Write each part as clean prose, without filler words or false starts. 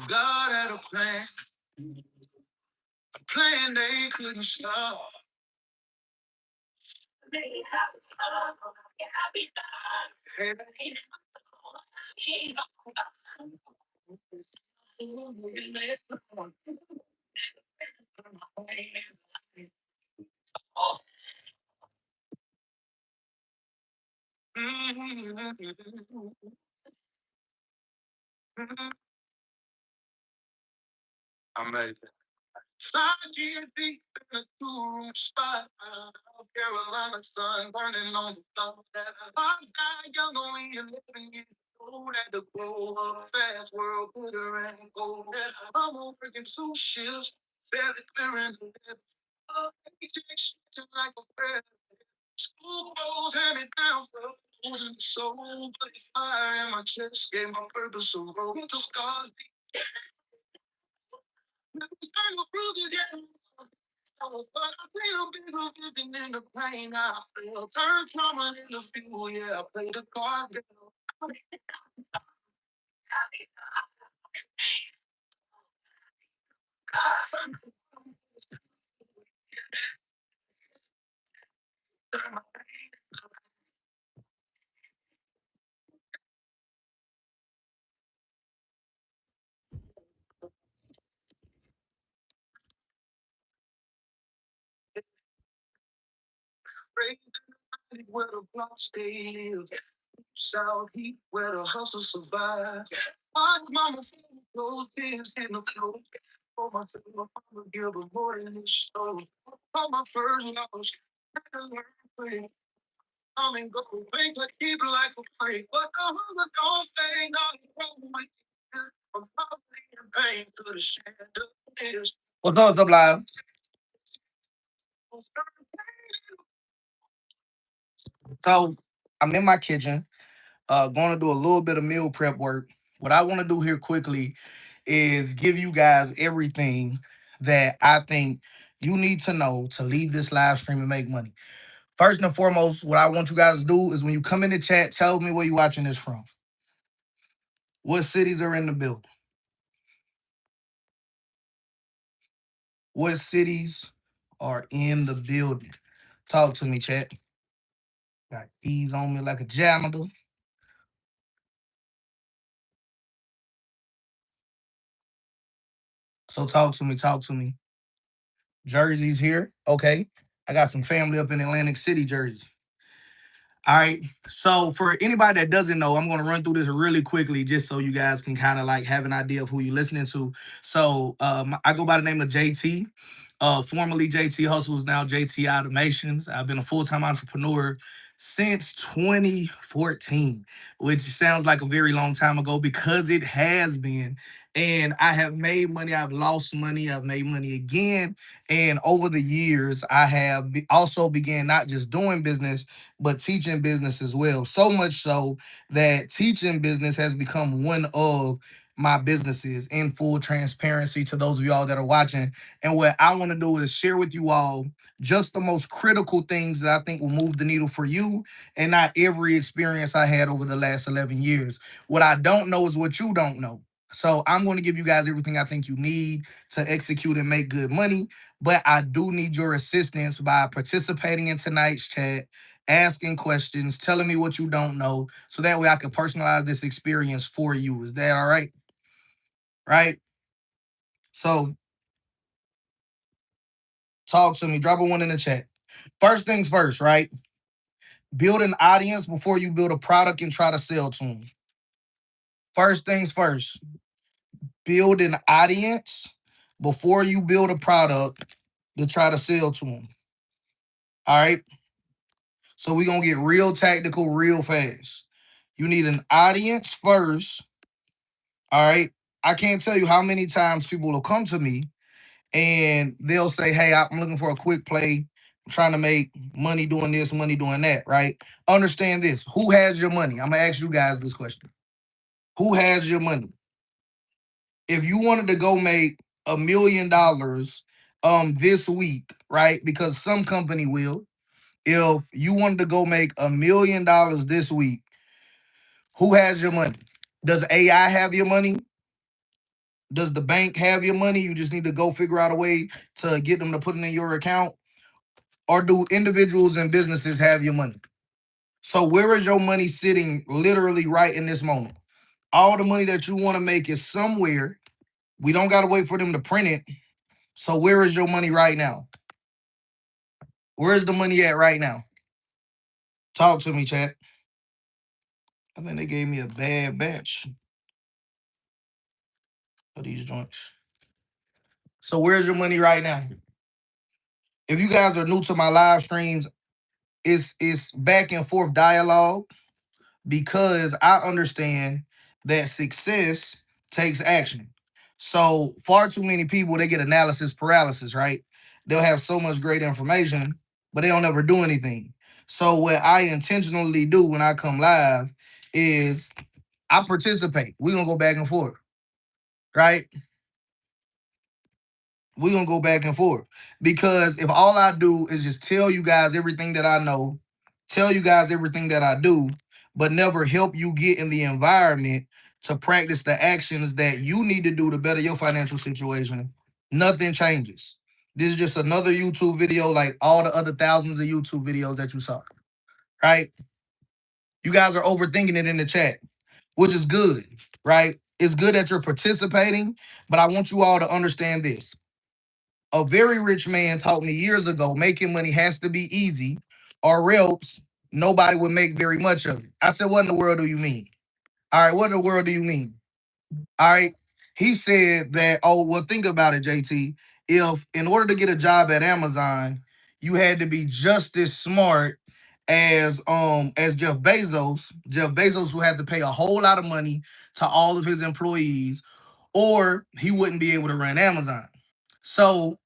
God had a plan they couldn't stop. I made it. 5 years deep in a two-room spot. North Carolina sun burning on the top of that. I died young, only 11 years old. At the glow of a fast world, put her in gold. I'm working 2 shifts, barely clearing the left. Chasing like a prayer. School goes hand me down, bro. Losing the soul, but the fire in my chest gave my purpose a road. Mental scars, turn the bruises, yeah. But I feel a bigger vision in the pain I feel. Turn trauma into fuel, yeah. I play the card. Where the block stay is. South heat where the hustle survive. My mama feeling those tears in the flow. Oh, my mama give a more than this stove. Oh, my first loss. Come and go. Things like keep it like a play. But the hunger don't fade. No, you won't wait. I'm probably in pain to the stand up is. What's up, live? So I'm in my kitchen, going to do a little bit of meal prep work. What I want to do here quickly is give you guys everything that I think you need to know to leave this live stream and make money. First and foremost, what I want you guys to do is when you come in the chat, tell me where you're watching this from. What cities are in the building? What cities are in the building? Talk to me, chat. Got keys on me like a janitor. So talk to me, talk to me. Jersey's here. Okay. I got some family up in Atlantic City, Jersey. All right. So for anybody that doesn't know, I'm going to run through this really quickly just so you guys can kind of like have an idea of who you're listening to. So I go by the name of JT. Formerly JT Hustles, now JT Automations. I've been a full-time entrepreneur since 2014, which sounds like a very long time ago because it has been. And I have made money, I've lost money, I've made money again. And over the years, I have also began not just doing business, but teaching business as well. So much so that teaching business has become one of my businesses in full transparency to those of y'all that are watching. And what I want to do is share with you all just the most critical things that I think will move the needle for you and not every experience I had over the last 11 years. What I don't know is what you don't know. So I'm going to give you guys everything I think you need to execute and make good money. But I do need your assistance by participating in tonight's chat, asking questions, telling me what you don't know, so that way I can personalize this experience for you. Is that all right? Right? So talk to me. Drop a one in the chat. First things first, right? Build an audience before you build a product and try to sell to them. First things first. Build an audience before you build a product to try to sell to them. All right? So we're going to get real tactical real fast. You need an audience first. All right? I can't tell you how many times people will come to me and they'll say, hey, I'm looking for a quick play. I'm trying to make money doing this, money doing that, right? Understand this. Who has your money? I'm going to ask you guys this question. Who has your money? If you wanted to go make $1 million this week, right? Because some company will. If you wanted to go make $1 million this week, who has your money? Does AI have your money? Does the bank have your money? You just need to go figure out a way to get them to put it in your account. Or do individuals and businesses have your money? So where is your money sitting literally right in this moment? All the money that you want to make is somewhere. We don't got to wait for them to print it. So where is your money right now? Where's the money at right now? Talk to me, chat. I think they gave me a bad batch of these joints. So where's your money right now? If you guys are new to my live streams, it's back and forth dialogue because I understand that success takes action. So far too many people, they get analysis paralysis, right? They'll have so much great information, but they don't ever do anything. So what I intentionally do when I come live is I participate. We're gonna go back and forth, right? We're gonna go back and forth. Because if all I do is just tell you guys everything that I know, tell you guys everything that I do, but never help you get in the environment to practice the actions that you need to do to better your financial situation, nothing changes. This is just another YouTube video like all the other thousands of YouTube videos that you saw, right? You guys are overthinking it in the chat, which is good, right? It's good that you're participating, but I want you all to understand this. A very rich man taught me years ago making money has to be easy, or else nobody would make very much of it. I said, what in the world do you mean? All right, what in the world do you mean? All right. He said that, oh, well, think about it, JT. If in order to get a job at Amazon, you had to be just as smart as Jeff Bezos, who had to pay a whole lot of money to all of his employees, or he wouldn't be able to run Amazon. So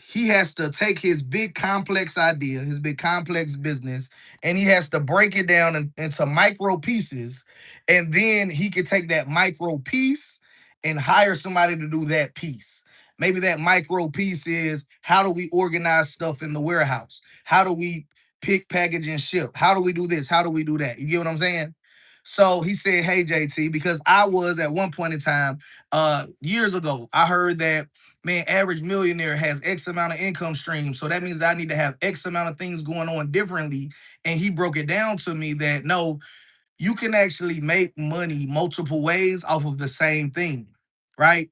he has to take his big complex idea, his big complex business, and he has to break it down into micro pieces. And then he could take that micro piece and hire somebody to do that piece. Maybe that micro piece is how do we organize stuff in the warehouse? How do we pick, package, and ship? How do we do this? How do we do that? You get what I'm saying? So he said, hey, JT, because I was at one point in time, years ago, I heard that man, average millionaire has X amount of income streams. So that means I need to have X amount of things going on differently. And he broke it down to me that no, you can actually make money multiple ways off of the same thing, right?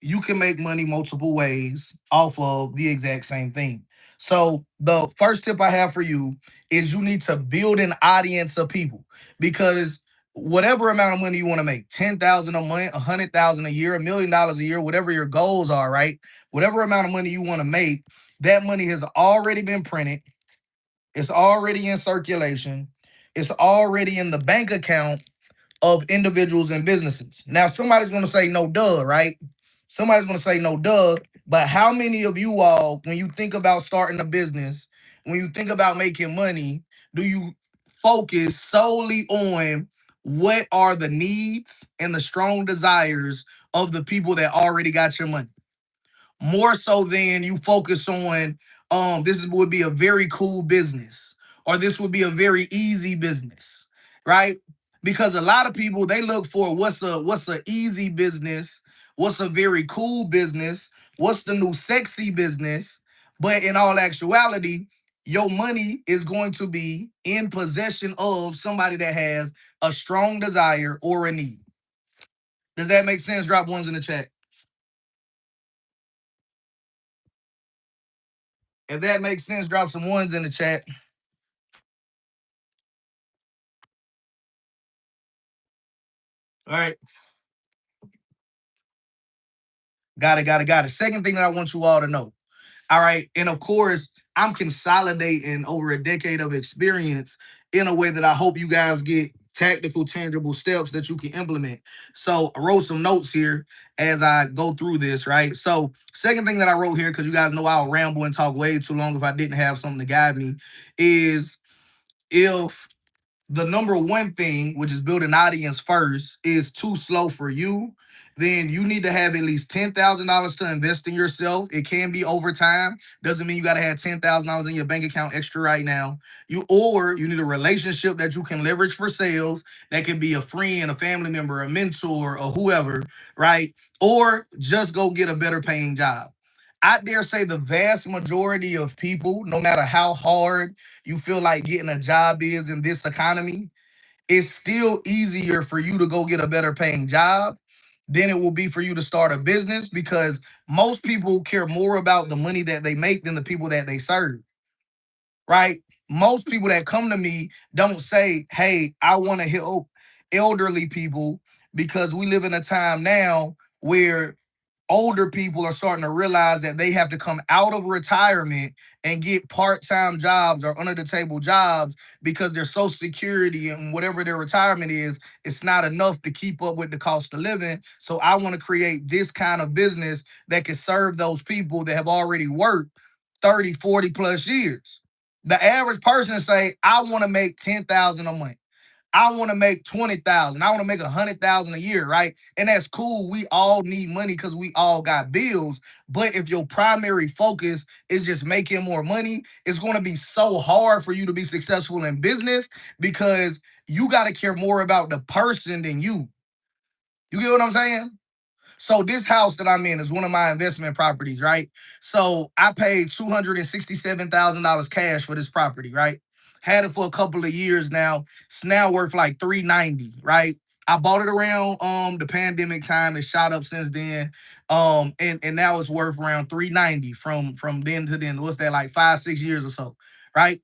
You can make money multiple ways off of the exact same thing. So the first tip I have for you is you need to build an audience of people because whatever amount of money you want to make, 10,000 a month, 100,000 a year, $1 million a year, whatever your goals are, right? Whatever amount of money you want to make, that money has already been printed. It's already in circulation. It's already in the bank account of individuals and businesses. Now, somebody's going to say no duh, right? Somebody's going to say no duh, but how many of you all, when you think about starting a business, when you think about making money, do you focus solely on what are the needs and the strong desires of the people that already got your money? More so than you focus on would be a very cool business or this would be a very easy business, right? Because a lot of people, they look for what's a easy business, what's a very cool business, what's the new sexy business. But in all actuality, your money is going to be in possession of somebody that has a strong desire or a need. Does that make sense? Drop ones in the chat. If that makes sense, drop some ones in the chat. All right. Got it. Second thing that I want you all to know. All right. And of course, I'm consolidating over a decade of experience in a way that I hope you guys get tactical, tangible steps that you can implement. So I wrote some notes here as I go through this, right? So, second thing that I wrote here, because you guys know I'll ramble and talk way too long if I didn't have something to guide me, is if the number one thing, which is build an audience first, is too slow for you, then you need to have at least $10,000 to invest in yourself. It can be over time. Doesn't mean you got to have $10,000 in your bank account extra right now. You need a relationship that you can leverage for sales. That could be a friend, a family member, a mentor, or whoever, right? Or just go get a better paying job. I dare say the vast majority of people, no matter how hard you feel like getting a job is in this economy, it's still easier for you to go get a better paying job than it will be for you to start a business, because most people care more about the money that they make than the people that they serve, right? Most people that come to me don't say, hey, I want to help elderly people, because we live in a time now where older people are starting to realize that they have to come out of retirement and get part-time jobs or under the table jobs, because their social security and whatever their retirement is, it's not enough to keep up with the cost of living. So I want to create this kind of business that can serve those people that have already worked 30, 40 plus years. The average person say, I want to make 10,000 a month. I want to make 20,000. I want to make 100,000 a year, right? And that's cool. We all need money because we all got bills. But if your primary focus is just making more money, it's going to be so hard for you to be successful in business, because you got to care more about the person than you. You get what I'm saying? So this house that I'm in is one of my investment properties, right? So I paid $267,000 cash for this property, right? Had it for a couple of years now. It's now worth like 390, right? I bought it around the pandemic time. It shot up since then. And now it's worth around 390 from then to then. What's that, like 5, 6 years or so, right?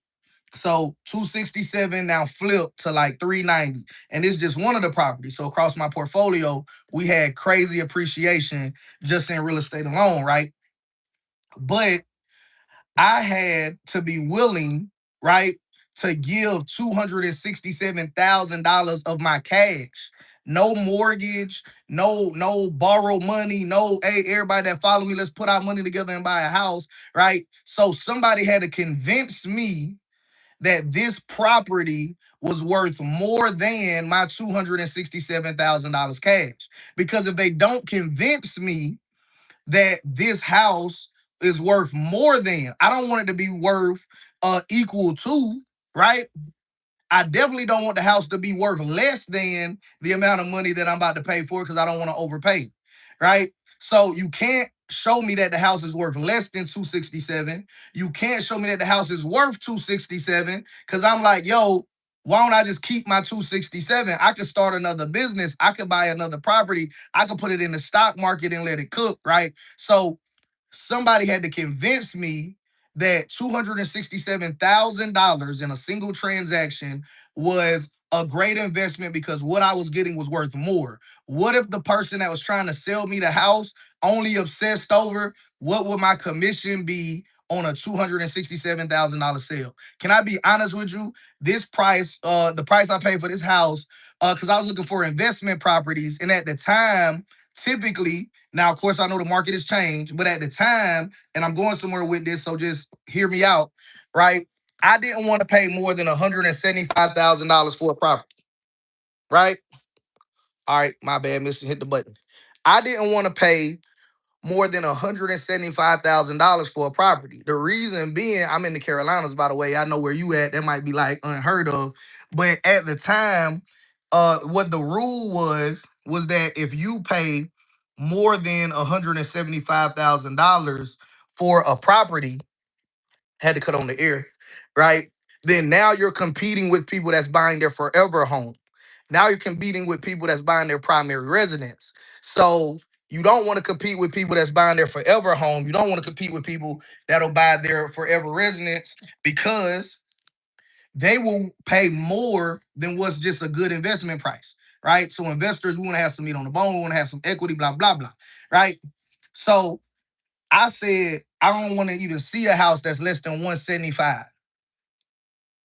So 267 now flipped to like 390. And it's just one of the properties. So across my portfolio, we had crazy appreciation just in real estate alone, right? But I had to be willing, right, to give $267,000 of my cash. No mortgage, no borrow money, no, hey, everybody that follow me, let's put our money together and buy a house, right? So somebody had to convince me that this property was worth more than my $267,000 cash. Because if they don't convince me that this house is worth more than, I don't want it to be worth equal to, right? I definitely don't want the house to be worth less than the amount of money that I'm about to pay for, because I don't want to overpay, right? So you can't show me that the house is worth less than 267. You can't show me that the house is worth 267, because I'm like, yo, why don't I just keep my 267? I could start another business. I could buy another property. I could put it in the stock market and let it cook, right? So somebody had to convince me that $267,000 in a single transaction was a great investment, because what I was getting was worth more. What if the person that was trying to sell me the house only obsessed over what would my commission be on a $267,000 sale? Can I be honest with you? This price, the price I paid for this house, because I was looking for investment properties, and at the time, typically, now of course I know the market has changed, but at the time, and I'm going somewhere with this, so just hear me out, right? I didn't want to pay more than $175,000 for a property, right? All right, my bad, Mister. Hit the button. I didn't want to pay more than $175,000 for a property. The reason being, I'm in the Carolinas, by the way. I know where you at. That might be like unheard of, but at the time, what the rule was that if you pay more than $175,000 for a property, had to cut on the air, right? Then now you're competing with people that's buying their forever home. Now you're competing with people that's buying their primary residence. So you don't want to compete with people that's buying their forever home. You don't want to compete with people that'll buy their forever residence, because they will pay more than what's just a good investment price, right? So investors, we want to have some meat on the bone. We want to have some equity, blah, blah, blah, right? So I said, I don't want to even see a house that's less than 175.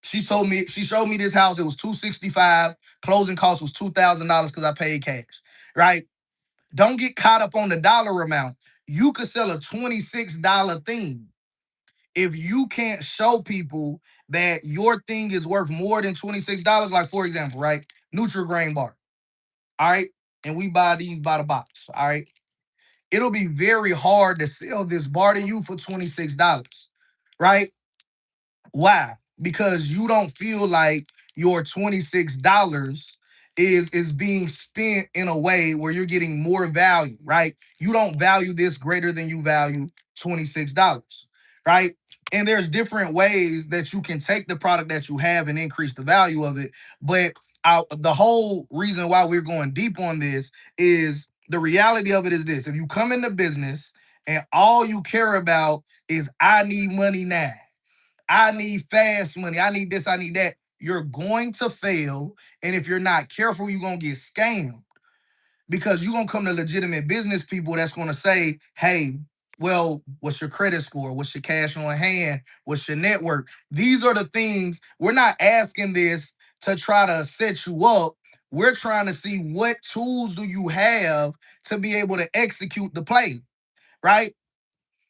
She showed me this house. It was 265. Closing cost was $2,000 because I paid cash, right? Don't get caught up on the dollar amount. You could sell a $26 thing. If you can't show people that your thing is worth more than $26, like for example, right? Nutri-Grain bar, all right? And we buy these by the box, all right? It'll be very hard to sell this bar to you for $26, right? Why? Because you don't feel like your $26 is being spent in a way where you're getting more value, right? You don't value this greater than you value $26, right? And there's different ways that you can take the product that you have and increase the value of it. But the whole reason why we're going deep on this is the reality of it is this. If you come into business and all you care about is I need money now, I need fast money, I need this, I need that, you're going to fail. And if you're not careful, you're going to get scammed because you're going to come to legitimate business people that's going to say, hey, well, what's your credit score? What's your cash on hand? What's your network? These are the things. We're not asking this to try to set you up. We're trying to see what tools do you have to be able to execute the play, right?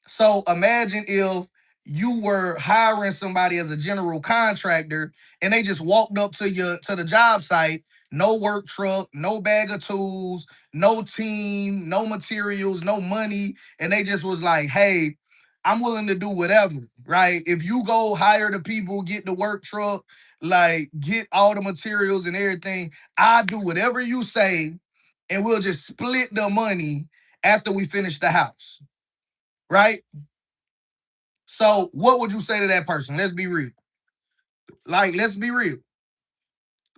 So imagine if you were hiring somebody as a general contractor and they just walked up to the job site, no work truck, no bag of tools, no team, no materials, no money, and they just was like, "Hey, I'm willing to do whatever." Right? If you go hire the people, get the work truck, like get all the materials and everything, I do whatever you say, and we'll just split the money after we finish the house. Right? So what would you say to that person? Let's be real. Like, let's be real.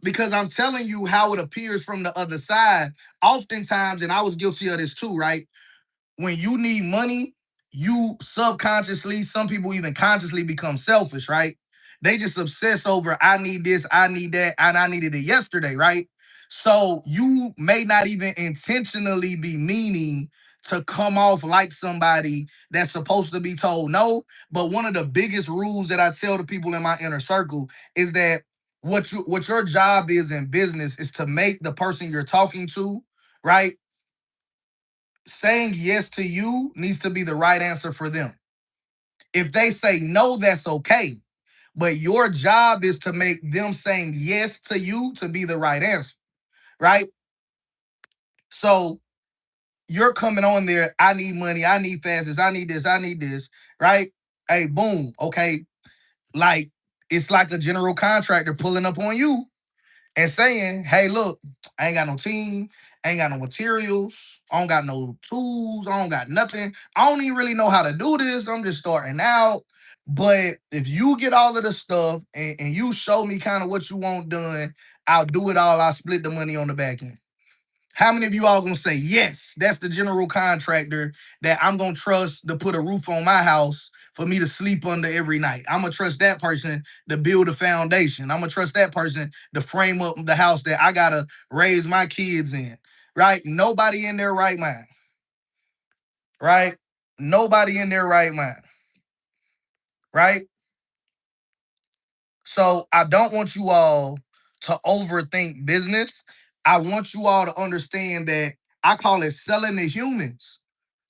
Because I'm telling you how it appears from the other side. Oftentimes, and I was guilty of this too, right? When you need money, you subconsciously, some people even consciously become selfish, right? They just obsess over, I need this, I need that, and I needed it yesterday, right? So you may not even intentionally be meaning to come off like somebody that's supposed to be told no. But one of the biggest rules that I tell the people in my inner circle is that what your job is in business is to make the person you're talking to, right? Saying yes to you needs to be the right answer for them. If they say no, that's okay. But your job is to make them saying yes to you to be the right answer, right? So you're coming on there, I need money, I need fastest, I need this, right? Hey, boom, okay. Like, it's like a general contractor pulling up on you and saying, hey, look, I ain't got no team, I ain't got no materials, I don't got no tools, I don't got nothing. I don't even really know how to do this. I'm just starting out. But if you get all of the stuff and you show me kind of what you want done, I'll do it all. I'll split the money on the back end. How many of you all gonna say, yes, that's the general contractor that I'm gonna trust to put a roof on my house for me to sleep under every night? I'm gonna trust that person to build a foundation. I'm gonna trust that person to frame up the house that I gotta raise my kids in, right? Nobody in their right mind, right? Nobody in their right mind, right? So I don't want you all to overthink business. I want you all to understand that I call it selling to humans,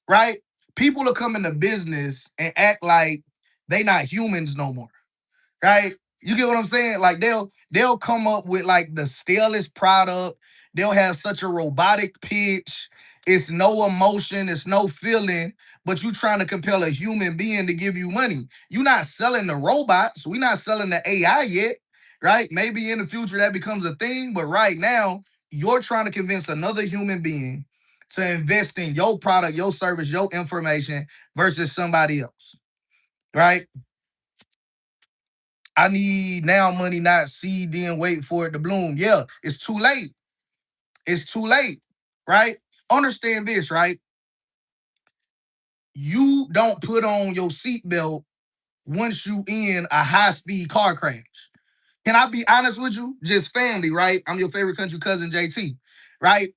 right? People will come into business and act like they not humans no more, right? You get what I'm saying? Like they'll come up with like the stalest product. They'll have such a robotic pitch. It's no emotion, it's no feeling, but you trying to compel a human being to give you money. You're not selling the robots. We're not selling the AI yet, right? Maybe in the future that becomes a thing, but right now you're trying to convince another human being to invest in your product, your service, your information versus somebody else, right? I need now money, not seed, then wait for it to bloom. Yeah, it's too late. It's too late, right? Understand this, right? You don't put on your seatbelt once you in a high-speed car crash. Can I be honest with you? Just family, right? I'm your favorite country cousin, JT, right?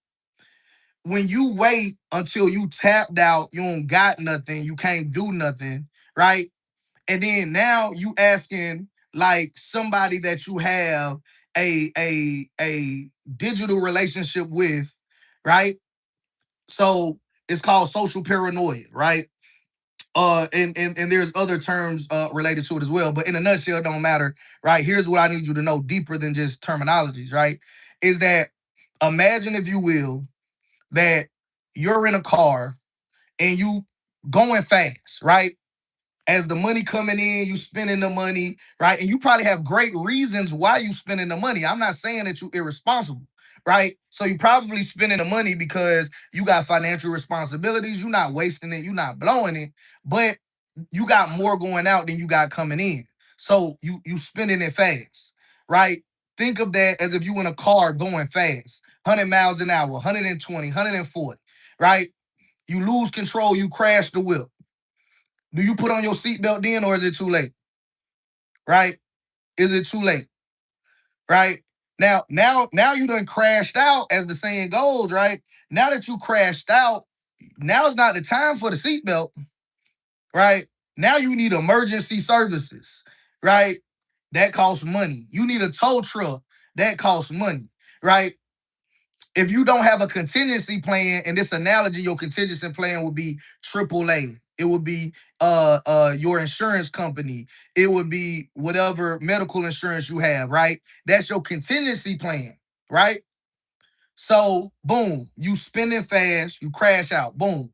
When you wait until you tapped out, you don't got nothing, you can't do nothing, right? And then now you asking like somebody that you have a digital relationship with, right? So it's called social paranoia, right? And there's other terms related to it as well. But in a nutshell, it don't matter, right? Here's what I need you to know deeper than just terminologies, right? Is that imagine, if you will, that you're in a car and you going fast, right? As the money coming in, you spending the money, right? And you probably have great reasons why you spending the money. I'm not saying that you irresponsible, right? So you probably spending the money because you got financial responsibilities. You're not wasting it. You're not blowing it, but you got more going out than you got coming in. So you spending it fast, right? Think of that as if you in a car going fast, 100 miles an hour, 120, 140, right? You lose control, you crash the whip. Do you put on your seatbelt then, or is it too late? Right? Is it too late? Right? Now you done crashed out, as the saying goes, right? Now that you crashed out, now is not the time for the seatbelt, right? Now you need emergency services, right? That costs money. You need a tow truck. That costs money, right? If you don't have a contingency plan, in this analogy, your contingency plan would be AAA. It would be your insurance company. It would be whatever medical insurance you have, right? That's your contingency plan, right? So boom, you spending fast, you crash out. Boom.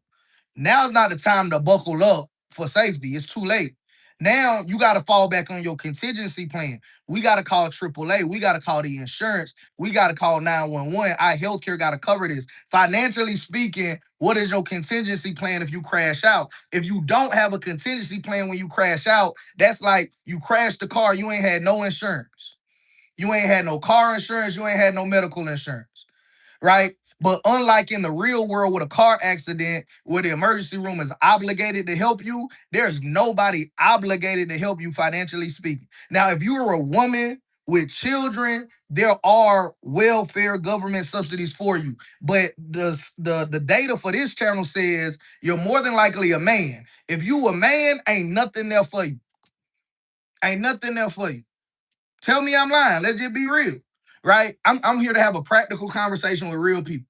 Now is not the time to buckle up for safety. It's too late. Now you got to fall back on your contingency plan. We got to call AAA. We got to call the insurance. We got to call 911. Our healthcare got to cover this. Financially speaking, what is your contingency plan if you crash out? If you don't have a contingency plan when you crash out, that's like you crashed the car. You ain't had no insurance. You ain't had no car insurance. You ain't had no medical insurance, right? But unlike in the real world with a car accident where the emergency room is obligated to help you, there's nobody obligated to help you financially speaking. Now, if you're a woman with children, there are welfare government subsidies for you. But the data for this channel says you're more than likely a man. If you a man, ain't nothing there for you. Ain't nothing there for you. Tell me I'm lying. Let's just be real, right? I'm here to have a practical conversation with real people,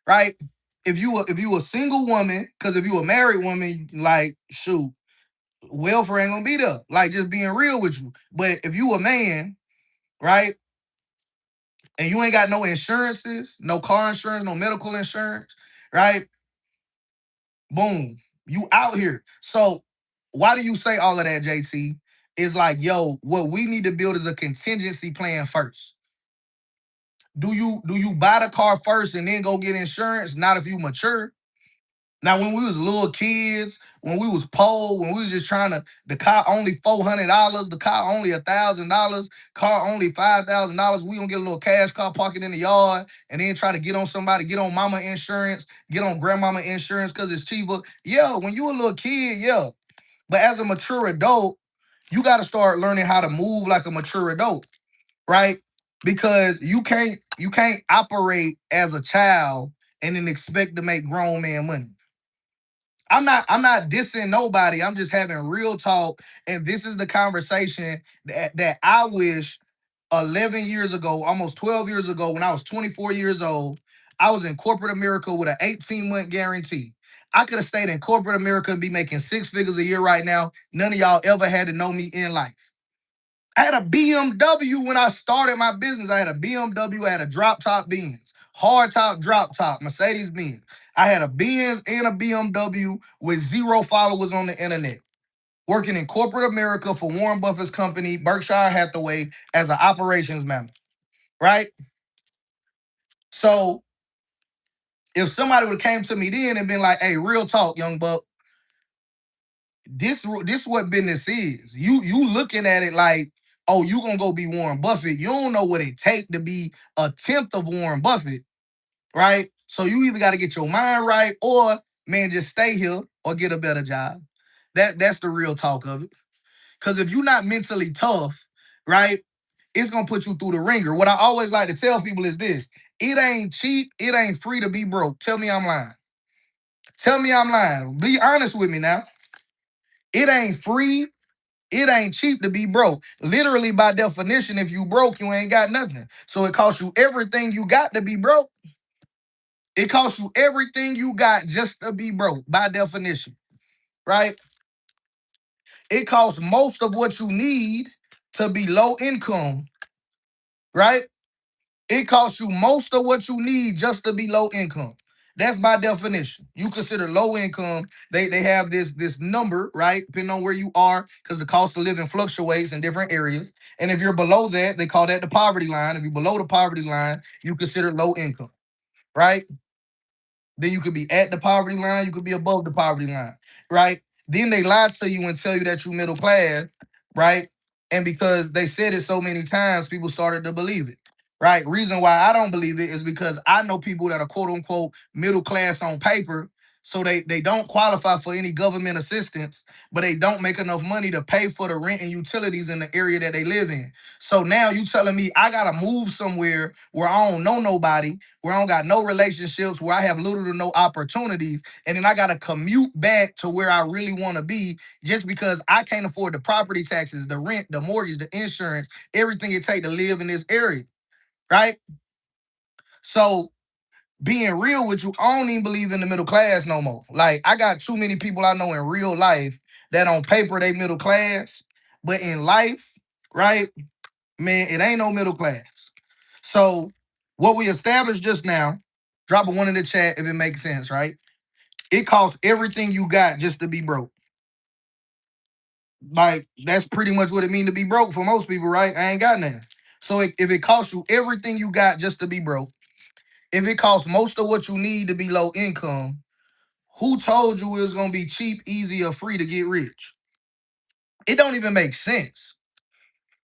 right? If you a single woman, because if you a married woman, like shoot, welfare ain't gonna be there. Like just being real with you. But if you a man, right, and you ain't got no insurances, no car insurance, no medical insurance, right? Boom, you out here. So why do you say all of that, JT? Is like, yo, what we need to build is a contingency plan first. Do you buy the car first and then go get insurance? Not if you mature. Now, when we was little kids, when we was poor, when we was just trying to, the car only $400, the car only $1,000, car only $5,000. We gonna get a little cash car, park it in the yard, and then try to get on somebody, get on mama insurance, get on grandmama insurance because it's cheaper. Yeah, when you a little kid, yeah. But as a mature adult, you got to start learning how to move like a mature adult, right? Because you can't operate as a child and then expect to make grown man money. I'm not dissing nobody. I'm just having real talk. And this is the conversation that I wish 11 years ago, almost 12 years ago, when I was 24 years old, I was in corporate America with an 18-month guarantee. I could have stayed in corporate America and be making six figures a year right now. None of y'all ever had to know me in life. I had a BMW when I started my business. I had a BMW, I had a drop top Benz, hard top, drop top, Mercedes Benz. I had a Benz and a BMW with zero followers on the internet, working in corporate America for Warren Buffett's company, Berkshire Hathaway, as an operations manager, right? So if somebody would have came to me then and been like, hey, real talk, young buck, this what business is. You looking at it like, oh, you gonna go be Warren Buffett. You don't know what it take to be a tenth of Warren Buffett, right? So you either got to get your mind right, or man, just stay here or get a better job. That's the real talk of it. Because if you're not mentally tough, right, it's gonna put you through the ringer. What I always like to tell people is this: it ain't cheap, it ain't free to be broke. Tell me I'm lying. Tell me I'm lying. Be honest with me now. It ain't free. It ain't cheap to be broke. Literally, by definition, if you broke, you ain't got nothing. So it costs you everything you got to be broke. It costs you everything you got just to be broke, by definition. right? It costs most of what you need to be low income, right? It costs you most of what you need just to be low income. That's by definition. You consider low income. They have this number, right? Depending on where you are, because the cost of living fluctuates in different areas. And if you're below that, they call that the poverty line. If you're below the poverty line, you consider low income, right? Then you could be at the poverty line, you could be above the poverty line, right? Then they lie to you and tell you that you middle class, right? And because they said it so many times, people started to believe it, right? Reason why I don't believe it is because I know people that are quote unquote middle class on paper, so they don't qualify for any government assistance, but they don't make enough money to pay for the rent and utilities in the area that they live in. So now you telling me I gotta move somewhere where I don't know nobody, where I don't got no relationships, where I have little to no opportunities, and then I gotta commute back to where I really want to be just because I can't afford the property taxes, the rent, the mortgage, the insurance, everything it take to live in this area, right? So being real with you, I don't even believe in the middle class no more. Like I got too many people I know in real life that on paper they middle class, but in life, right, man, it ain't no middle class. So what we established just now, drop a one in the chat if it makes sense, right? It costs everything you got just to be broke. Like that's pretty much what it means to be broke for most people, right? I ain't got nothing. So if it costs you everything you got just to be broke, if it costs most of what you need to be low income, who told you it was gonna be cheap, easy, or free to get rich? It don't even make sense.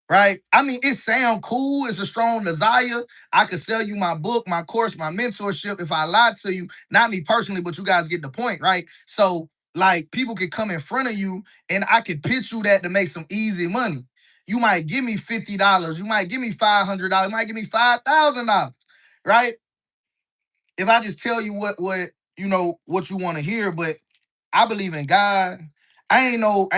Right? I mean, it sound cool. It's a strong desire. I could sell you my book, my course, my mentorship if I lied to you. Not me personally, but you guys get the point, right? So, like, people could come in front of you and I could pitch you that to make some easy money. You might give me $50. You might give me $500. You might give me $5,000, right? If I just tell you what what you want to hear, but I believe in God. I ain't no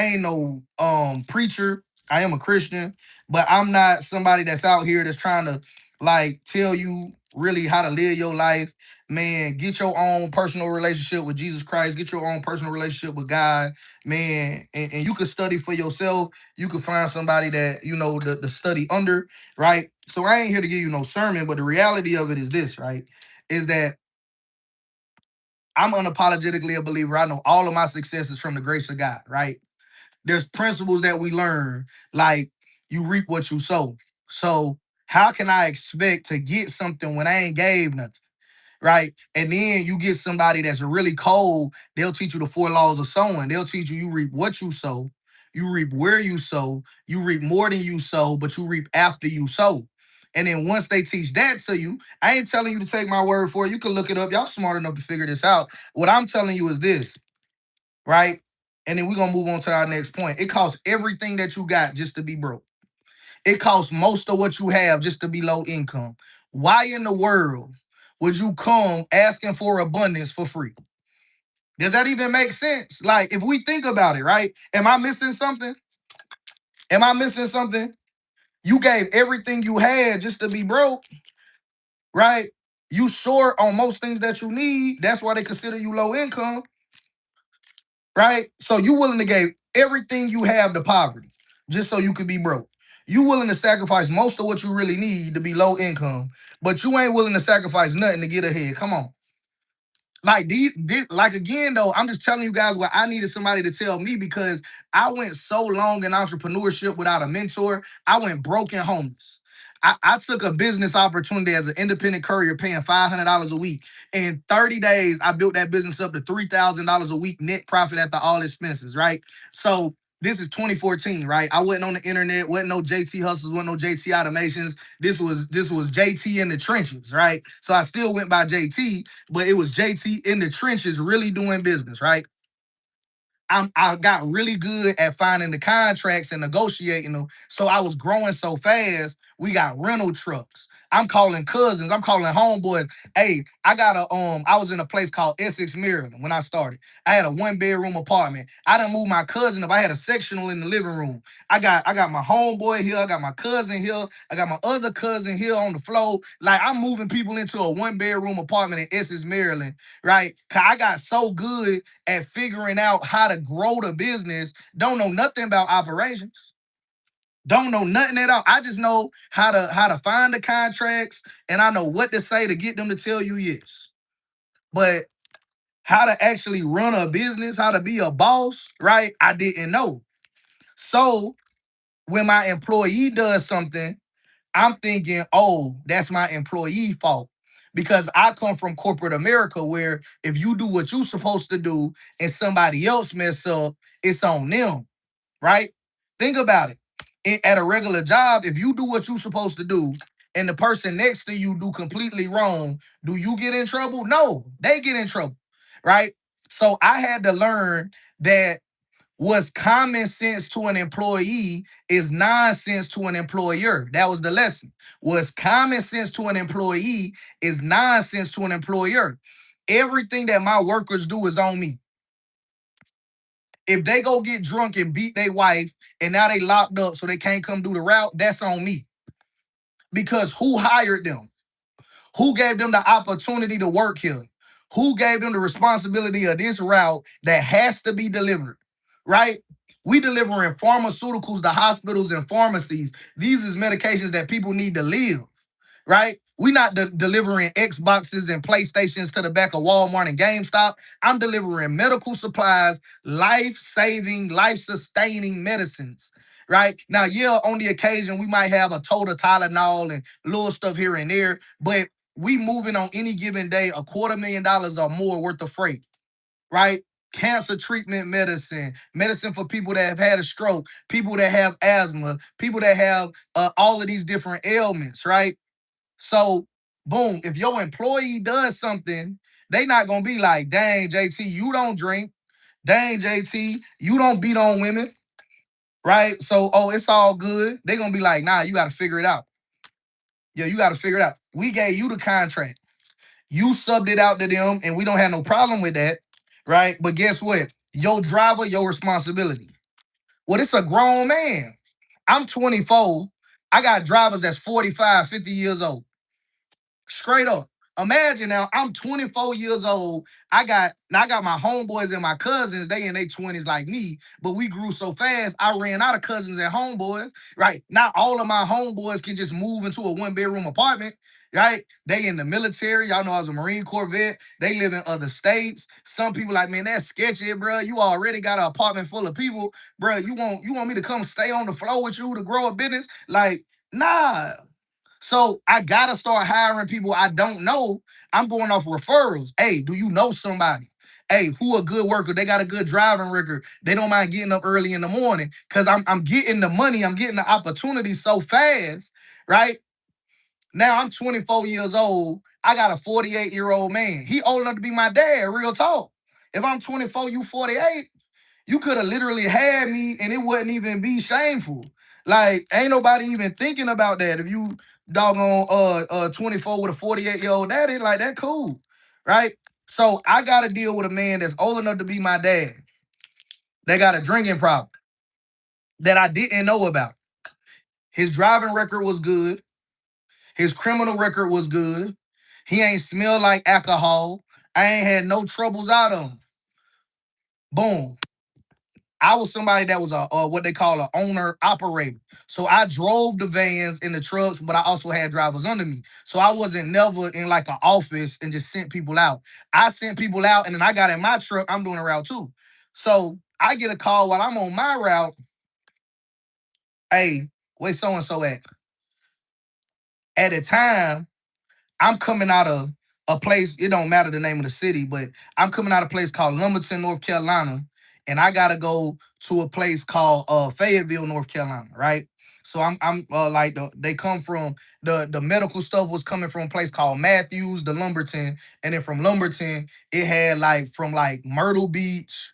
preacher. I am a Christian, but I'm not somebody that's out here that's trying to like tell you really how to live your life. Man, get your own personal relationship with Jesus Christ, get your own personal relationship with God, man, and you can study for yourself. You can find somebody that you know the study under, right? So I ain't here to give you no sermon, but the reality of it is this, right? Is that I'm unapologetically a believer. I know all of my success is from the grace of God, right? There's principles that we learn, like you reap what you sow. So how can I expect to get something when I ain't gave nothing? Right? And then you get somebody that's really cold, they'll teach you the four laws of sowing. They'll teach you you reap what you sow, you reap where you reap more than you sow, but you reap after you sow. And then once they teach that to you, I ain't telling you to take my word for it. You can look it up. Y'all smart enough to figure this out. What I'm telling you is this, right? And then we're gonna move on to our next point. It costs everything that you got just to be broke. It costs most of what you have just to be low income. Why in the world would you come asking for abundance for free? Does that even make sense? Like, if we think about it, right? Am I missing something? Am I missing something? You gave everything you had just to be broke, right? You short on most things that you need. That's why they consider you low income, right? So you willing to give everything you have to poverty just so you could be broke. You willing to sacrifice most of what you really need to be low income, but you ain't willing to sacrifice nothing to get ahead. Come on. Like like again though, I'm just telling you guys what I needed somebody to tell me because I went so long in entrepreneurship without a mentor. I went broke and homeless. I took a business opportunity as an independent courier paying $500 a week. In 30 days, I built that business up to $3,000 a week net profit after all expenses, right? So this is 2014, right? I wasn't on the internet, wasn't no JT hustles, wasn't no JT automations. This was JT in the trenches, right? So I still went by JT, but it was JT in the trenches really doing business, right? I got really good at finding the contracts and negotiating them. So I was growing so fast, we got rental trucks. I'm calling cousins. I'm calling homeboys. Hey, I was in a place called Essex, Maryland when I started. I had a 1-bedroom apartment. I done moved my cousin up. I had a sectional in the living room. I got my homeboy here. I got my cousin here. I got my other cousin here on the floor. Like, I'm moving people into a 1-bedroom apartment in Essex, Maryland, right? Cause I got so good at figuring out how to grow the business. Don't know nothing about operations. Don't know nothing at all. I just know how to find the contracts, and I know what to say to get them to tell you yes. But how to actually run a business, how to be a boss, right? I didn't know. So when my employee does something, I'm thinking, oh, that's my employee fault. Because I come from corporate America where if you do what you're supposed to do and somebody else mess up, it's on them, right? Think about it. At a regular job, if you do what you're supposed to do and the person next to you do completely wrong, do you get in trouble? No, they get in trouble, right? So I had to learn that what's common sense to an employee is nonsense to an employer. That was the lesson. What's common sense to an employee is nonsense to an employer. Everything that my workers do is on me. If they go get drunk and beat their wife and now they locked up so they can't come do the route, that's on me. Because who hired them? Who gave them the opportunity to work here? Who gave them the responsibility of this route that has to be delivered? Right? We delivering pharmaceuticals to hospitals and pharmacies. These is medications that people need to live, right? We not delivering Xboxes and PlayStations to the back of Walmart and GameStop. I'm delivering medical supplies, life-saving, life-sustaining medicines, right? Now, yeah, on the occasion, we might have a total Tylenol and little stuff here and there, but we moving on any given day $250,000 or more worth of freight, right? Cancer treatment medicine, medicine for people that have had a stroke, people that have asthma, people that have all of these different ailments, right? So, boom, if your employee does something, they not gonna be like, dang, JT, you don't drink. Dang, JT, you don't beat on women, right? So, oh, it's all good. They gonna be like, nah, you gotta figure it out. Yeah, you gotta figure it out. We gave you the contract. You subbed it out to them, and we don't have no problem with that, right? But guess what? Your driver, your responsibility. Well, it's a grown man. I'm 24. I got drivers that's 45, 50 years old. Straight up. Imagine now, I'm 24 years old. I got my homeboys and my cousins, they in their 20s like me, but we grew so fast, I ran out of cousins and homeboys, right? Not all of my homeboys can just move into a 1-bedroom apartment, right? They in the military. Y'all know I was a Marine Corps vet. They live in other states. Some people like, man, that's sketchy, bro. You already got an apartment full of people, bro. You want me to come stay on the floor with you to grow a business? Like, nah. So I gotta start hiring people I don't know. I'm going off referrals. Hey, do you know somebody? Hey, who a good worker? They got a good driving record. They don't mind getting up early in the morning because I'm getting the money. I'm getting the opportunity so fast, right? Now I'm 24 years old. I got a 48-year-old man. He old enough to be my dad. Real talk. If I'm 24, you 48. You could have literally had me and it wouldn't even be shameful. Like, ain't nobody even thinking about that. If you doggone 24 with a 48-year-old daddy, like that cool. Right? So I gotta deal with a man that's old enough to be my dad. That got a drinking problem that I didn't know about. His driving record was good. His criminal record was good. He ain't smell like alcohol. I ain't had no troubles out of him. Boom. I was somebody that was a what they call an owner operator. So I drove the vans and the trucks, but I also had drivers under me. So I wasn't never in like an office and just sent people out. I sent people out and then I got in my truck. I'm doing a route too. So I get a call while I'm on my route. Hey, where so and so at? At the time, I'm coming out of a place, it don't matter the name of the city, but I'm coming out of a place called Lumberton, North Carolina, and I gotta go to a place called Fayetteville, North Carolina, right? So I'm like they come from the medical stuff was coming from a place called Matthews, the Lumberton, and then from Lumberton, it had like from like Myrtle Beach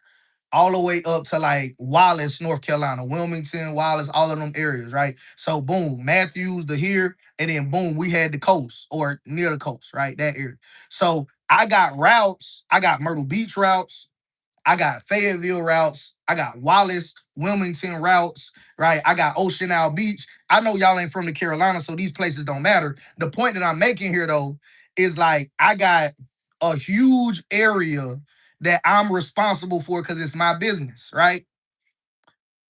all the way up to like Wallace, North Carolina, Wilmington, Wallace, all of them areas, right? So boom, Matthews to here. and then boom, we had the coast or near the coast, right? That area. So I got routes. I got Myrtle Beach routes. I got Fayetteville routes. I got Wallace, Wilmington routes, right? I got Ocean Isle Beach. I know y'all ain't from the Carolinas, so these places don't matter. The point that I'm making here, though, is like I got a huge area that I'm responsible for because it's my business, right?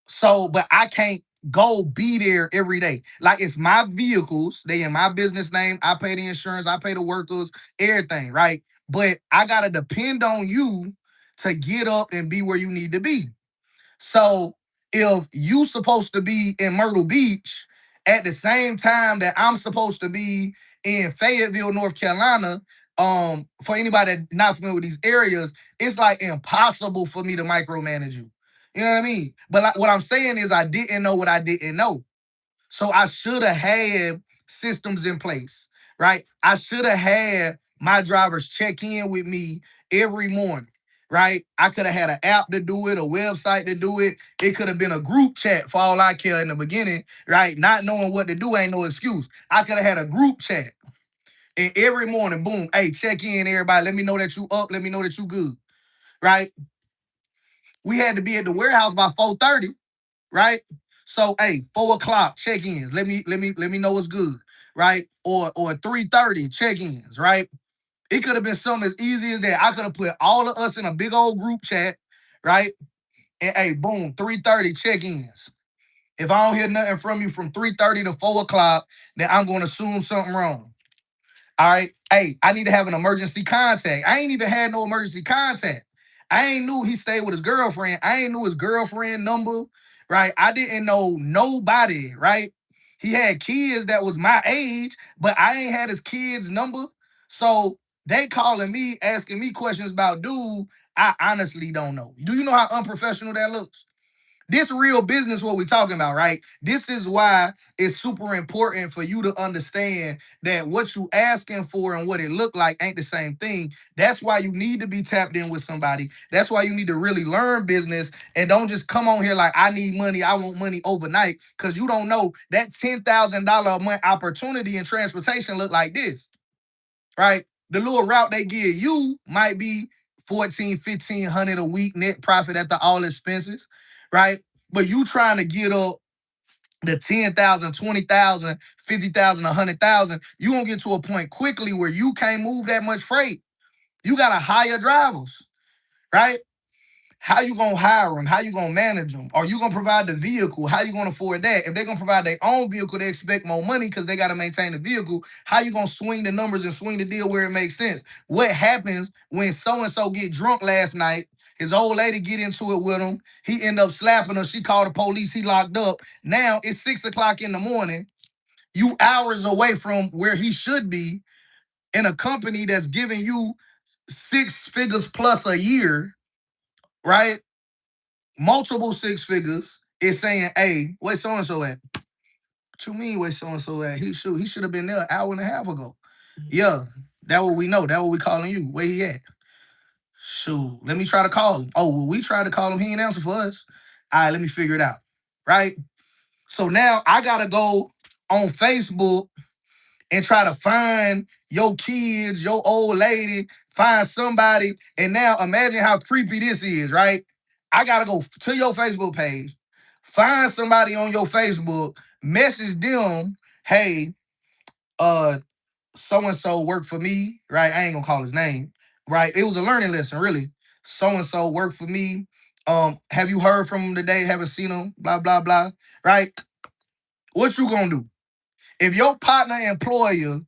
So, but I can't go be there every day. Like it's my vehicles, they in my business name. I pay the insurance, I pay the workers, everything, right? But I gotta depend on you to get up and be where you need to be. So if you supposed to be in Myrtle Beach at the same time that I'm supposed to be in Fayetteville, North Carolina, for anybody that not familiar with these areas, it's like impossible for me to micromanage you. You know what I mean? But like, what I'm saying is I didn't know what I didn't know. So I should have had systems in place, right? I should have had my drivers check in with me every morning, right? I could have had an app to do it, a website to do it. It could have been a group chat for all I care in the beginning, right? Not knowing what to do ain't no excuse. I could have had a group chat. And every morning, boom, hey, check in, everybody. Let me know that you up. Let me know that you good, right? We had to be at the warehouse by 4:30, right? So hey, 4 o'clock check-ins. Let me know what's good, right? Or 3:30 check-ins, right? It could have been something as easy as that. I could have put all of us in a big old group chat, right? And hey, boom, 3:30 check-ins. If I don't hear nothing from you from 3:30 to 4 o'clock, then I'm gonna assume something wrong. All right. Hey, I need to have an emergency contact. I ain't even had no emergency contact. I ain't knew he stayed with his girlfriend. I ain't knew his girlfriend number, right? I didn't know nobody, right? He had kids that was my age, but I ain't had his kids' number. So they calling me, asking me questions about dude. I honestly don't know. Do you know how unprofessional that looks? This real business, what we talking about, right? This is why it's super important for you to understand that what you asking for and what it look like ain't the same thing. That's why you need to be tapped in with somebody. That's why you need to really learn business and don't just come on here like I need money, I want money overnight, because you don't know that $10,000 a month opportunity in transportation look like this, right? The little route they give you might be 1,400, 1,500 a week net profit after all expenses, right? But you trying to get up the 10,000, 20,000, 50,000, 100,000, you gonna get to a point quickly where you can't move that much freight. You gotta hire drivers, right? How you gonna hire them? How you gonna manage them? Are you gonna provide the vehicle? How you gonna afford that? If they're gonna provide their own vehicle, they expect more money because they gotta maintain the vehicle. How you gonna swing the numbers and swing the deal where it makes sense? What happens when so-and-so get drunk last night? His old lady get into it with him. He end up slapping her. She called the police. He locked up. Now it's 6 o'clock in the morning. You hours away from where he should be in a company that's giving you 6 figures plus a year, right? Multiple 6 figures is saying, hey, where's so and so at? What you mean where's so and so at? He should have been there an hour and a half ago. Yeah, that what we know. That what we calling you. Where he at? Shoot, let me try to call him. Oh, well, we tried to call him. He ain't answer for us. All right, let me figure it out. Right? So now I gotta go on Facebook and try to find your kids, your old lady, find somebody. And now imagine how creepy this is, right? I gotta go to your Facebook page, find somebody on your Facebook, message them, hey, uh, so and so worked for me, right? I ain't gonna call his name, right? It was a learning lesson, really. So and so worked for me. Have you heard from him today? Haven't seen him? Blah blah blah. Right? What you gonna do? If your partner employer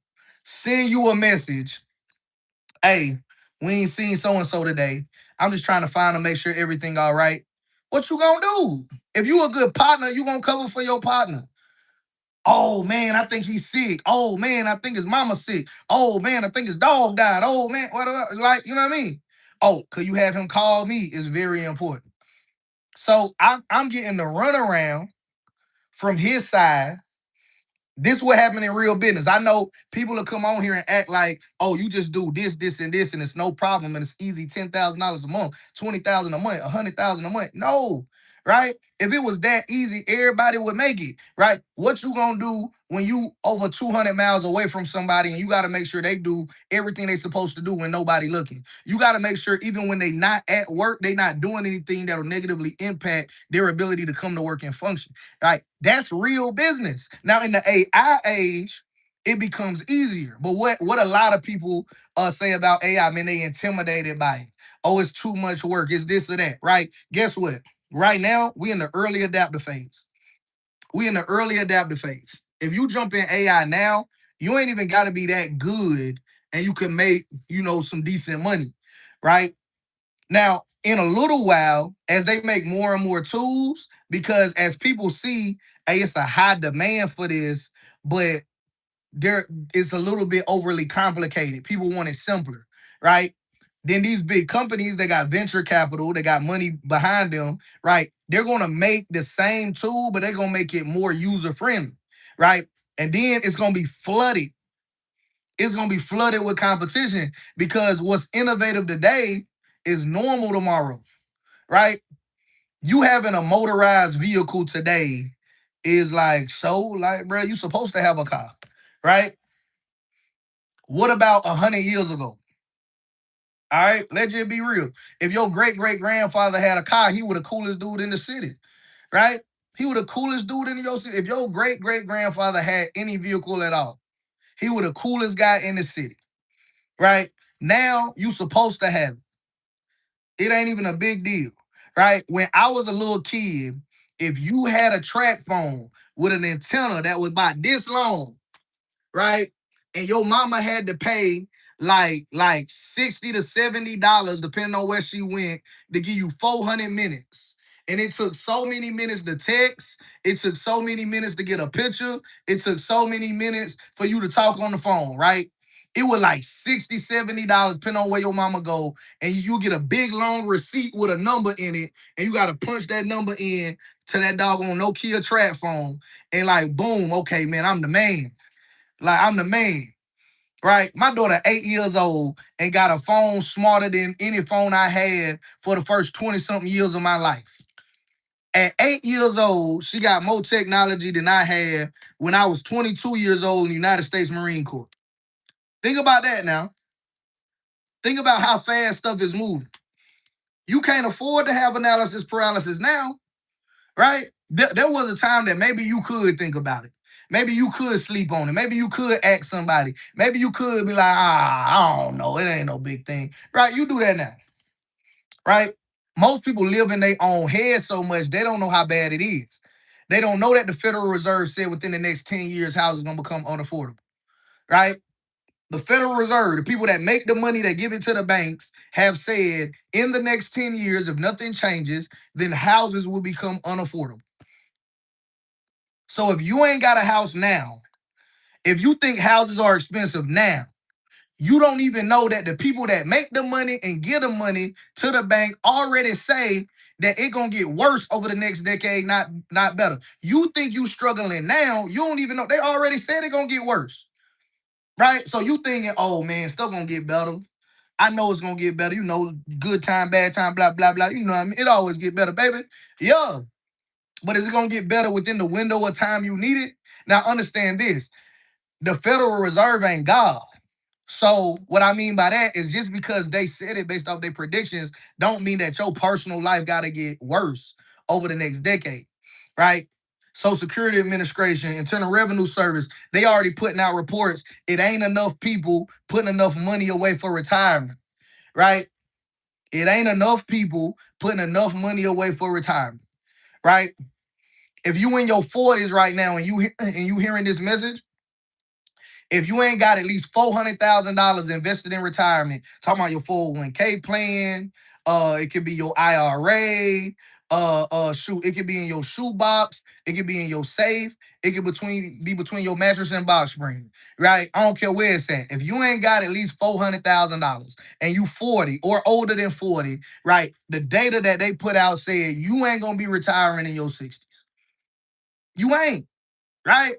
send you a message, hey, we ain't seen so and so today. I'm just trying to find and make sure everything all right. What you gonna do? If you a good partner, you gonna cover for your partner. Oh man, I think he's sick. Oh man, I think his mama's sick. Oh man, I think his dog died. Oh man, what like you know what I mean? Oh, could you have him call me? Is very important. So I'm getting the runaround from his side. This what happened in real business. I know people will come on here and act like, oh, you just do this, this, and this, and it's no problem, and it's easy. $10,000 a month, 20,000 a month, 100,000 a month. No, right? If it was that easy, everybody would make it, right? What you gonna do when you over 200 miles away from somebody and you gotta make sure they do everything they supposed to do when nobody looking? You gotta make sure even when they not at work, they not doing anything that'll negatively impact their ability to come to work and function, right? That's real business. Now in the AI age, it becomes easier. But what a lot of people say about AI, man, they intimidated by it. Oh, it's too much work. It's this or that, right? Guess what? Right now, we in the early adaptive phase. We in the early adaptive phase. If you jump in AI now, you ain't even got to be that good, and you can make some decent money, right? Now, in a little while, as they make more and more tools, because as people see, hey, it's a high demand for this, but there it's a little bit overly complicated. People want it simpler, right? Then these big companies, they got venture capital, they got money behind them, right? They're gonna make the same tool, but they're gonna make it more user friendly, right? And then it's gonna be flooded. It's gonna be flooded with competition because what's innovative today is normal tomorrow, right? You having a motorized vehicle today is like so, like, bro, you supposed to have a car, right? What about 100 years ago? All right, let's just be real. If your great great grandfather had a car, he was the coolest dude in the city, right? He was the coolest dude in your city. If your great great grandfather had any vehicle at all, he was the coolest guy in the city, right? Now you supposed to have it. It ain't even a big deal, right? When I was a little kid, if you had a track phone with an antenna that was about this long, right? And your mama had to pay like $60 to $70, depending on where she went, to give you 400 minutes. And it took so many minutes to text. It took so many minutes to get a picture. It took so many minutes for you to talk on the phone, right? It was like $60, $70, depending on where your mama go. And you get a big long receipt with a number in it. And you got to punch that number in to that doggone Nokia trap phone. And like, boom, okay, man, I'm the man. Like, I'm the man, right? My daughter 8 years old and got a phone smarter than any phone I had for the first 20-something years of my life. At 8 years old, she got more technology than I had when I was 22 years old in the United States Marine Corps. Think about that now. Think about how fast stuff is moving. You can't afford to have analysis paralysis now, right? There was a time that maybe you could think about it. Maybe you could sleep on it. Maybe you could ask somebody. Maybe you could be like, I don't know. It ain't no big thing. Right? You do that now. Right? Most people live in their own head so much, they don't know how bad it is. They don't know that the Federal Reserve said within the next 10 years, houses going to become unaffordable. Right? The Federal Reserve, the people that make the money that give it to the banks, have said in the next 10 years, if nothing changes, then houses will become unaffordable. So if you ain't got a house now, if you think houses are expensive now, you don't even know that the people that make the money and give the money to the bank already say that it gonna get worse over the next decade, not better. You think you struggling now, you don't even know. They already said it gonna get worse, right? So you thinking, oh man, stuff gonna get better. I know it's gonna get better. You know, good time, bad time, blah, blah, blah. You know what I mean? It always get better, baby. Yeah. But is it gonna get better within the window of time you need it? Now understand this. The Federal Reserve ain't God. So what I mean by that is just because they said it based off their predictions, don't mean that your personal life gotta get worse over the next decade, right? Social Security Administration, Internal Revenue Service, they already putting out reports. It ain't enough people putting enough money away for retirement, right? It ain't enough people putting enough money away for retirement, right? If you in your 40s right now and you hearing this message, if you ain't got at least $400,000 invested in retirement, talking about your 401k plan, it could be your IRA, it could be in your shoebox, it could be in your safe, it could be between your mattress and box spring, right? I don't care where it's at. If you ain't got at least $400,000 and you 40 or older than 40, right? The data that they put out said you ain't gonna be retiring in your 60s. You ain't, right?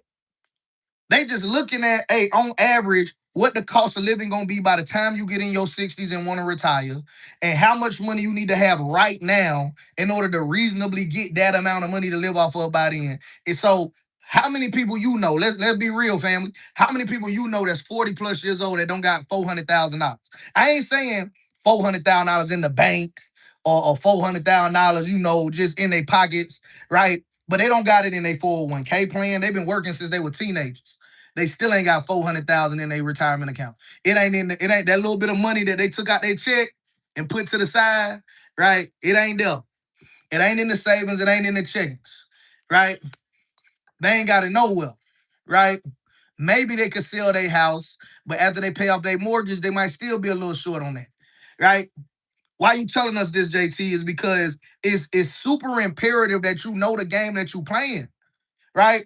They just looking at, hey, on average, what the cost of living gonna be by the time you get in your 60s and want to retire, and how much money you need to have right now in order to reasonably get that amount of money to live off of by then. And so, how many people you know? Let's be real, family. How many people you know that's 40 plus years old that don't got $400,000? I ain't saying $400,000 in the bank or $400,000, just in their pockets, right? But they don't got it in their 401k plan. They've been working since they were teenagers. They still ain't got 400,000 in their retirement account. It ain't that little bit of money that they took out their check and put to the side, right? It ain't there. It ain't in the savings. It ain't in the checkings, right? They ain't got it nowhere, right? Maybe they could sell their house, but after they pay off their mortgage, they might still be a little short on that, right? Why you telling us this, JT, is because it's super imperative that you know the game that you playing, right?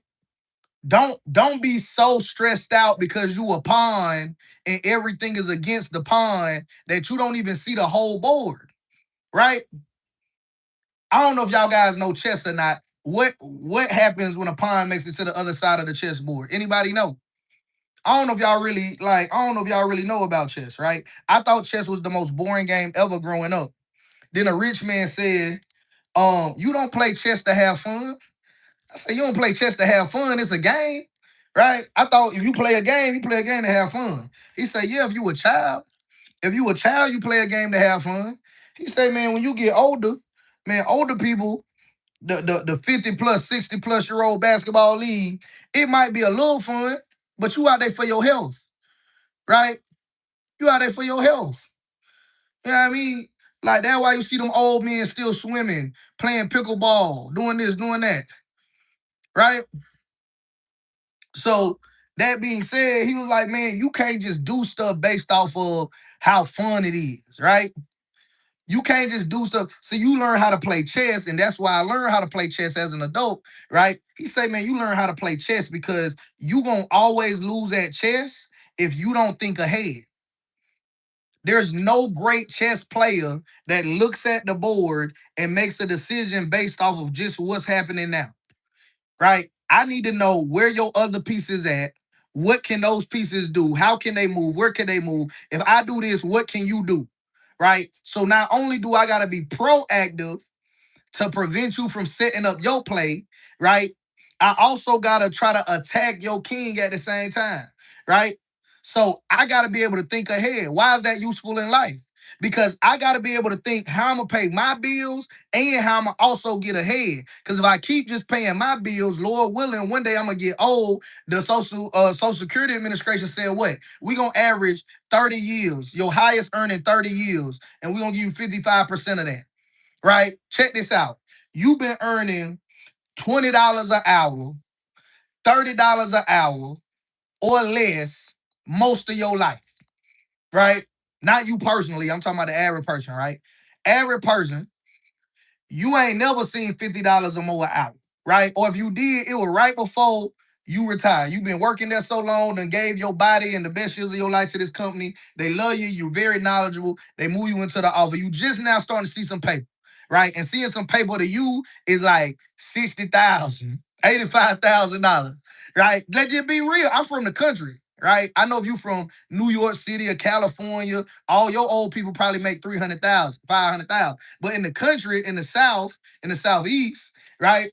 Don't be so stressed out because you a pawn and everything is against the pawn that you don't even see the whole board, right? I don't know if y'all guys know chess or not. What happens when a pawn makes it to the other side of the chessboard? Anybody know? I don't know if y'all really I don't know if y'all really know about chess, right? I thought chess was the most boring game ever growing up. Then a rich man said, you don't play chess to have fun. I said, you don't play chess to have fun. It's a game, right? I thought if you play a game, you play a game to have fun. He said, yeah, if you a child, you play a game to have fun. He said, man, when you get older, man, older people, the 50 plus, 60 plus year old basketball league, it might be a little fun, but you out there for your health, right? You out there for your health. You know what I mean? Like that's why you see them old men still swimming, playing pickleball, doing this, doing that, right? So that being said, he was like, man, you can't just do stuff based off of how fun it is, right? You can't just do stuff. So you learn how to play chess, and that's why I learned how to play chess as an adult, right? He said, man, you learn how to play chess because you gonna always lose at chess if you don't think ahead. There's no great chess player that looks at the board and makes a decision based off of just what's happening now, right? I need to know where your other pieces at. What can those pieces do? How can they move? Where can they move? If I do this, what can you do? Right? So not only do I gotta be proactive to prevent you from setting up your play, right? I also gotta try to attack your king at the same time, right? So I gotta be able to think ahead. Why is that useful in life? Because I gotta be able to think how I'm gonna pay my bills and how I'm gonna also get ahead. Because if I keep just paying my bills, Lord willing, one day I'm gonna get old. The Social Security Administration said what? We gonna average 30 years, your highest earning 30 years, and we gonna give you 55% of that, right? Check this out. You've been earning $20 an hour, $30 an hour, or less most of your life, right? Not you personally. I'm talking about the average person, right? Average person, you ain't never seen $50 or more an hour, right? Or if you did, it was right before you retired. You've been working there so long and gave your body and the best years of your life to this company. They love you. You're very knowledgeable. They move you into the office. You just now starting to see some paper, right? And seeing some paper to you is like $60,000, $85,000, right? Let's just be real. I'm from the country, right? I know if you from New York City or California, all your old people probably make 300,000, 500,000. But in the country, in the South, in the Southeast, right?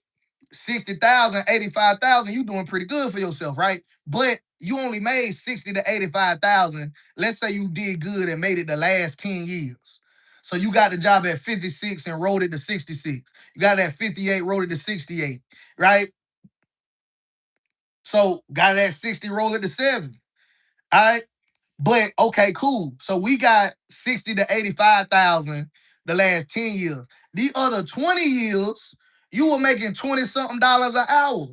60,000, 85,000, you doing pretty good for yourself, right? But you only made 60 to 85,000. Let's say you did good and made it the last 10 years. So you got the job at 56 and rolled it to 66. You got it at 58, rolled it to 68, right? So got it at 60, roll it to 70. All right. But okay, cool. So we got 60 to 85,000 the last 10 years. The other 20 years, you were making 20 something dollars an hour.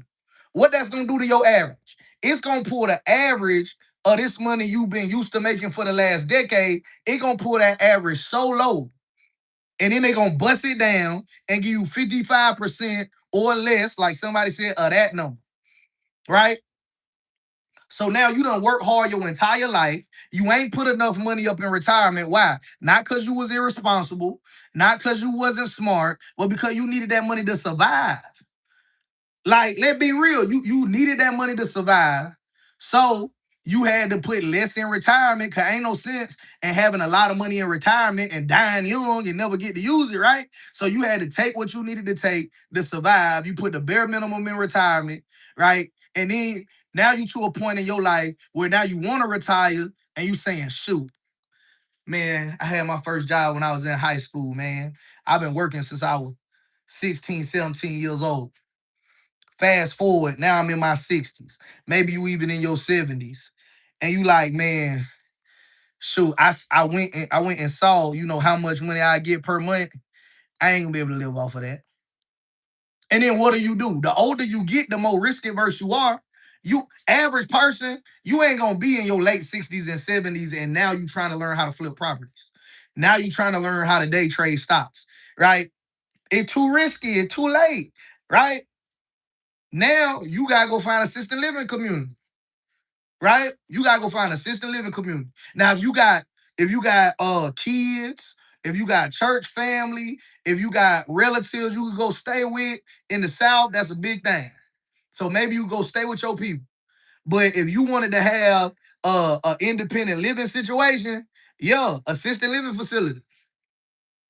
What that's gonna do to your average? It's gonna pull the average of this money you've been used to making for the last decade. It gonna pull that average so low. And then they gonna bust it down and give you 55% or less, like somebody said, of that number, right? So now you done work hard your entire life. You ain't put enough money up in retirement. Why? Not because you was irresponsible, not because you wasn't smart, but because you needed that money to survive. Like, let's be real. You needed that money to survive. So you had to put less in retirement because ain't no sense in having a lot of money in retirement and dying young and never get to use it, right? So you had to take what you needed to take to survive. You put the bare minimum in retirement, right? And then now you to a point in your life where now you want to retire and you saying, shoot, man, I had my first job when I was in high school, man. I've been working since I was 16, 17 years old. Fast forward, now I'm in my 60s. Maybe you even in your 70s. And you like, man, shoot, I went and saw, how much money I get per month. I ain't gonna be able to live off of that. And then what do? The older you get, the more risk averse you are. You average person, you ain't gonna be in your late 60s and 70s, and now you trying to learn how to flip properties. Now you trying to learn how to day trade stocks, right? It's too risky, it's too late, right? Now you gotta go find assisted living community, right? You gotta go find assisted living community. Now, if you got kids, if you got church family, if you got relatives you can go stay with in the South, that's a big thing. So maybe you go stay with your people. But if you wanted to have a independent living situation, yeah, assisted living facility,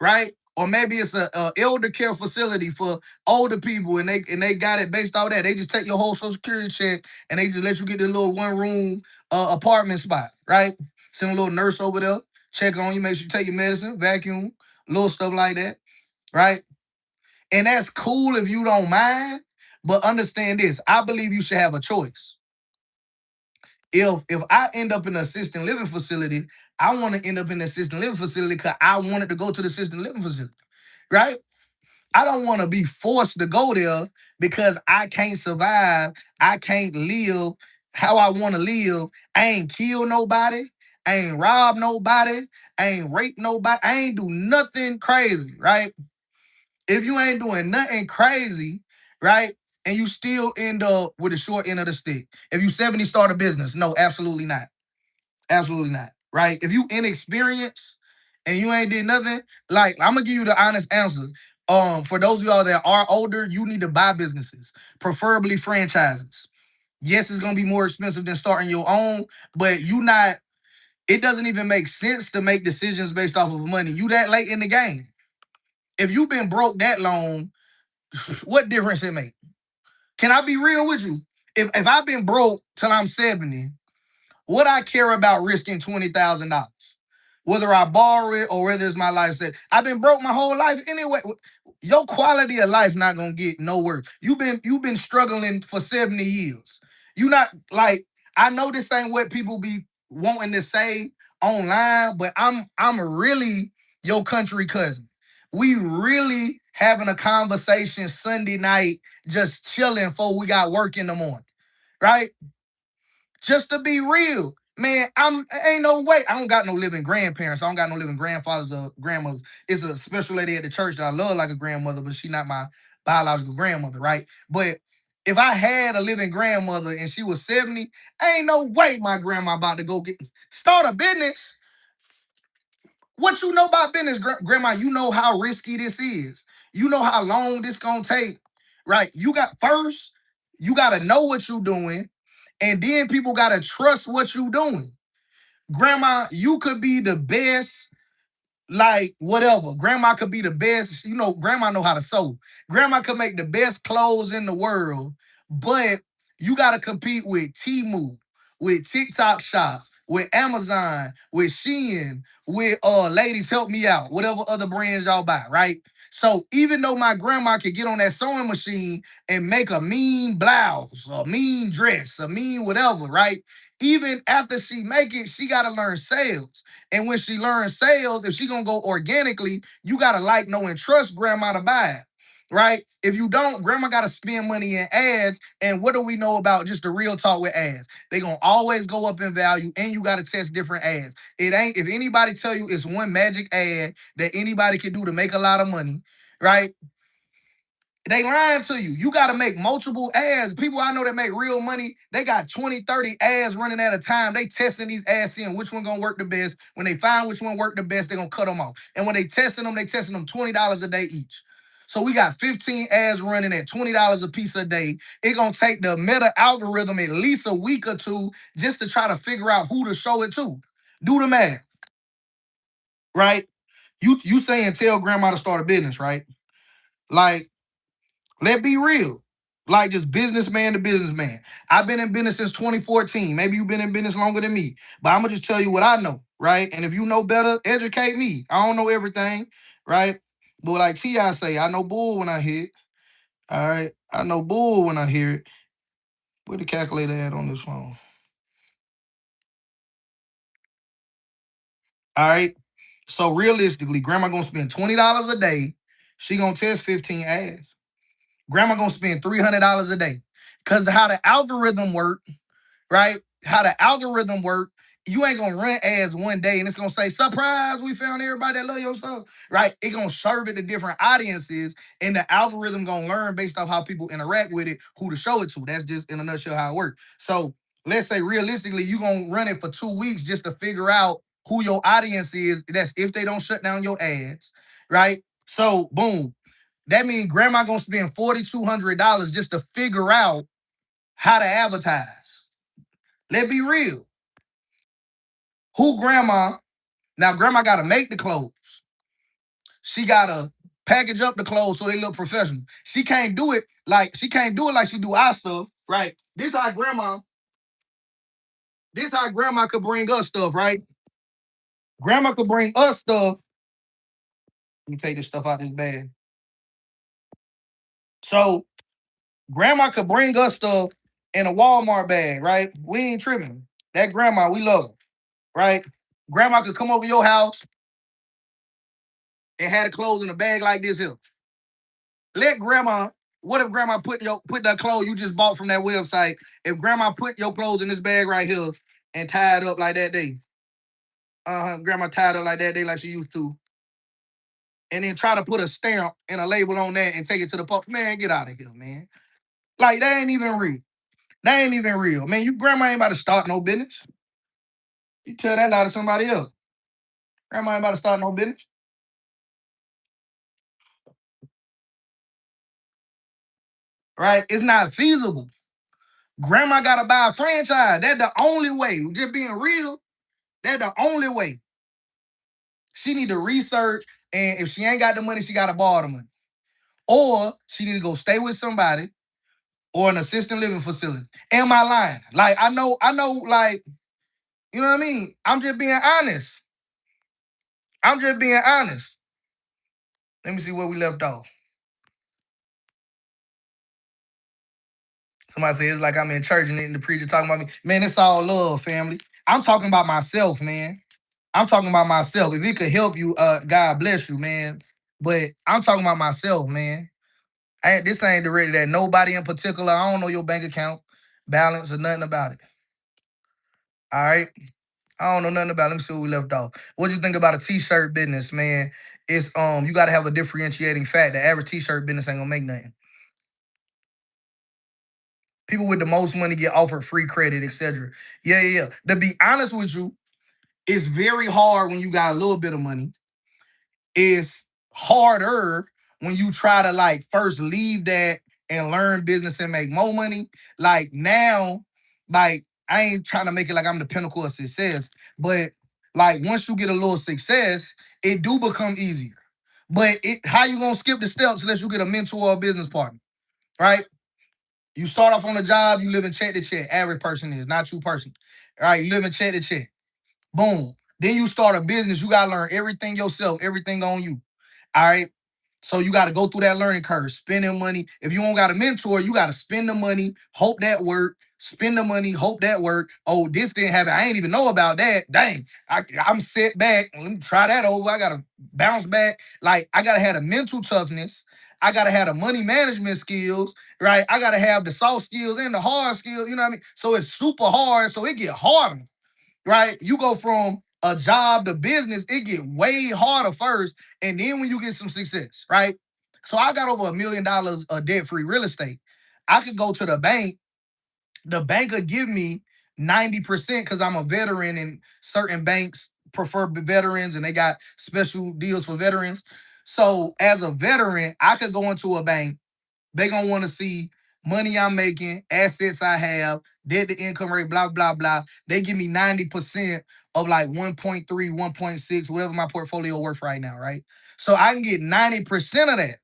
right? Or maybe it's a elder care facility for older people, and they got it based off that. They just take your whole Social Security check and they just let you get the little 1 room apartment spot, right? Send a little nurse over there, check on you, make sure you take your medicine, vacuum, little stuff like that, right? And that's cool if you don't mind, but understand this: I believe you should have a choice. If I end up in an assisted living facility, I want to end up in an assisted living facility because I wanted to go to the assisted living facility, right? I don't want to be forced to go there because I can't survive. I can't live how I want to live. I ain't kill nobody. I ain't rob nobody. I ain't rape nobody. I ain't do nothing crazy, right? If you ain't doing nothing crazy, right? And you still end up with the short end of the stick. If you 70 start a business, no, absolutely not. Absolutely not. Right? If you inexperienced and you ain't did nothing, like I'm gonna give you the honest answer. For those of y'all that are older, you need to buy businesses, preferably franchises. Yes, it's gonna be more expensive than starting your own, but it doesn't even make sense to make decisions based off of money. You that late in the game. If you've been broke that long, what difference it make? Can I be real with you? If I've been broke till I'm 70, would I care about risking $20,000? Whether I borrow it or whether it's my life set. I've been broke my whole life anyway. Your quality of life not gonna get no worse. You've been struggling for 70 years. You not like I know this ain't what people be wanting to say online, but I'm really your country cousin. We really having a conversation Sunday night, just chilling before we got work in the morning, right? Just to be real, man, ain't no way. I don't got no living grandparents. I don't got no living grandfathers or grandmothers. It's a special lady at the church that I love like a grandmother, but she not my biological grandmother, right? But if I had a living grandmother and she was 70, ain't no way my grandma about to go start a business. What you know about business, grandma? You know how risky this is. You know how long this gonna take, right? You gotta know what you doing, and then people gotta trust what you doing. Grandma, you could be the best, like whatever. Grandma could be the best. Grandma know how to sew. Grandma could make the best clothes in the world, but you gotta compete with Temu, with TikTok Shop, with Amazon, with Shein, with Ladies Help Me Out, whatever other brands y'all buy, right? So even though my grandma could get on that sewing machine and make a mean blouse, a mean dress, a mean whatever, right? Even after she make it, she gotta learn sales. And when she learns sales, if she gonna go organically, you gotta like, know, and trust grandma to buy it. Right? If you don't, grandma gotta spend money in ads. And what do we know about just the real talk with ads? They gonna always go up in value, and you gotta test different ads. It ain't if anybody tell you it's one magic ad that anybody can do to make a lot of money, right? They lying to you. You got to make multiple ads. People I know that make real money, they got 20, 30 ads running at a time. They testing these ads, seeing which one going to work the best. When they find which one work the best, they going to cut them off. And when they testing them $20 a day each. So we got 15 ads running at $20 a piece a day. It's gonna take the meta algorithm at least a week or two just to try to figure out who to show it to. Do the math, right? You saying tell grandma to start a business, right? Like, let's be real. Like, just businessman to businessman. I've been in business since 2014. Maybe you've been in business longer than me. But I'm gonna just tell you what I know, right? And if you know better, educate me. I don't know everything, right? But like T.I. say, I know bull when I hear it. All right. I know bull when I hear it. Where the calculator at on this phone? All right. So realistically, grandma gonna spend $20 a day. She gonna test 15 ads. Grandma gonna spend $300 a day. Cause how the algorithm work, right? How the algorithm work, you ain't gonna run ads one day and it's gonna say, surprise, we found everybody that love your stuff, right? It gonna serve it to different audiences and the algorithm gonna learn based off how people interact with it, who to show it to. That's just in a nutshell how it works. So let's say realistically, you gonna run it for 2 weeks just to figure out who your audience is. That's if they don't shut down your ads, right? So boom, that means grandma gonna spend $4,200 just to figure out how to advertise. Let's be real. Who grandma? Now grandma gotta make the clothes. She gotta package up the clothes so they look professional. She can't do it like she do our stuff, right? This how grandma could bring us stuff, right? Grandma could bring us stuff. Let me take this stuff out of this bag. So grandma could bring us stuff in a Walmart bag, right? We ain't tripping. That grandma, we love her, right? Grandma could come over your house and had the clothes in a bag like this here. Let grandma. What if grandma put that clothes you just bought from that website? If grandma put your clothes in this bag right here and tied up like that day, grandma tied up like that day like she used to, and then try to put a stamp and a label on that and take it to the pub. Man, get out of here, man. Like that ain't even real. That ain't even real, man. You grandma ain't about to start no business. You tell that lie to somebody else. Grandma ain't about to start no business, right? It's not feasible. Grandma gotta buy a franchise. That's the only way. Just being real. That's the only way. She need to research, and if she ain't got the money, she gotta borrow the money, or she need to go stay with somebody or an assisted living facility. Am I lying? Like I know, like you know what I mean. I'm just being honest. I'm just being honest. Let me see where we left off. Somebody says it's like I'm in church and then the preacher talking about me. Man, it's all love, family. I'm talking about myself, man. I'm talking about myself. If it could help you, God bless you, man. But I'm talking about myself, man. This ain't directed at nobody in particular. I don't know your bank account balance or nothing about it. All right. I don't know nothing about it. Let me see where we left off. What do you think about a t-shirt business, man? It's you gotta have a differentiating fact. The average t-shirt business ain't gonna make nothing. People with the most money get offered free credit, etc. Yeah, yeah, yeah. To be honest with you, it's very hard when you got a little bit of money. It's harder when you try to like first leave that and learn business and make more money. Like now, like I ain't trying to make it like I'm the pinnacle of success, but like once you get a little success, it do become easier. But how you gonna skip the steps unless you get a mentor or a business partner, right? You start off on a job, you live in check to check. Average person is not you person. All right, you live in check to check. Boom. Then you start a business. You gotta learn everything yourself, everything on you. All right. So you got to go through that learning curve, spending money. If you don't got a mentor, you got to spend the money, hope that work. Spend the money, hope that work. Oh, this didn't happen. I ain't even know about that. Dang, I'm set back. Let me try that over. I gotta bounce back. Like I gotta have the mental toughness. I gotta have the money management skills, right? I gotta have the soft skills and the hard skills. You know what I mean? So it's super hard. So it get harder, right? You go from a job to business, it get way harder first, and then when you get some success, right? So I got over $1 million of debt-free real estate. I could go to the bank could give me 90% because I'm a veteran and certain banks prefer veterans and they got special deals for veterans. So as a veteran, I could go into a bank. They gonna want to see money I'm making, assets I have, debt to income rate, blah, blah, blah. They give me 90% of like 1.3, 1.6, whatever my portfolio worth right now, right? So I can get 90% of that,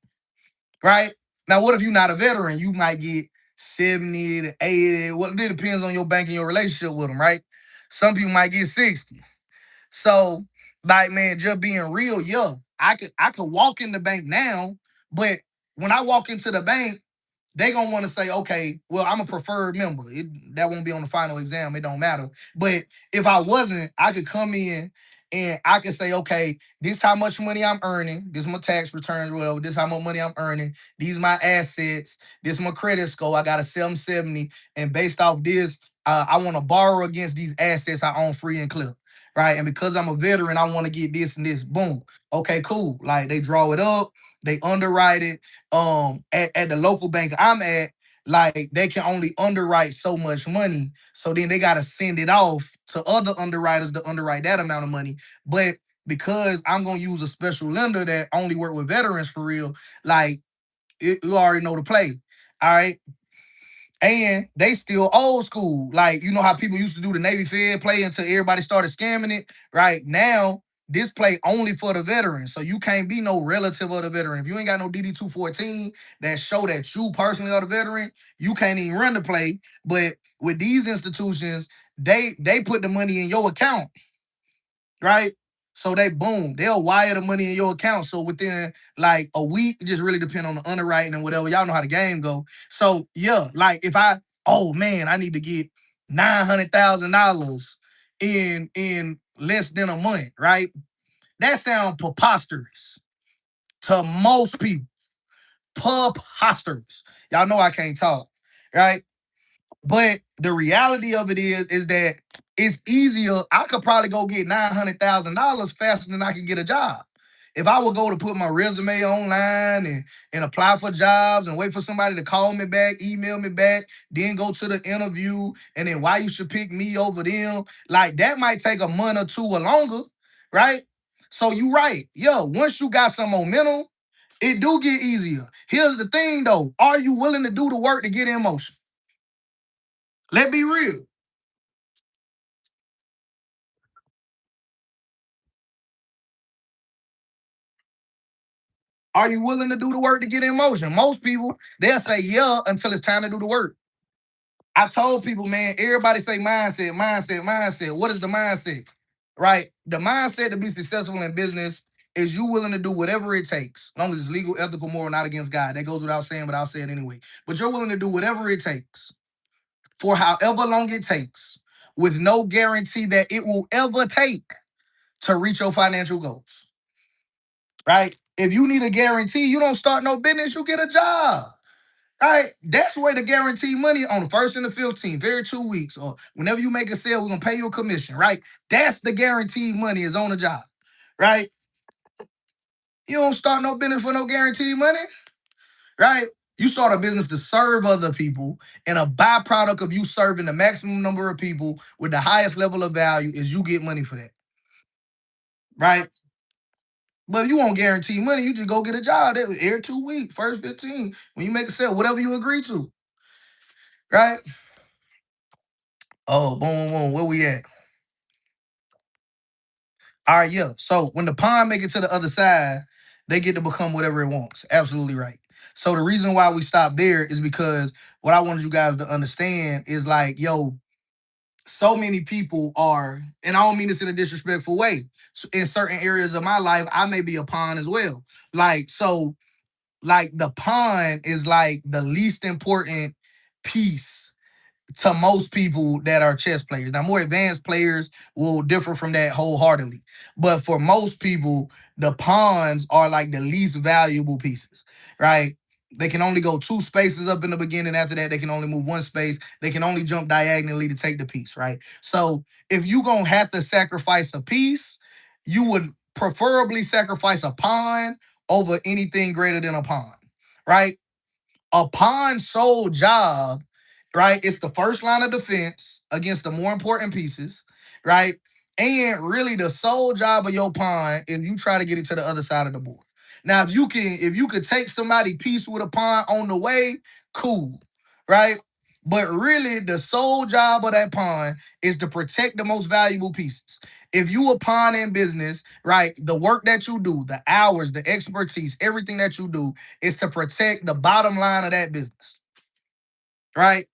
right? Now, what if you're not a veteran? You might get 70 to 80. Well, it depends on your bank and your relationship with them, right? Some people might get 60. So, like, man, just being real, yeah, I could walk in the bank now, but when I walk into the bank, they gonna want to say, okay, well, I'm a preferred member. That won't be on the final exam. It don't matter. But if I wasn't, I could come in and I could say, okay, this how much money I'm earning. This my tax returns. Well, this how much money I'm earning. These my assets. This my credit score. I got a 770, and based off this, I want to borrow against these assets I own free and clear. Right. And because I'm a veteran, I want to get this and this. Boom. Okay, cool. Like they draw it up, they underwrite it, at the local bank I'm at, like they can only underwrite so much money. So then they gotta send it off to other underwriters to underwrite that amount of money. But because I'm gonna use a special lender that only work with veterans for real, like you already know the play. All right. And they still old school. Like, you know how people used to do the Navy Fed play until everybody started scamming it? Right now, this play only for the veteran. So you can't be no relative of the veteran. If you ain't got no DD 214 that show that you personally are the veteran, you can't even run the play. But with these institutions, they put the money in your account, right? So they boom, they'll wire the money in your account. So within like a week, it just really depend on the underwriting and whatever. Y'all know how the game go. So yeah, like if oh man, I need to get $900,000 in less than a month, right? That sounds preposterous to most people. Preposterous. Y'all know I can't talk, right? But the reality of it is that it's easier. I could probably go get $900,000 faster than I could get a job. If I would go to put my resume online and apply for jobs and wait for somebody to call me back, email me back, then go to the interview, and then why you should pick me over them, like that might take a month or two or longer, right? So you right. Yo, once you got some momentum, it do get easier. Here's the thing though. Are you willing to do the work to get in motion? Let's be real. Are you willing to do the work to get in motion? Most people, they'll say yeah until it's time to do the work. I told people, man, everybody say mindset, mindset, mindset. What is the mindset? Right? The mindset to be successful in business is you willing to do whatever it takes, as long as it's legal, ethical, moral, not against God. That goes without saying, but I'll say it anyway. But you're willing to do whatever it takes for however long it takes, with no guarantee that it will ever take to reach your financial goals. Right? If you need a guarantee, you don't start no business, you get a job. Right? That's where the guarantee money on the first and the 15th, every 2 weeks, or whenever you make a sale, we're gonna pay you a commission, right? That's the guaranteed money is on the job, right? You don't start no business for no guaranteed money, right? You start a business to serve other people, and a byproduct of you serving the maximum number of people with the highest level of value is you get money for that, right? But if you want guaranteed money, you just go get a job every 2 weeks, first 15, when you make a sale, whatever you agree to, right? Oh, boom, boom, boom. Where we at? All right, yeah. So when the pawn make it to the other side, they get to become whatever it wants. Absolutely right. So the reason why we stop there is because what I wanted you guys to understand is like, yo, so many people are, and I don't mean this in a disrespectful way. In certain areas of my life, I may be a pawn as well. Like, so, like the pawn is like the least important piece to most people that are chess players. Now, more advanced players will differ from that wholeheartedly. But for most people, the pawns are like the least valuable pieces, right? They can only go two spaces up in the beginning. After that, they can only move one space. They can only jump diagonally to take the piece, right? So if you gonna have to sacrifice a piece, you would preferably sacrifice a pawn over anything greater than a pawn, right? A pawn sole job, right? It's the first line of defense against the more important pieces, right? And really, the sole job of your pawn is you try to get it to the other side of the board. Now, if you could take somebody piece with a pawn on the way, cool, right? But really, the sole job of that pawn is to protect the most valuable pieces. If you a pawn in business, right, the work that you do, the hours, the expertise, everything that you do is to protect the bottom line of that business, right?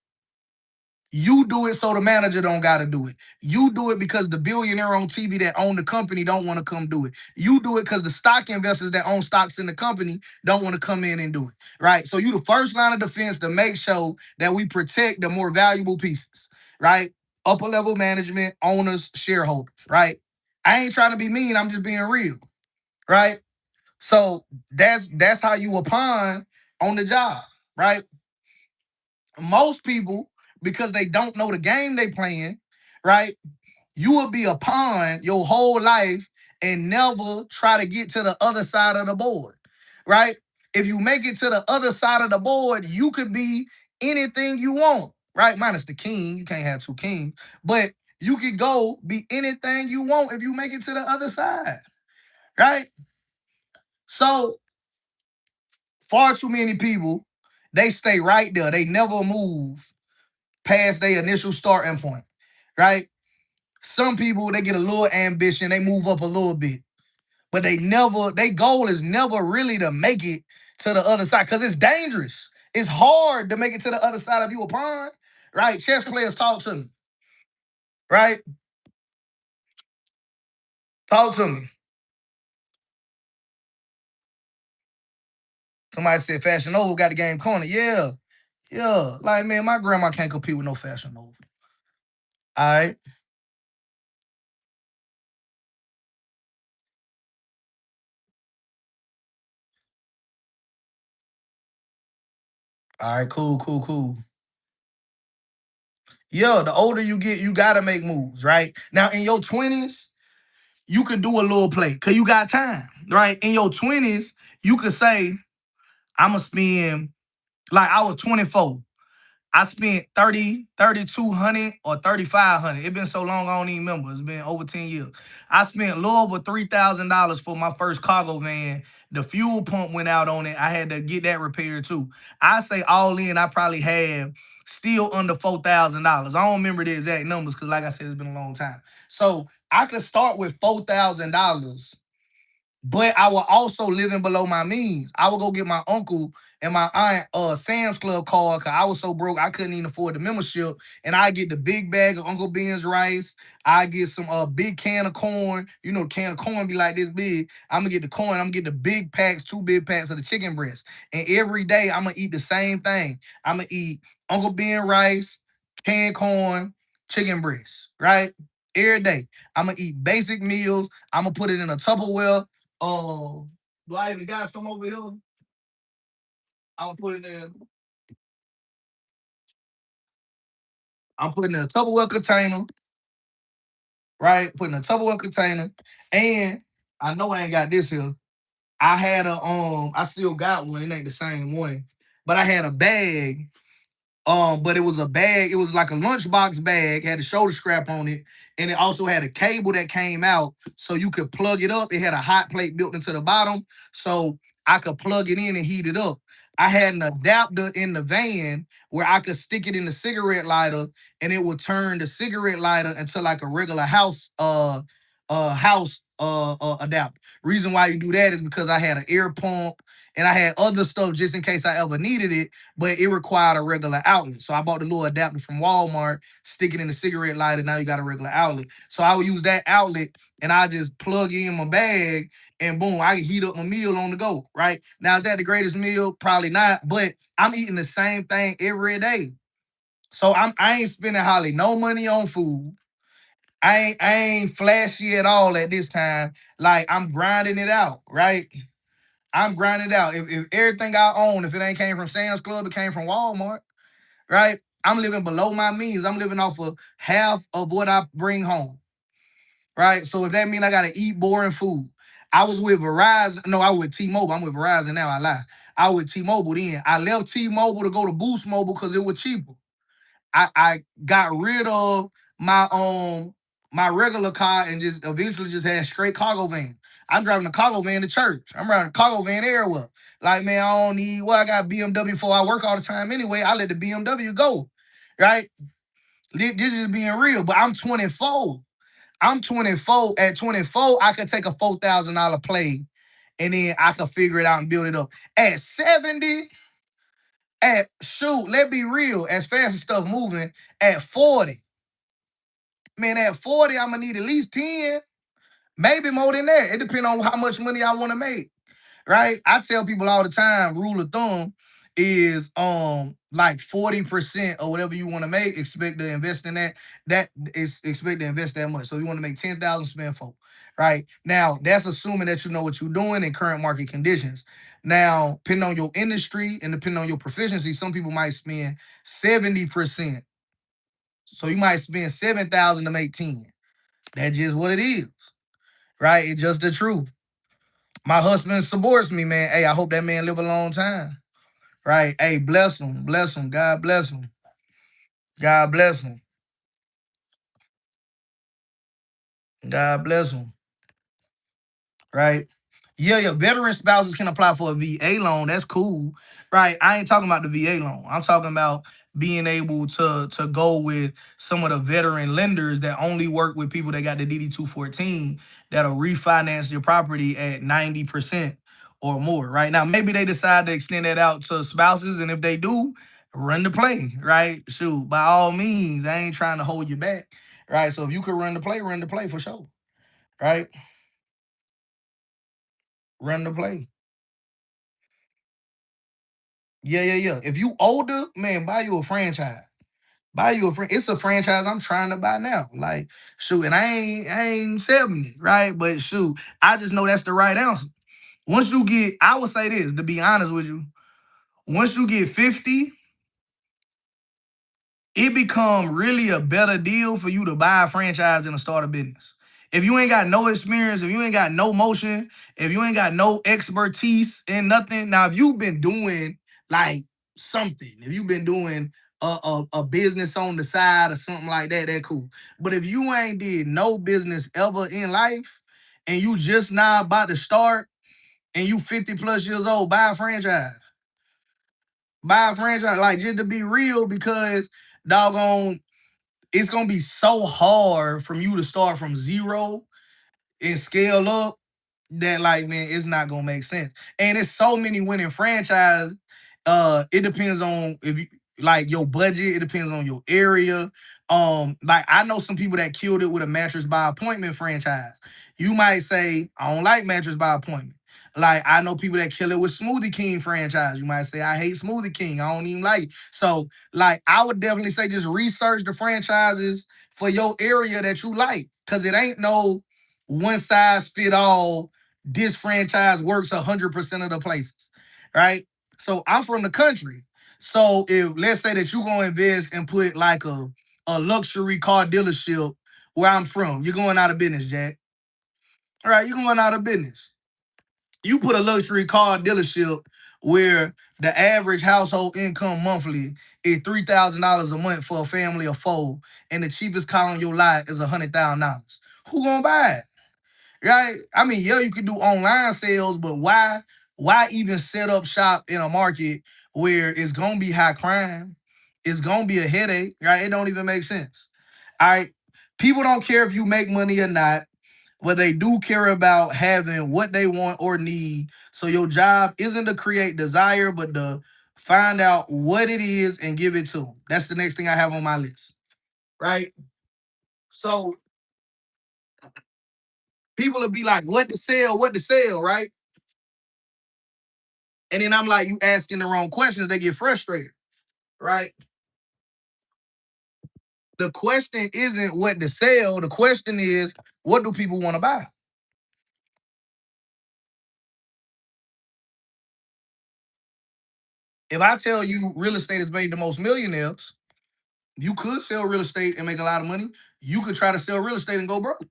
You do it so the manager don't gotta do it. You do it because the billionaire on TV that own the company don't want to come do it. You do it because the stock investors that own stocks in the company don't want to come in and do it. Right? So you the first line of defense to make sure that we protect the more valuable pieces. Right? Upper level management, owners, shareholders. Right? I ain't trying to be mean. I'm just being real. Right? So that's how you upon on the job. Right? Most people, because they don't know the game they playing, right? You will be a pawn your whole life and never try to get to the other side of the board, right? If you make it to the other side of the board, you could be anything you want, right? Minus the king, you can't have two kings, but you could go be anything you want if you make it to the other side, right? So far too many people, they stay right there. They never move past their initial starting point, right? Some people they get a little ambition, they move up a little bit, but their goal is never really to make it to the other side because it's dangerous. It's hard to make it to the other side of you a pawn, right? Chess players talk to me, right? Talk to me. Somebody said Fashion Nova got the game corner. Yeah, yeah. Like man, my grandma can't compete with no Fashion Nova. All right, all right, cool, cool, cool. Yeah, the older you get, you gotta make moves, right? Now in your 20s, you could do a little play because you got time, right? In your 20s, you could say, I'ma spend, like I was 24. I spent 3,200 or 3,500. It been so long I don't even remember. It's been over 10 years. I spent a little over $3,000 for my first cargo van. The fuel pump went out on it. I had to get that repaired too. I say all in, I probably had still under $4,000. I don't remember the exact numbers because, like I said, it's been a long time. So I could start with $4,000, but I was also living below my means. I would go get my uncle and my aunt Sam's Club card because I was so broke I couldn't even afford the membership. And I get the big bag of Uncle Ben's rice. I get some big can of corn. You know, the can of corn be like this big. I'm gonna get the corn. I'm gonna get the big packs, 2 big packs of the chicken breast. And every day I'm gonna eat the same thing. I'm gonna eat Uncle Ben rice, canned corn, chicken breast, right? Every day. I'm gonna eat basic meals. I'm gonna put it in a Tupperware. Oh, do I even got some over here? I'm putting in. I'm putting in a Tupperware container, right? Putting a Tupperware container, and I know I ain't got this here. I had a I still got one. It ain't the same one, but I had a bag. But it was a bag. It was like a lunchbox bag. Had a shoulder strap on it, and it also had a cable that came out, so you could plug it up. It had a hot plate built into the bottom, so I could plug it in and heat it up. I had an adapter in the van where I could stick it in the cigarette lighter, and it would turn the cigarette lighter into like a regular house adapter. Reason why you do that is because I had an air pump and I had other stuff just in case I ever needed it, but it required a regular outlet. So I bought the little adapter from Walmart, stick it in the cigarette lighter. Now you got a regular outlet. So I would use that outlet and I just plug in my bag and boom, I can heat up my meal on the go. Right now, is that the greatest meal? Probably not, but I'm eating the same thing every day. So I ain't spending hardly no money on food. I ain't flashy at all at this time. Like I'm grinding it out, right? I'm grinding it out. If everything I own, if it ain't came from Sam's Club, it came from Walmart, right? I'm living below my means. I'm living off of half of what I bring home, right? So if that means I gotta eat boring food. I was with Verizon. No, I was with T-Mobile. I'm with Verizon now. I lie. I was with T-Mobile then. I left T-Mobile to go to Boost Mobile because it was cheaper. I got rid of my my regular car and just eventually just had straight cargo van. I'm driving a cargo van to church. I'm driving a cargo van everywhere. Like, man, I don't need, well, I got BMW before I work all the time anyway. I let the BMW go, right? This is being real, but I'm 24. I'm 24. At 24, I could take a $4,000 play and then I could figure it out and build it up. At 70, shoot, let's be real, as fast as stuff moving, at 40, man, at 40, I'm gonna need at least 10, maybe more than that. It depends on how much money I want to make. Right? I tell people all the time, rule of thumb is like 40% or whatever you want to make, expect to invest in that. That is expect to invest that much. So you want to make 10,000, spend 4. Right? Now, that's assuming that you know what you're doing in current market conditions. Now, depending on your industry and depending on your proficiency, some people might spend 70%. So you might spend 7,000 to make 10. That's just what it is. Right? It's just the truth. My husband supports me, man. Hey, I hope that man live a long time. Right? Hey, bless him. Bless him. God bless him. God bless him. God bless him. Right? Yeah. Veteran spouses can apply for a VA loan. That's cool. Right? I ain't talking about the VA loan. I'm talking about being able to go with some of the veteran lenders that only work with people that got the DD 214 that'll refinance your property at 90% or more. Right? Now, maybe they decide to extend that out to spouses, and if they do, run the play. Right? Shoot, by all means, I ain't trying to hold you back. Right? So if you could run the play for sure. Right? Run the play. Yeah. If you older, man, buy you a franchise. Buy you a it's a franchise I'm trying to buy now. Like, shoot, and I ain't 70, right? But shoot, I just know that's the right answer. Once you get, I would say this, to be honest with you, once you get 50, it become really a better deal for you to buy a franchise than to start a business. If you ain't got no experience, if you ain't got no motion, if you ain't got no expertise in nothing, now if you've been doing like something, if you've been doing a business on the side or something like that, that cool. But if you ain't did no business ever in life and you just now about to start and you 50 plus years old, buy a franchise. Buy a franchise, like just to be real, because doggone it's gonna be so hard from you to start from zero and scale up that like man, it's not gonna make sense. And it's so many winning franchise. It depends on if you like your budget. It depends on your area. Like I know some people that killed it with a mattress by appointment franchise. You might say I don't like mattress by appointment. Like I know people that kill it with Smoothie King franchise. You might say I hate Smoothie King. I don't even like it. So like I would definitely say just research the franchises for your area that you like, cause it ain't no one size fit all. This franchise works 100% of the places, right? So I'm from the country. So if let's say that you gonna invest and put like a luxury car dealership where I'm from, you're going out of business, Jack. All right, you're going out of business. You put a luxury car dealership where the average household income monthly is $3,000 a month for a family of 4, and the cheapest car on your lot is $100,000. Who gonna buy it? Right? I mean, yeah, you could do online sales, but why even set up shop in a market where it's gonna be high crime? It's gonna be a headache, right? It don't even make sense. All right. People don't care if you make money or not, but they do care about having what they want or need. So your job isn't to create desire, but to find out what it is and give it to them. That's the next thing I have on my list. Right? So people will be like, what to sell, right? And then I'm like, you asking the wrong questions, they get frustrated, right? The question isn't what to sell. The question is, what do people want to buy? If I tell you real estate has made the most millionaires, you could sell real estate and make a lot of money. You could try to sell real estate and go broke.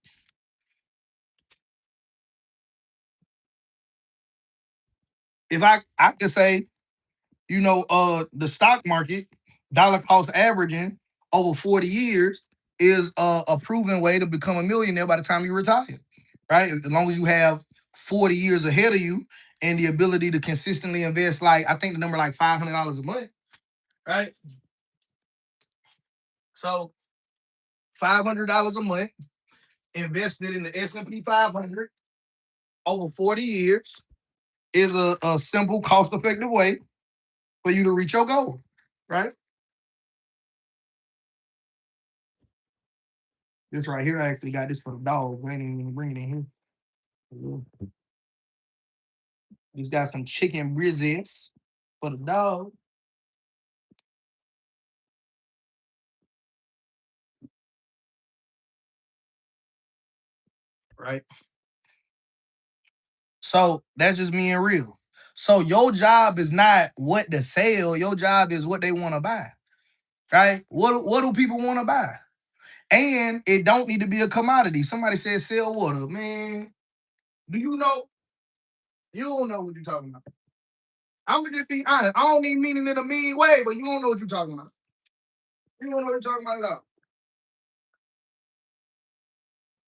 If I could say, the stock market, dollar cost averaging over 40 years is a proven way to become a millionaire by the time you retire. Right? As long as you have 40 years ahead of you and the ability to consistently invest, like, I think the number like $500 a month, right? So $500 a month invested in the S&P 500 over 40 years is a simple, cost-effective way for you to reach your goal, right? This right here, I actually got this for the dog. I ain't even bring it in here. He's got some chicken brizzes for the dog, right? So that's just being real. So your job is not what to sell. Your job is what they want to buy, right? What do people want to buy? And it don't need to be a commodity. Somebody said sell water, man. Do you know? You don't know what you're talking about. I'm gonna just be honest. I don't even mean it in a mean way, but you don't know what you're talking about. You don't know what you're talking about at all.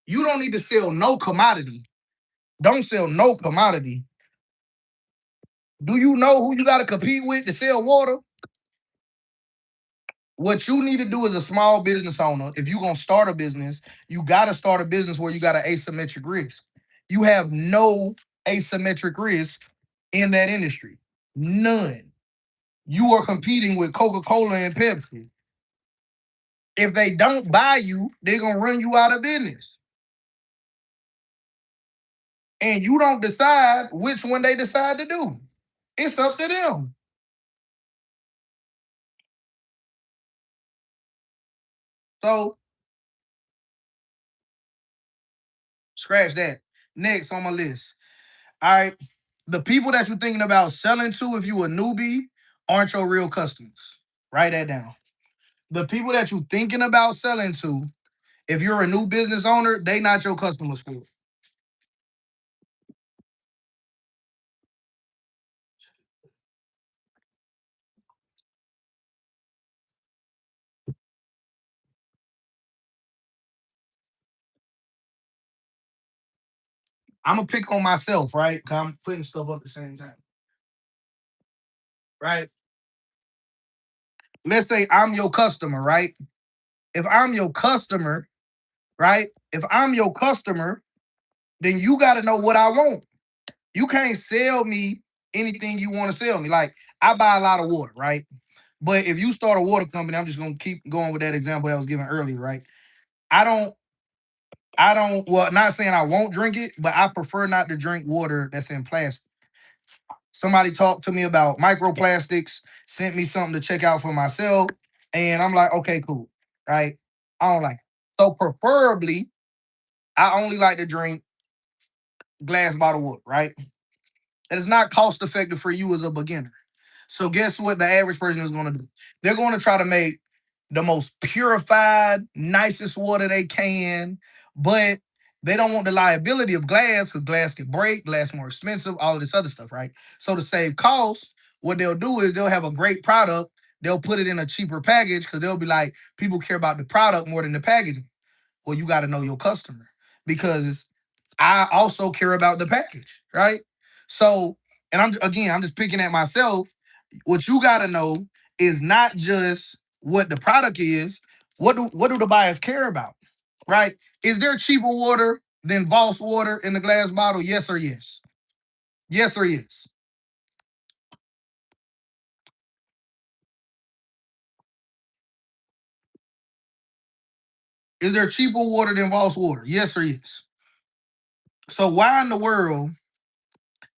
You don't need to sell no commodity. Don't sell no commodity. Do you know who you got to compete with to sell water? What you need to do as a small business owner, if you're going to start a business, you got to start a business where you got an asymmetric risk. You have no asymmetric risk in that industry. None. You are competing with Coca-Cola and Pepsi. If they don't buy you, they're going to run you out of business. And you don't decide which one they decide to do. It's up to them. So scratch that. Next on my list. All right. The people that you're thinking about selling to, if you a newbie, aren't your real customers. Write that down. The people that you're thinking about selling to, if you're a new business owner, they not your customers for it. I'm gonna pick on myself, right? Cause I'm putting stuff up at the same time, right? Let's say I'm your customer, right? If I'm your customer, right? If I'm your customer, then you got to know what I want. You can't sell me anything you want to sell me. Like, I buy a lot of water, right? But if you start a water company, I'm just gonna keep going with that example that was given earlier, right? I don't, well, not saying I won't drink it, but I prefer not to drink water that's in plastic. Somebody talked to me about microplastics, sent me something to check out for myself, and I'm like, okay, cool, right? I don't like it. So preferably, I only like to drink glass bottle water, right? It is not cost effective for you as a beginner. So guess what the average person is going to do? They're going to try to make the most purified, nicest water they can, but they don't want the liability of glass because glass can break, glass more expensive, all of this other stuff, right? So to save costs, what they'll do is they'll have a great product. They'll put it in a cheaper package because they'll be like, people care about the product more than the packaging. Well, you got to know your customer because I also care about the package, right? So, and I'm just picking at myself. What you got to know is not just what the product is. What do the buyers care about, right? Is there cheaper water than Voss water in the glass bottle? Yes or yes? Yes or yes? Is there cheaper water than Voss water? Yes or yes? So why in the world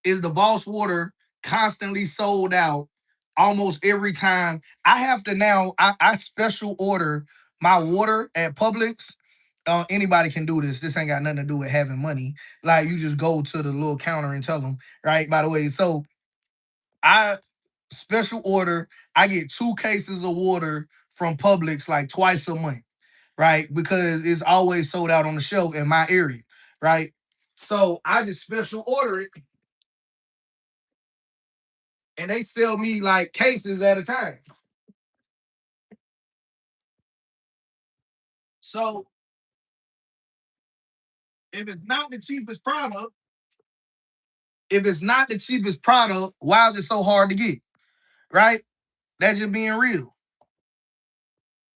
is the Voss water constantly sold out almost every time? I have to now, I special order my water at Publix. Anybody can do this. This ain't got nothing to do with having money. Like, you just go to the little counter and tell them, right? By the way, so I special order, I get 2 cases of water from Publix like twice a month, right? Because it's always sold out on the shelf in my area, right? So I just special order it and they sell me like cases at a time. So if it's not the cheapest product, If it's not the cheapest product, why is it so hard to get? Right? That's just being real.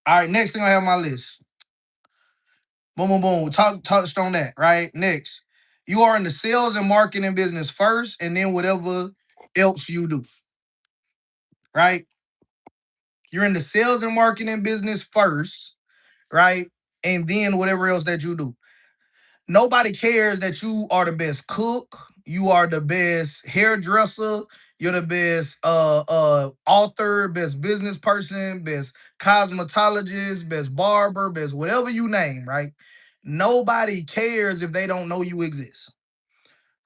All right, next thing I have on my list. Boom, boom, boom. Touched on that, right? Next. You are in the sales and marketing business first, and then whatever else you do. Right? You're in the sales and marketing business first, right? And then whatever else that you do. Nobody cares that you are the best cook, you are the best hairdresser, you're the best author, best business person, best cosmetologist, best barber, best whatever you name, right? Nobody cares if they don't know you exist,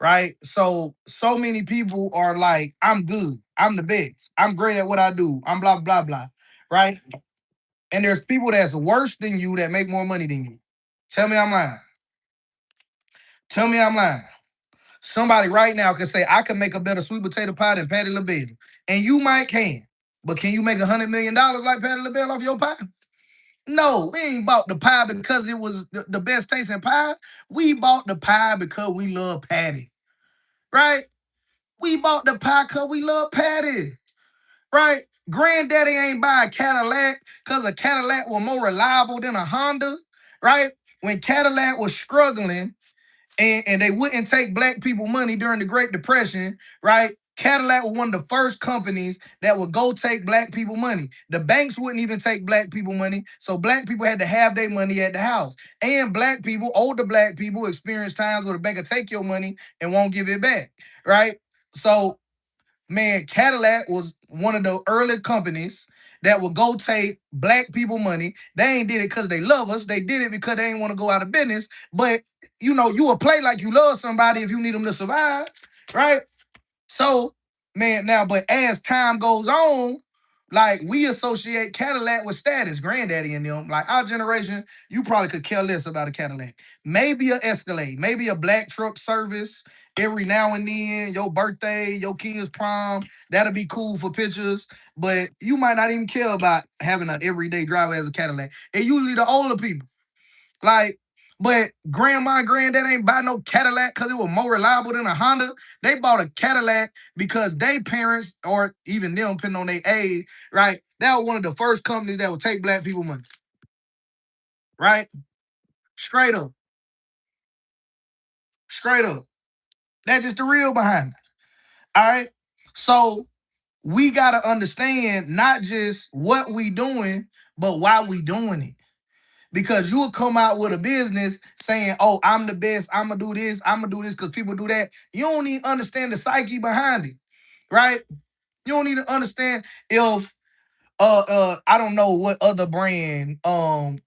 right? So many people are like, I'm good, I'm the best, I'm great at what I do, I'm blah blah blah, right? And there's people that's worse than you that make more money than you. Tell me I'm lying. Tell me I'm lying. Somebody right now can say, I can make a better sweet potato pie than Patty LaBelle. And you might can. But can you make $100 million like Patty LaBelle off your pie? No, we ain't bought the pie because it was the best tasting pie. We bought the pie because we love Patty. Right? We bought the pie because we love Patty. Right? Granddaddy ain't buy a Cadillac because a Cadillac was more reliable than a Honda. Right? When Cadillac was struggling, and they wouldn't take black people money during the Great Depression, right? Cadillac was one of the first companies that would go take black people money. The banks wouldn't even take black people money, so black people had to have their money at the house. And black people, older black people, experience times where the bank will take your money and won't give it back, right? So man, Cadillac was one of the early companies that would go take black people money. They ain't did it because they love us. They did it because they ain't want to go out of business. But you know, you will play like you love somebody if you need them to survive, right? So, man, now, but as time goes on, like we associate Cadillac with status, granddaddy and them. Like our generation, you probably could care less about a Cadillac. Maybe a Escalade, maybe a black truck service every now and then, your birthday, your kid's prom, that'll be cool for pictures. But you might not even care about having an everyday driver as a Cadillac. And usually the older people. Like, but grandma and granddad ain't buy no Cadillac because it was more reliable than a Honda. They bought a Cadillac because they parents, or even them, depending on their age, right? That was one of the first companies that would take black people money, right? Straight up, straight up. That's just the real behind it. All right. So we gotta understand not just what we doing, but why we doing it. Because you will come out with a business saying, oh, I'm the best, I'm gonna do this, I'm gonna do this because people do that. You don't even understand the psyche behind it, right? You don't even understand if I don't know what other brand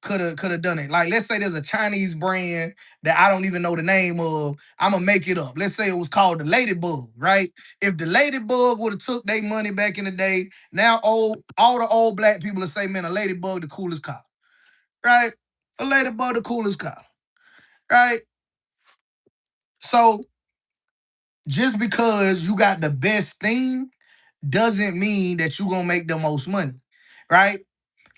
could have done it. Like let's say there's a Chinese brand that I don't even know the name of. I'm gonna make it up. Let's say it was called the Ladybug, right? If the Ladybug would have took their money back in the day, now all the old black people would say, man, a Ladybug the coolest car, right? A Ladybug the coolest car, right? So just because you got the best thing doesn't mean that you're gonna make the most money, right?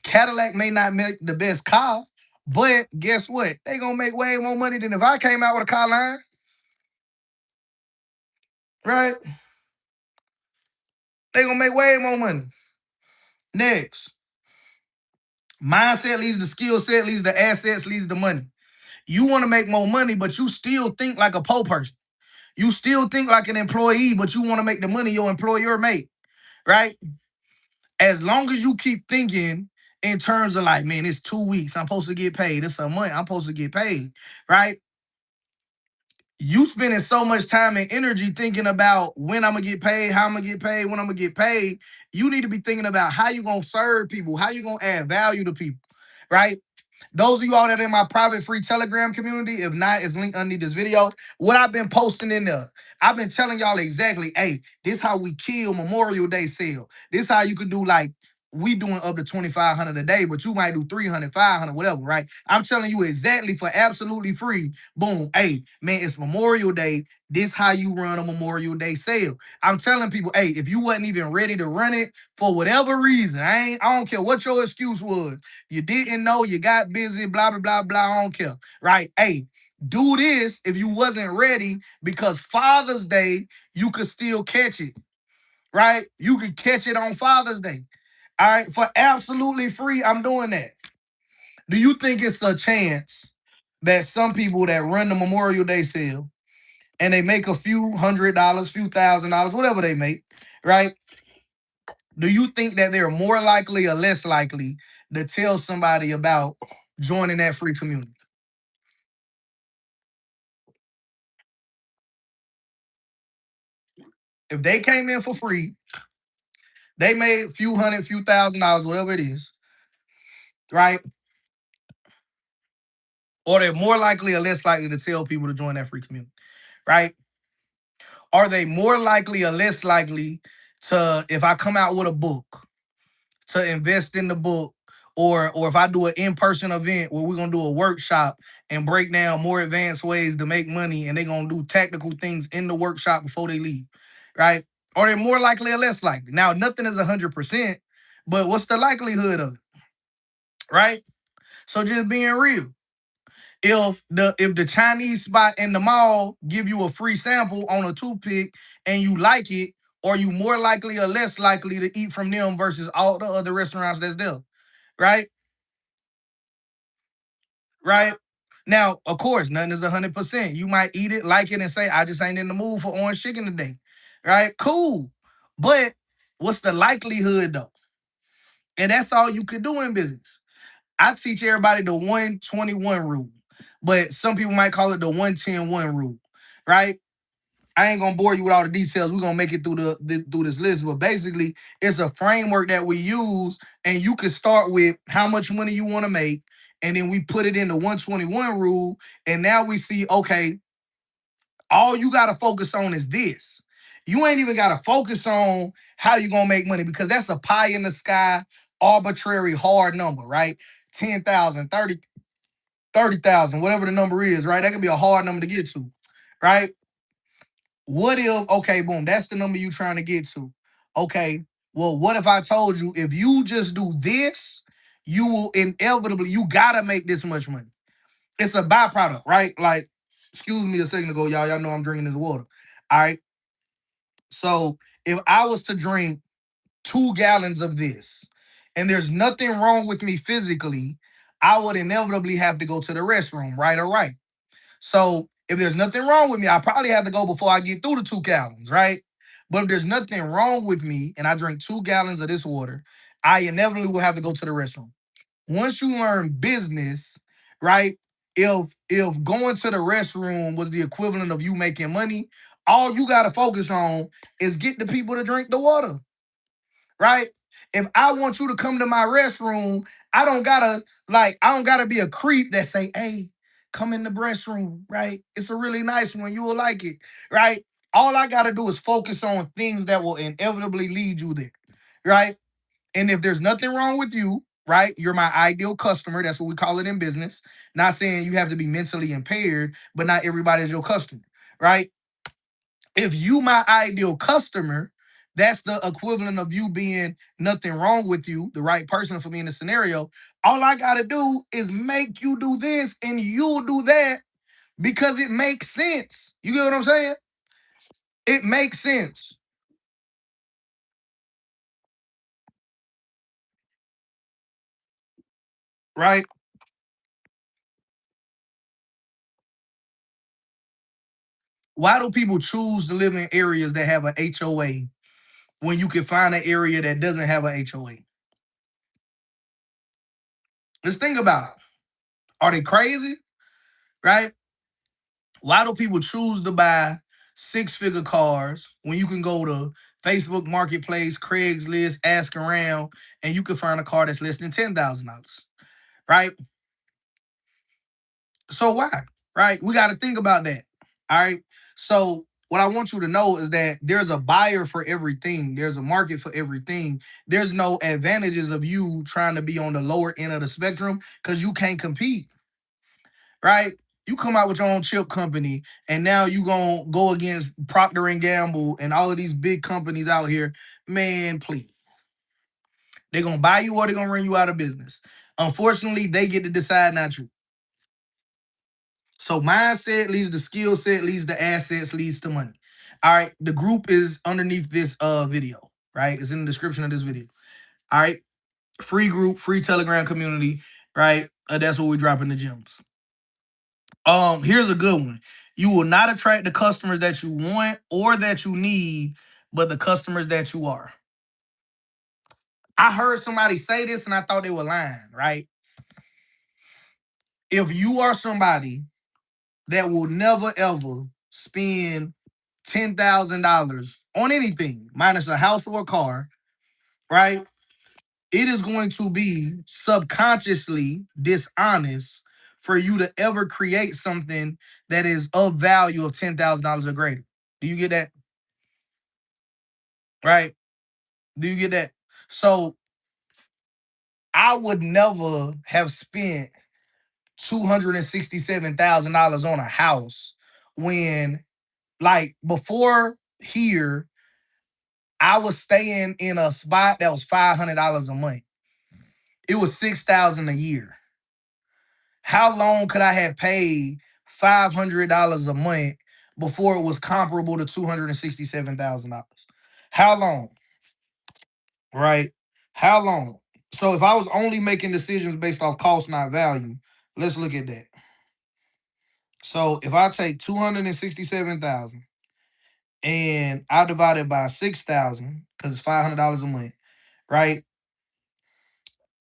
Cadillac may not make the best car, but guess what? They gonna make way more money than if I came out with a car line, right? They gonna make way more money. Next, mindset leads to skill set, leads to assets, leads to money. You want to make more money, but you still think like a poor person. You still think like an employee, but you want to make the money your employer make, right? As long as you keep thinking in terms of like, man, it's 2 weeks, I'm supposed to get paid. It's a month, I'm supposed to get paid, right? You spending so much time and energy thinking about when I'm gonna get paid, how I'm gonna get paid, when I'm gonna get paid. You need to be thinking about how you gonna serve people, how you gonna add value to people, right? Those of you all that are in my private free Telegram community, if not, it's linked underneath this video. What I've been posting in there, I've been telling y'all exactly, hey, this how we kill Memorial Day sale. This how you could do like, we doing up to 2,500 a day, but you might do 300, 500, whatever, right? I'm telling you exactly for absolutely free. Boom. Hey, man, it's Memorial Day. This how you run a Memorial Day sale. I'm telling people, hey, if you wasn't even ready to run it for whatever reason, I don't care what your excuse was. You didn't know, you got busy, blah, blah, blah, blah. I don't care. Right? Hey, Do this if you wasn't ready, because Father's Day, you could still catch it, right? You could catch it on Father's Day. All right, for absolutely free, I'm doing that. Do you think it's a chance that some people that run the Memorial Day sale and they make a few $100, few $1,000, whatever they make, right? Do you think that they're more likely or less likely to tell somebody about joining that free community? If they came in for free, they made a few hundred, few $1,000s, whatever it is, right? Or they're more likely or less likely to tell people to join that free community, right? Are they more likely or less likely to, if I come out with a book, to invest in the book, or if I do an in-person event where we're gonna do a workshop and break down more advanced ways to make money, and they're gonna do technical things in the workshop before they leave, right? Are they more likely or less likely? Now, nothing is 100%, but what's the likelihood of it, right? So just being real. If the Chinese spot in the mall give you a free sample on a toothpick and you like it, are you more likely or less likely to eat from them versus all the other restaurants that's there? Right? Right? Now, of course, nothing is 100%. You might eat it, like it, and say, I just ain't in the mood for orange chicken today. Right? Cool. But what's the likelihood though? And that's all you could do in business. I teach everybody the 121 rule, but some people might call it the 110-1 rule, right? I ain't gonna bore you with all the details. We're gonna make it through this list, but basically, it's a framework that we use, and you can start with how much money you want to make, and then we put it in the 121 rule, and now we see, okay, all you gotta focus on is this. You ain't even gotta focus on how you gonna make money, because that's a pie in the sky, arbitrary, hard number, right? 10,000, 30,000, whatever the number is, right? That can be a hard number to get to, right? What if, okay, boom, that's the number you trying to get to. Okay, well, what if I told you if you just do this, you will inevitably, you gotta make this much money. It's a byproduct, right? Like, excuse me a second ago, y'all. Y'all know I'm drinking this water. All right. So if I was to drink 2 gallons of this and there's nothing wrong with me physically, I would inevitably have to go to the restroom, right or right. So if there's nothing wrong with me, I probably have to go before I get through the 2 gallons, right? But if there's nothing wrong with me and I drink 2 gallons of this water, I inevitably will have to go to the restroom. Once you learn business, right? If going to the restroom was the equivalent of you making money, all you gotta focus on is get the people to drink the water, right? If I want you to come to my restroom, I don't gotta be a creep that say, hey, come in the restroom, right? It's a really nice one. You will like it, right? All I gotta do is focus on things that will inevitably lead you there, right? And if there's nothing wrong with you, right? You're my ideal customer. That's what we call it in business. Not saying you have to be mentally impaired, but not everybody is your customer, right? If you my ideal customer, that's the equivalent of you being nothing wrong with you, the right person for me in the scenario. All I gotta do is make you do this and you'll do that because it makes sense. You get what I'm saying? It makes sense, right? Why do people choose to live in areas that have an HOA when you can find an area that doesn't have an HOA? Let's think about it. Are they crazy? Right? Why do people choose to buy six-figure cars when you can go to Facebook Marketplace, Craigslist, ask around, and you can find a car that's less than $10,000? Right? So why? Right? We got to think about that. All right. So what I want you to know is that there's a buyer for everything. There's a market for everything. There's no advantages of you trying to be on the lower end of the spectrum because you can't compete, right? You come out with your own chip company, and now you gonna go against Procter and Gamble and all of these big companies out here. Man, please, they're gonna buy you or they're gonna run you out of business. Unfortunately, they get to decide, not you. So mindset leads to skill set, leads to assets, leads to money. All right. The group is underneath this video, right? It's in the description of this video. All right. Free group, free Telegram community, right? That's where we dropping the gems. Here's a good one. You will not attract the customers that you want or that you need, but the customers that you are. I heard somebody say this and I thought they were lying, right? If you are somebody that will never ever spend $10,000 on anything, minus a house or a car, right? It is going to be subconsciously dishonest for you to ever create something that is of value of $10,000 or greater. Do you get that? Right? Do you get that? So I would never have spent $267,000 on a house when, like, before here, I was staying in a spot that was $500 a month. It was $6,000 a year. How long could I have paid $500 a month before it was comparable to $267,000? How long? Right? How long? So if I was only making decisions based off cost, not value, let's look at that. So if I take 267,000 and I divide it by 6,000, because it's $500 a month, right?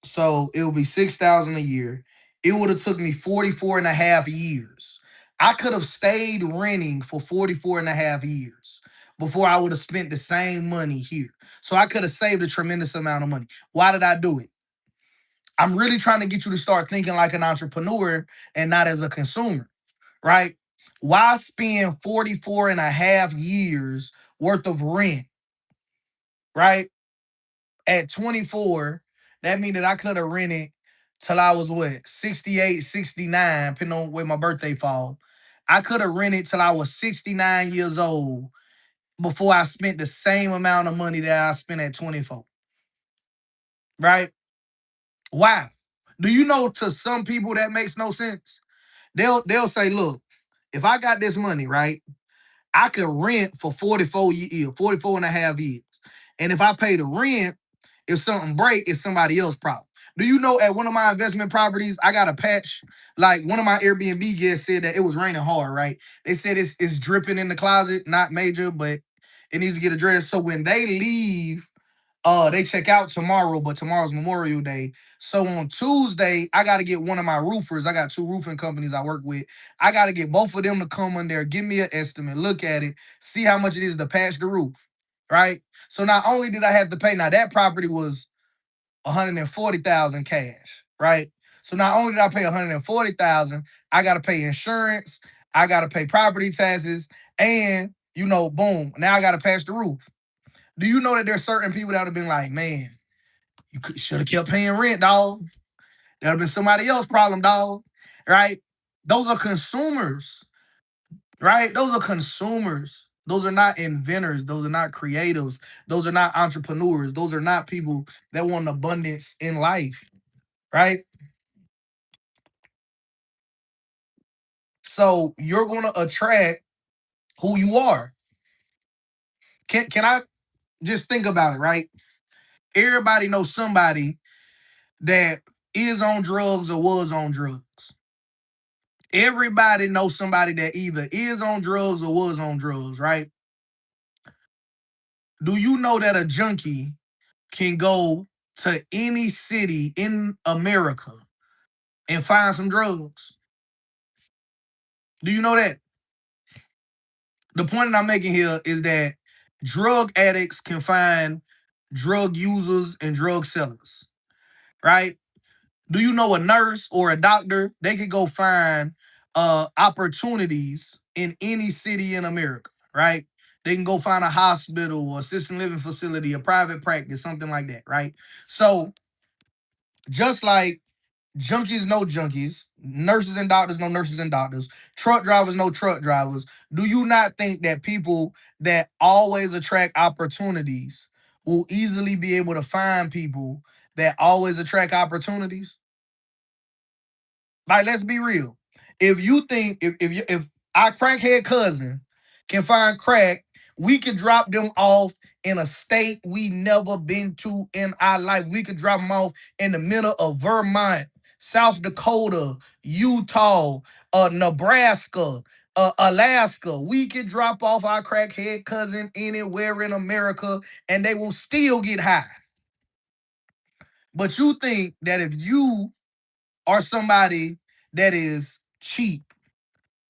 So it would be 6,000 a year. It would have took me 44 and a half years. I could have stayed renting for 44 and a half years before I would have spent the same money here. So I could have saved a tremendous amount of money. Why did I do it? I'm really trying to get you to start thinking like an entrepreneur and not as a consumer, right? Why spend 44 and a half years worth of rent, right? At 24, that means that I could have rented till I was what, 68, 69, depending on where my birthday fall. I could have rented till I was 69 years old before I spent the same amount of money that I spent at 24. Right? Why? Do you know, to some people that makes no sense? They'll say, look, if I got this money, right, I could rent for 44 years, 44 and a half years. And if I pay the rent, if something break, it's somebody else's problem. Do you know, at one of my investment properties, I got a patch? Like, one of my Airbnb guests said that it was raining hard, right? They said it's dripping in the closet, not major, but it needs to get addressed. So when they leave, they check out tomorrow, but tomorrow's Memorial Day. So on Tuesday, I got to get one of my roofers. I got two roofing companies I work with. I got to get both of them to come in there, give me an estimate, look at it, see how much it is to patch the roof, right? So not only did I have to pay, now that property was 140,000 cash, right? So not only did I pay 140,000, I got to pay insurance, I got to pay property taxes, and boom, now I got to patch the roof. Do you know that there's certain people that have been like, man, you should have kept paying rent, dog. That would have been somebody else's problem, dog. Right? Those are consumers, right? Those are consumers. Those are not inventors. Those are not creatives. Those are not entrepreneurs. Those are not people that want abundance in life, right? So you're gonna attract who you are. Can I just think about it, right? Everybody knows somebody that is on drugs or was on drugs. Everybody knows somebody that either is on drugs or was on drugs, right? Do you know that a junkie can go to any city in America and find some drugs? Do you know that? The point that I'm making here is that drug addicts can find drug users and drug sellers, right? Do you know a nurse or a doctor? They could go find opportunities in any city in America, right? They can go find a hospital or assisted living facility, a private practice, something like that, right? So just like junkies know junkies, nurses and doctors know nurses and doctors, truck drivers know truck drivers, do you not think that people that always attract opportunities will easily be able to find people that always attract opportunities? Like, let's be real. If you think if our crackhead cousin can find crack, we could drop them off in a state we never been to in our life. We could drop them off in the middle of Vermont, South Dakota, Utah, Nebraska, Alaska. We could drop off our crackhead cousin anywhere in America and they will still get high. But you think that if you are somebody that is cheap,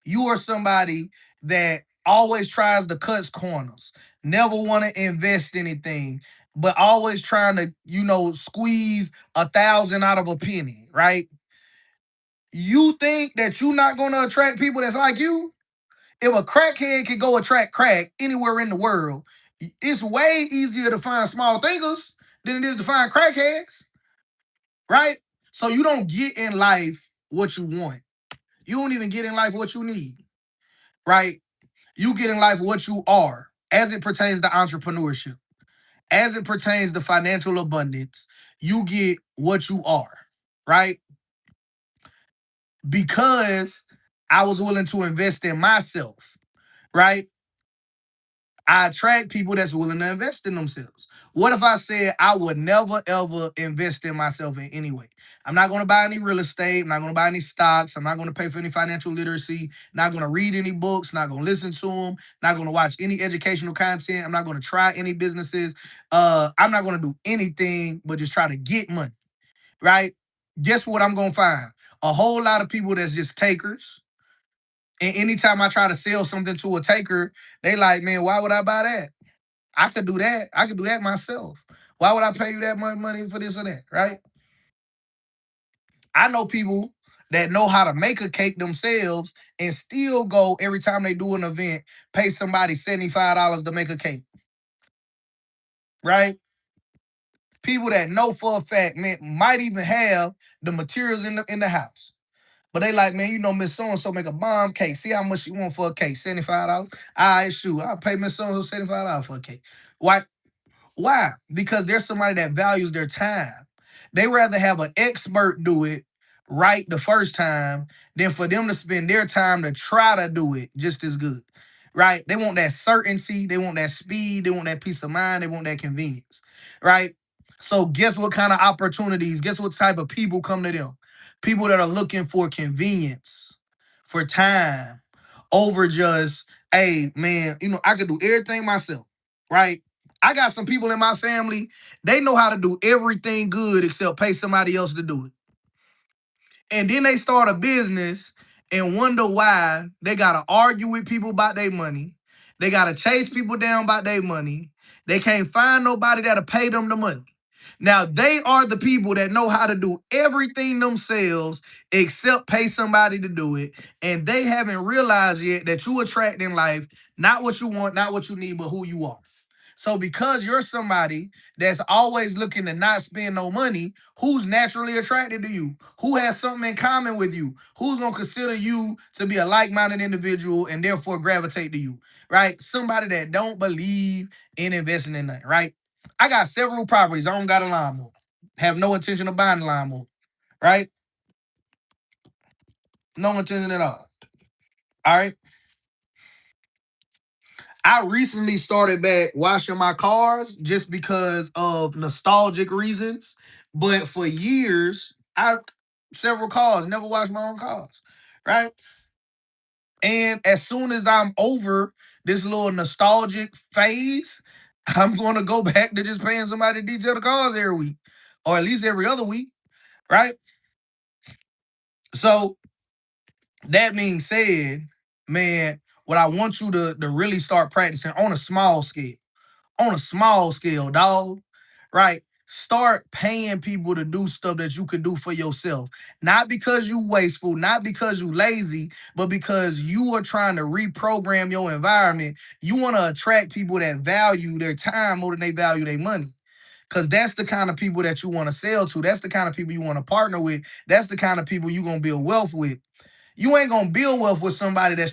you are somebody that always tries to cut corners, never want to invest anything, but always trying to, squeeze 1,000 out of a penny, right? You think that you're not going to attract people that's like you? If a crackhead can go attract crack anywhere in the world, it's way easier to find small thinkers than it is to find crackheads, right? So you don't get in life what you want. You don't even get in life what you need, right? You get in life what you are as it pertains to entrepreneurship, as it pertains to financial abundance. You get what you are, right? Because I was willing to invest in myself, right? I attract people that's willing to invest in themselves. What if I said I would never ever invest in myself in any way? I'm not going to buy any real estate. I'm not going to buy any stocks. I'm not going to pay for any financial literacy. Not going to read any books. Not going to listen to them. Not going to watch any educational content. I'm not going to try any businesses. I'm not going to do anything but just try to get money, right? Guess what I'm going to find? A whole lot of people that's just takers. And anytime I try to sell something to a taker, they like, man, why would I buy that? I could do that. I could do that myself. Why would I pay you that much money for this or that, right? I know people that know how to make a cake themselves and still go every time they do an event, pay somebody $75 to make a cake, right? People that know for a fact, man, might even have the materials in the house. But they like, man, Miss So-and-so make a bomb cake. See how much she want for a cake? $75. All right, shoot. I'll pay Miss So-and-so $75 for a cake. Why? Why? Because there's somebody that values their time. They rather have an expert do it right the first time than for them to spend their time to try to do it just as good. Right? They want that certainty, they want that speed, they want that peace of mind, they want that convenience. Right? So guess what kind of opportunities, guess what type of people come to them? People that are looking for convenience, for time, over just, hey, man, I could do everything myself, right? I got some people in my family, they know how to do everything good except pay somebody else to do it. And then they start a business and wonder why they got to argue with people about their money. They got to chase people down about their money. They can't find nobody that'll pay them the money. Now, they are the people that know how to do everything themselves except pay somebody to do it. And they haven't realized yet that you attract in life not what you want, not what you need, but who you are. So because you're somebody that's always looking to not spend no money, who's naturally attracted to you? Who has something in common with you? Who's going to consider you to be a like-minded individual and therefore gravitate to you, right? Somebody that don't believe in investing in nothing, right? I got several properties. I don't got a lawnmower. Have no intention of buying a lawnmower, right? No intention at all. All right. I recently started back washing my cars just because of nostalgic reasons. But for years, I several cars, never washed my own cars. Right. And as soon as I'm over this little nostalgic phase, I'm gonna go back to just paying somebody to detail the cars every week. Or at least every other week. Right. So that being said, man, what I want you to really start practicing on a small scale. On a small scale, dog, right? Start paying people to do stuff that you could do for yourself. Not because you wasteful, not because you lazy, but because you are trying to reprogram your environment. You want to attract people that value their time more than they value their money. Because that's the kind of people that you want to sell to. That's the kind of people you want to partner with. That's the kind of people you're going to build wealth with. You ain't gonna build wealth with somebody that's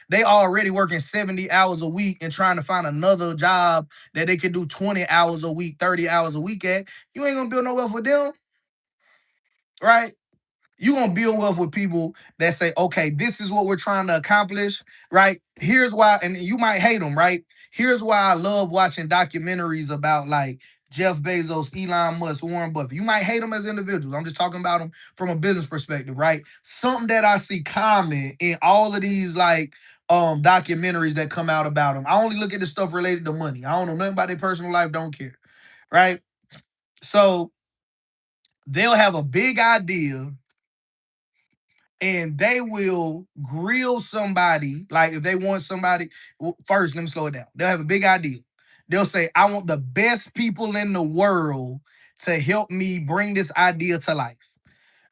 they already working 70 hours a week and trying to find another job that they could do 20 hours a week, 30 hours a week at. You ain't gonna build no wealth with them, right? You're gonna build wealth with people that say, okay, this is what we're trying to accomplish, right? Here's why, and you might hate them, right? Here's why I love watching documentaries about like Jeff Bezos, Elon Musk, Warren Buffett. You might hate them as individuals. I'm just talking about them from a business perspective, right? Something that I see common in all of these like documentaries that come out about them. I only look at the stuff related to money. I don't know nothing about their personal life, don't care, right? So they'll have a big idea and they will grill somebody. Like if they want somebody, first, let me slow it down. They'll have a big idea. They'll say, I want the best people in the world to help me bring this idea to life,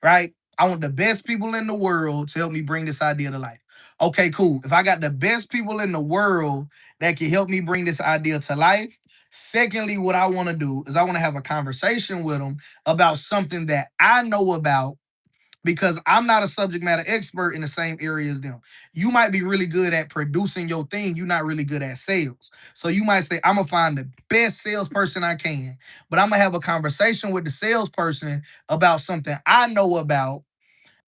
right? I want the best people in the world to help me bring this idea to life. Okay, cool. If I got the best people in the world that can help me bring this idea to life, secondly, what I want to do is I want to have a conversation with them about something that I know about because I'm not a subject matter expert in the same area as them. You might be really good at producing your thing. You're not really good at sales. So you might say, I'm going to find the best salesperson I can, but I'm going to have a conversation with the salesperson about something I know about,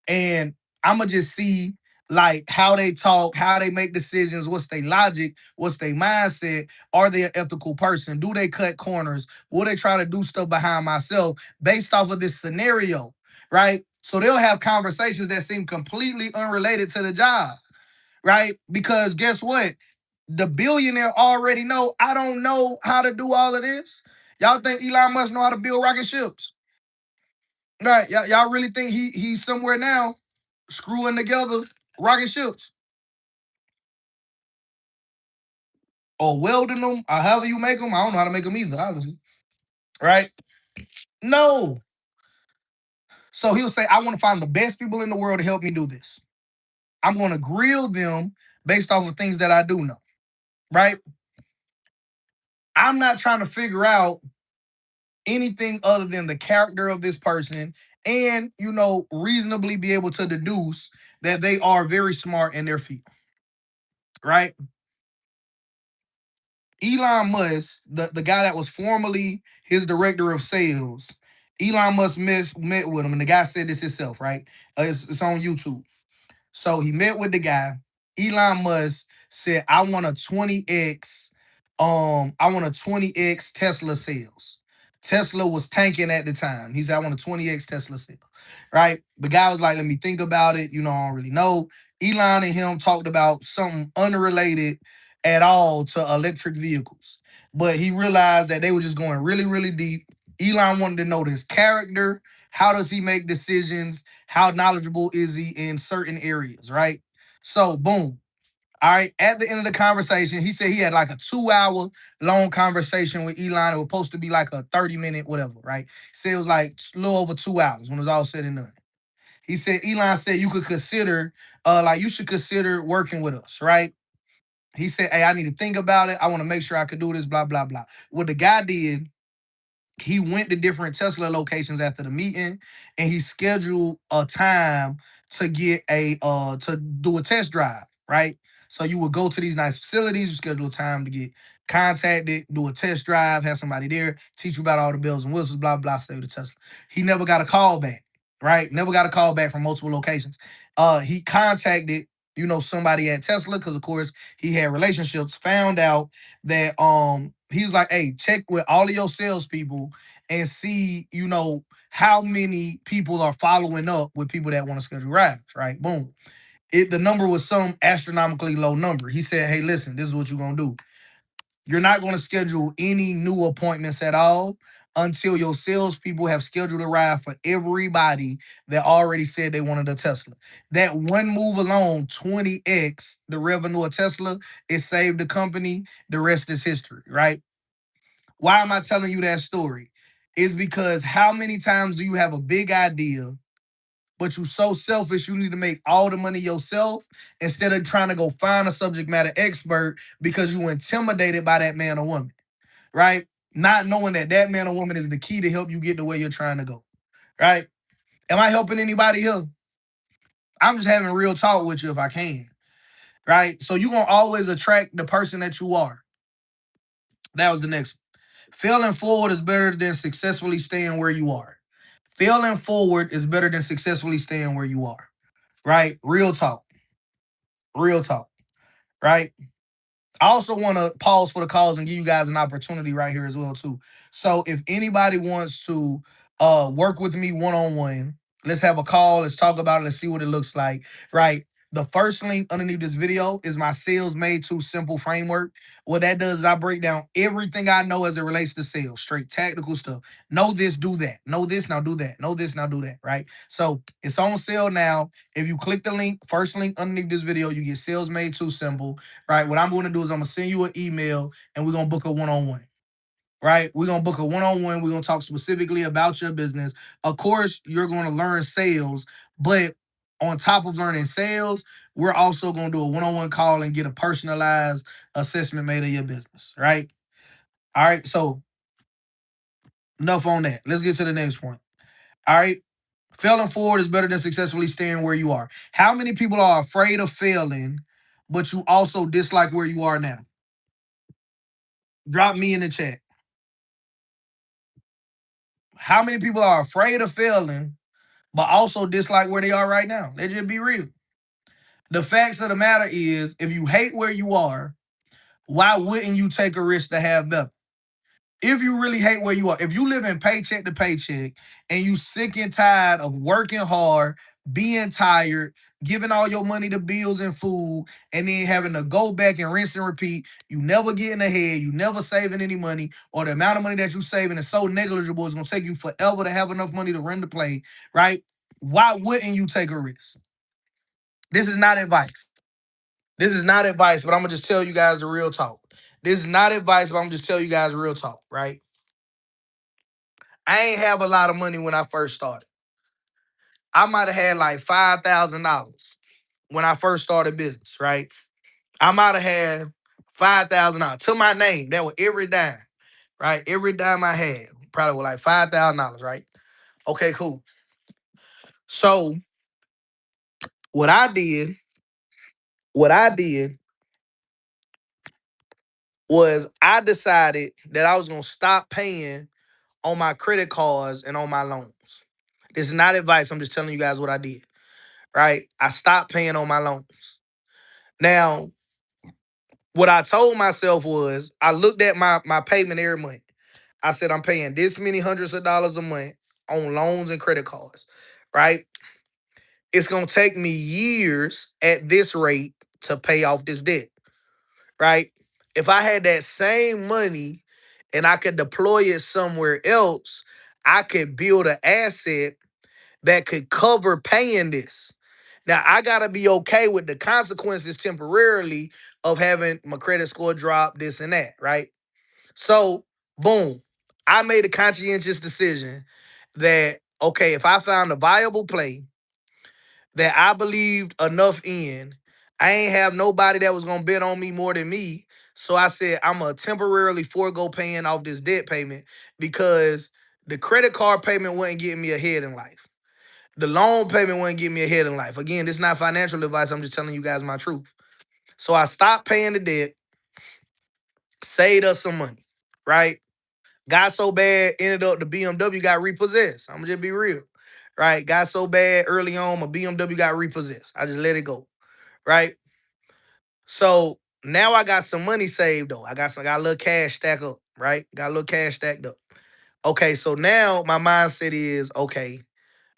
and I'm going to just see like how they talk, how they make decisions, what's their logic, what's their mindset, are they an ethical person, do they cut corners, will they try to do stuff behind myself based off of this scenario, right? So they'll have conversations that seem completely unrelated to the job, right? Because guess what? The billionaire already know I don't know how to do all of this. Y'all think Elon Musk know how to build rocket ships? Right? Y'all really think he's somewhere now screwing together rocket ships or welding them or however you make them? I don't know how to make them either, obviously. Right? No. So he'll say, I want to find the best people in the world to help me do this. I'm going to grill them based off of things that I do know. Right? I'm not trying to figure out anything other than the character of this person and, reasonably be able to deduce that they are very smart in their field. Right? Elon Musk, the guy that was formerly his director of sales, Elon Musk met with him, and the guy said this himself, right? It's on YouTube. So he met with the guy. Elon Musk said, I want a 20x Tesla sales. Tesla was tanking at the time. He said, I want a 20x Tesla sale. Right? The guy was like, let me think about it. I don't really know. Elon and him talked about something unrelated at all to electric vehicles. But he realized that they were just going really, really deep. Elon wanted to know his character. How does he make decisions? How knowledgeable is he in certain areas, right? So, boom. All right. At the end of the conversation, he said he had like a 2 hour long conversation with Elon. It was supposed to be like a 30-minute, whatever, right? He said it was like a little over 2 hours when it was all said and done. He said, Elon said you could consider, you should consider working with us, right? He said, hey, I need to think about it. I want to make sure I could do this, blah, blah, blah. What the guy did, he went to different Tesla locations after the meeting and he scheduled a time to get to do a test drive, right? So you would go to these nice facilities, you schedule a time to get contacted, do a test drive, have somebody there, teach you about all the bells and whistles, blah, blah, save the Tesla. He never got a call back, right? Never got a call back from multiple locations. He contacted, somebody at Tesla, because of course he had relationships, found out that he was like, hey, check with all of your salespeople and see, how many people are following up with people that want to schedule rides, right? Boom. The number was some astronomically low number. He said, hey, listen, this is what you're gonna do. You're not gonna schedule any new appointments at all until your salespeople have scheduled a ride for everybody that already said they wanted a Tesla. That one move alone, 20x the revenue of Tesla, it saved the company. The rest is history, right? Why am I telling you that story? Is because how many times do you have a big idea, but you're so selfish you need to make all the money yourself instead of trying to go find a subject matter expert because you intimidated by that man or woman, right? Not knowing that that man or woman is the key to help you get to where you're trying to go, right? Am I helping anybody here? I'm just having real talk with you if I can, right? So you're going to always attract the person that you are. That was the next one. Failing forward is better than successfully staying where you are. Failing forward is better than successfully staying where you are. Right? Real talk. Real talk. Right? I also want to pause for the calls and give you guys an opportunity right here as well too. So if anybody wants to work with me one on one, let's have a call. Let's talk about it. Let's see what it looks like. Right. The first link underneath this video is my sales made too simple framework. What that does is I break down everything I know as it relates to sales, straight tactical stuff. Know this, do that. Know this, now do that. Know this, now do that. Right. So it's on sale now. If you click the link, first link underneath this video, you get sales made too simple. Right. What I'm going to do is I'm going to send you an email and we're going to book a one-on-one. Right. We're going to book a one-on-one. We're going to talk specifically about your business. Of course, you're going to learn sales, but on top of learning sales, we're also going to do a one-on-one call and get a personalized assessment made of your business. Right. All right. So enough on that. Let's get to the next point. All right. Failing forward is better than successfully staying where you are. How many people are afraid of failing, but you also dislike where you are now? Drop me in the chat. How many people are afraid of failing, but also dislike where they are right now? Let's just be real. The facts of the matter is, if you hate where you are, why wouldn't you take a risk to have better? If you really hate where you are, if you live in paycheck to paycheck and you sick and tired of working hard, being tired, giving all your money to bills and food, and then having to go back and rinse and repeat, you never getting ahead, you never saving any money, or the amount of money that you saving is so negligible, it's gonna take you forever to have enough money to run the play, right? Why wouldn't you take a risk? This is not advice. This is not advice, but I'm gonna just tell you guys the real talk. This is not advice, but I'm just tell you guys real talk, right? I ain't have a lot of money when I first started. I might have had like $5,000 when I first started business, right? I might have had $5,000 to my name. That was every dime, right? Every dime I had probably was like $5,000, right? Okay, cool. So what I did, what I did was I decided that I was gonna stop paying on my credit cards and on my loans. This is not advice. I'm just telling you guys what I did, right? I stopped paying on my loans. Now, what I told myself was I looked at my payment every month. I said I'm paying this many hundreds of dollars a month on loans and credit cards, right? It's gonna take me years at this rate to pay off this debt, right? If I had that same money and I could deploy it somewhere else, I could build an asset that could cover paying this. Now I gotta be okay with the consequences temporarily of having my credit score drop, this and that, right? So, boom, I made a conscientious decision that okay, if I found a viable play that I believed enough in, I ain't have nobody that was gonna bet on me more than me. So I said I'm gonna temporarily forego paying off this debt payment because the credit card payment wasn't getting me ahead in life. The loan payment wouldn't get me ahead in life. Again, this is not financial advice. I'm just telling you guys my truth. So I stopped paying the debt, saved us some money, right? Got so bad, ended up the BMW got repossessed. I'm gonna just be real, right? Got so bad early on, my BMW got repossessed. I just let it go, right? So now I got some money saved though. I got a little cash stack up, right? Got a little cash stacked up. Okay, so now my mindset is okay,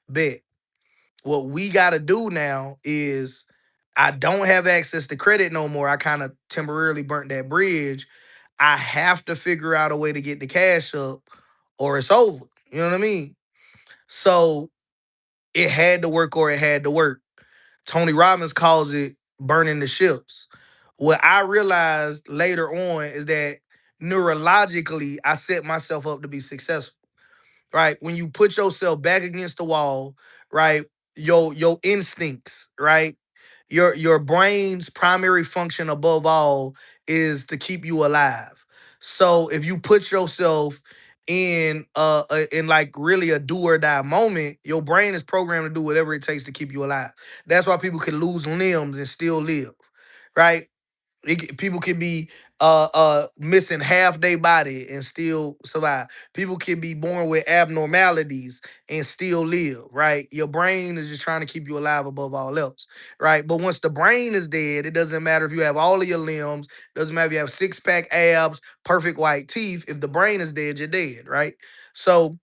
bet. What we got to do now is I don't have access to credit no more. I kind of temporarily burnt that bridge. I have to figure out a way to get the cash up or it's over. You know what I mean? So it had to work or it had to work. Tony Robbins calls it burning the ships. What I realized later on is that neurologically, I set myself up to be successful, right? When you put yourself back against the wall, right? Your instincts, right? Your brain's primary function above all is to keep you alive. So if you put yourself in like really a do or die moment, your brain is programmed to do whatever it takes to keep you alive. That's why people can lose limbs and still live, right? People can be missing half their body and still survive. People can be born with abnormalities and still live, right? Your brain is just trying to keep you alive above all else, right? But once the brain is dead, it doesn't matter if you have all of your limbs, doesn't matter if you have six-pack abs, perfect white teeth. If the brain is dead, you're dead, right? So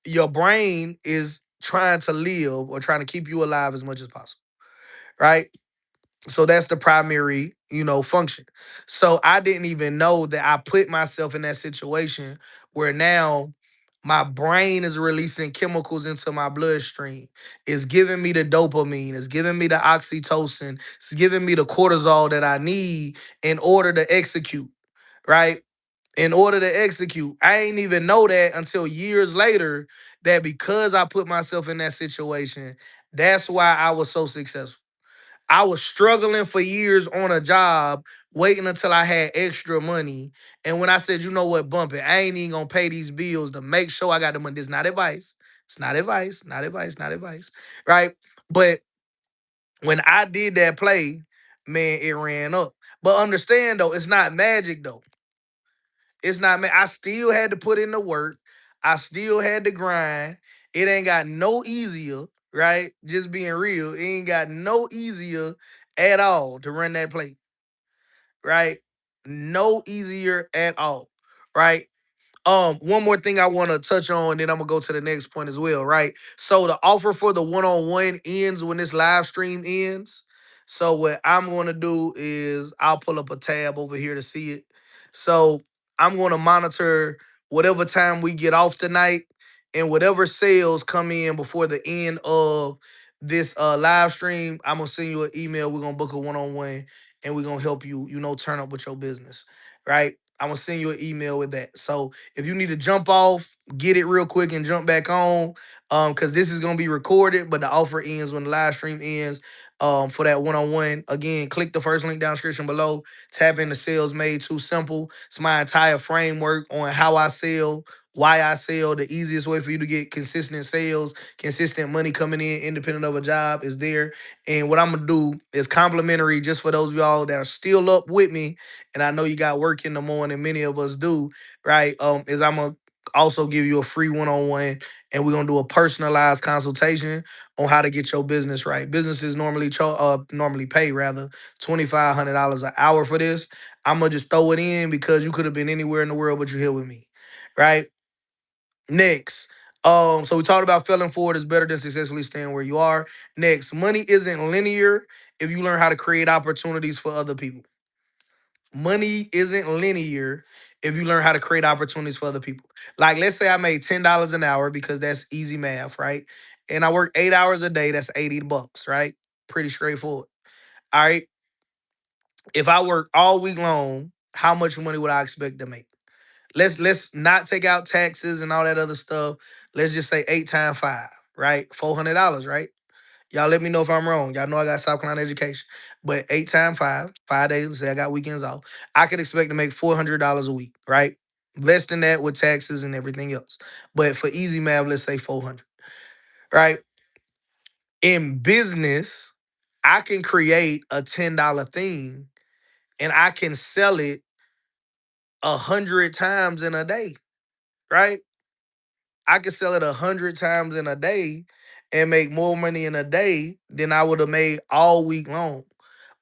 your brain is trying to live or trying to keep you alive as much as possible, right? So that's the primary, function. So I didn't even know that I put myself in that situation where now my brain is releasing chemicals into my bloodstream. It's giving me the dopamine, it's giving me the oxytocin, it's giving me the cortisol that I need in order to execute, right? In order to execute. I ain't even know that until years later that because I put myself in that situation, that's why I was so successful. I was struggling for years on a job, waiting until I had extra money. And when I said, you know what, bump it, I ain't even gonna pay these bills to make sure I got the money. This is not advice. It's not advice, not advice, not advice. Right? But when I did that play, man, it ran up. But understand though, it's not magic though. It's not I still had to put in the work. I still had to grind. It ain't got no easier, right? Just being real, it ain't got no easier at all to run that play, right? No easier at all, right? One more thing I want to touch on, then I'm gonna go to the next point as well, right? So the offer for the one-on-one ends when this live stream ends. So what I'm gonna do is I'll pull up a tab over here to see it. So I'm gonna monitor whatever time we get off tonight and whatever sales come in before the end of this live stream. I'm gonna send you an email. We're gonna book a one-on-one and we're gonna help you, turn up with your business, right? I'm gonna send you an email with that. So if you need to jump off, get it real quick and jump back on. Because this is gonna be recorded, but the offer ends when the live stream ends. For that one-on-one. Again, click the first link down description below. Tap into Sales Made Too Simple. It's my entire framework on how I sell, why I sell. The easiest way for you to get consistent sales, consistent money coming in, independent of a job, is there. And what I'm gonna do is complimentary just for those of y'all that are still up with me. And I know you got work in the morning, many of us do, right? Is I'm gonna also give you a free one-on-one, and we're gonna do a personalized consultation on how to get your business right. Businesses normally pay rather $2,500 an hour for this. I'm gonna just throw it in because you could have been anywhere in the world, but you're here with me, right? Next. So we talked about failing forward is better than successfully staying where you are. Next, money isn't linear if you learn how to create opportunities for other people. Money isn't linear if you learn how to create opportunities for other people. Like, let's say I made $10 an hour because that's easy math, right? And I work 8 hours a day, that's $80, right? Pretty straightforward. All right. If I work all week long, how much money would I expect to make? Let's not take out taxes and all that other stuff. Let's just say 8 times 5, right? $400, right? Y'all let me know if I'm wrong. Y'all know I got South Carolina education. But 8 times 5, 5 days, say I got weekends off. I could expect to make $400 a week, right? Less than that with taxes and everything else. But for easy math, let's say 400, right? In business, I can create a $10 thing and I can sell it 100 times in a day, right? I could sell it 100 times in a day and make more money in a day than I would have made all week long.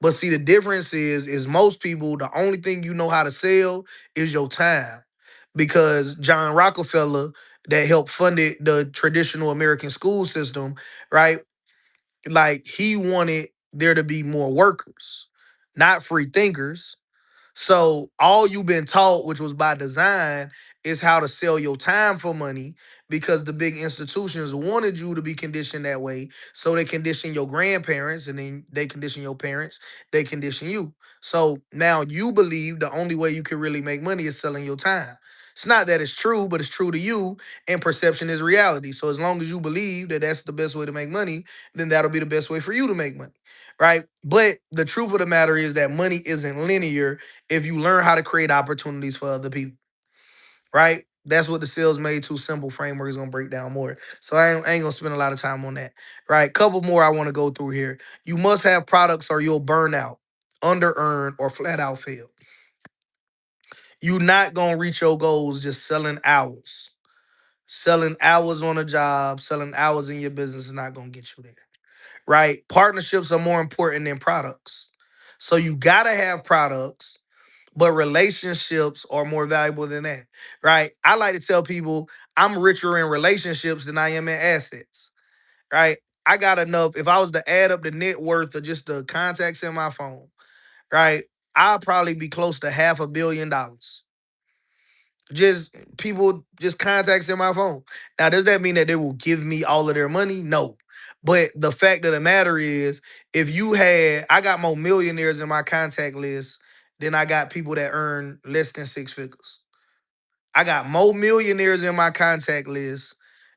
But see, the difference is most people, the only thing you know how to sell is your time. Because John Rockefeller, that helped funded the traditional American school system, right? Like, he wanted there to be more workers, not free thinkers. So all you've been taught, which was by design, is how to sell your time for money because the big institutions wanted you to be conditioned that way. So they condition your grandparents and then they condition your parents, they condition you. So now you believe the only way you can really make money is selling your time. It's not that it's true, but it's true to you, and perception is reality. So as long as you believe that that's the best way to make money, then that'll be the best way for you to make money, right? But the truth of the matter is that money isn't linear if you learn how to create opportunities for other people, right? That's what the Sales Made Too Simple framework is gonna break down more. So I ain't gonna spend a lot of time on that, right? Couple more I want to go through here. You must have products or you'll burn out. under earn, or flat out fail. You're not gonna reach your goals just selling hours. Selling hours on a job, selling hours in your business is not gonna get you there. Right? Partnerships are more important than products. So you gotta have products, but relationships are more valuable than that. Right? I like to tell people I'm richer in relationships than I am in assets. Right? I got enough. If I was to add up the net worth of just the contacts in my phone, right, I'll probably be close to $500 million. Just people, just contacts in my phone. Now, does that mean that they will give me all of their money? No. But the fact of the matter is, if you had, I got more millionaires in my contact list than I got people that earn less than six figures. I got more millionaires in my contact list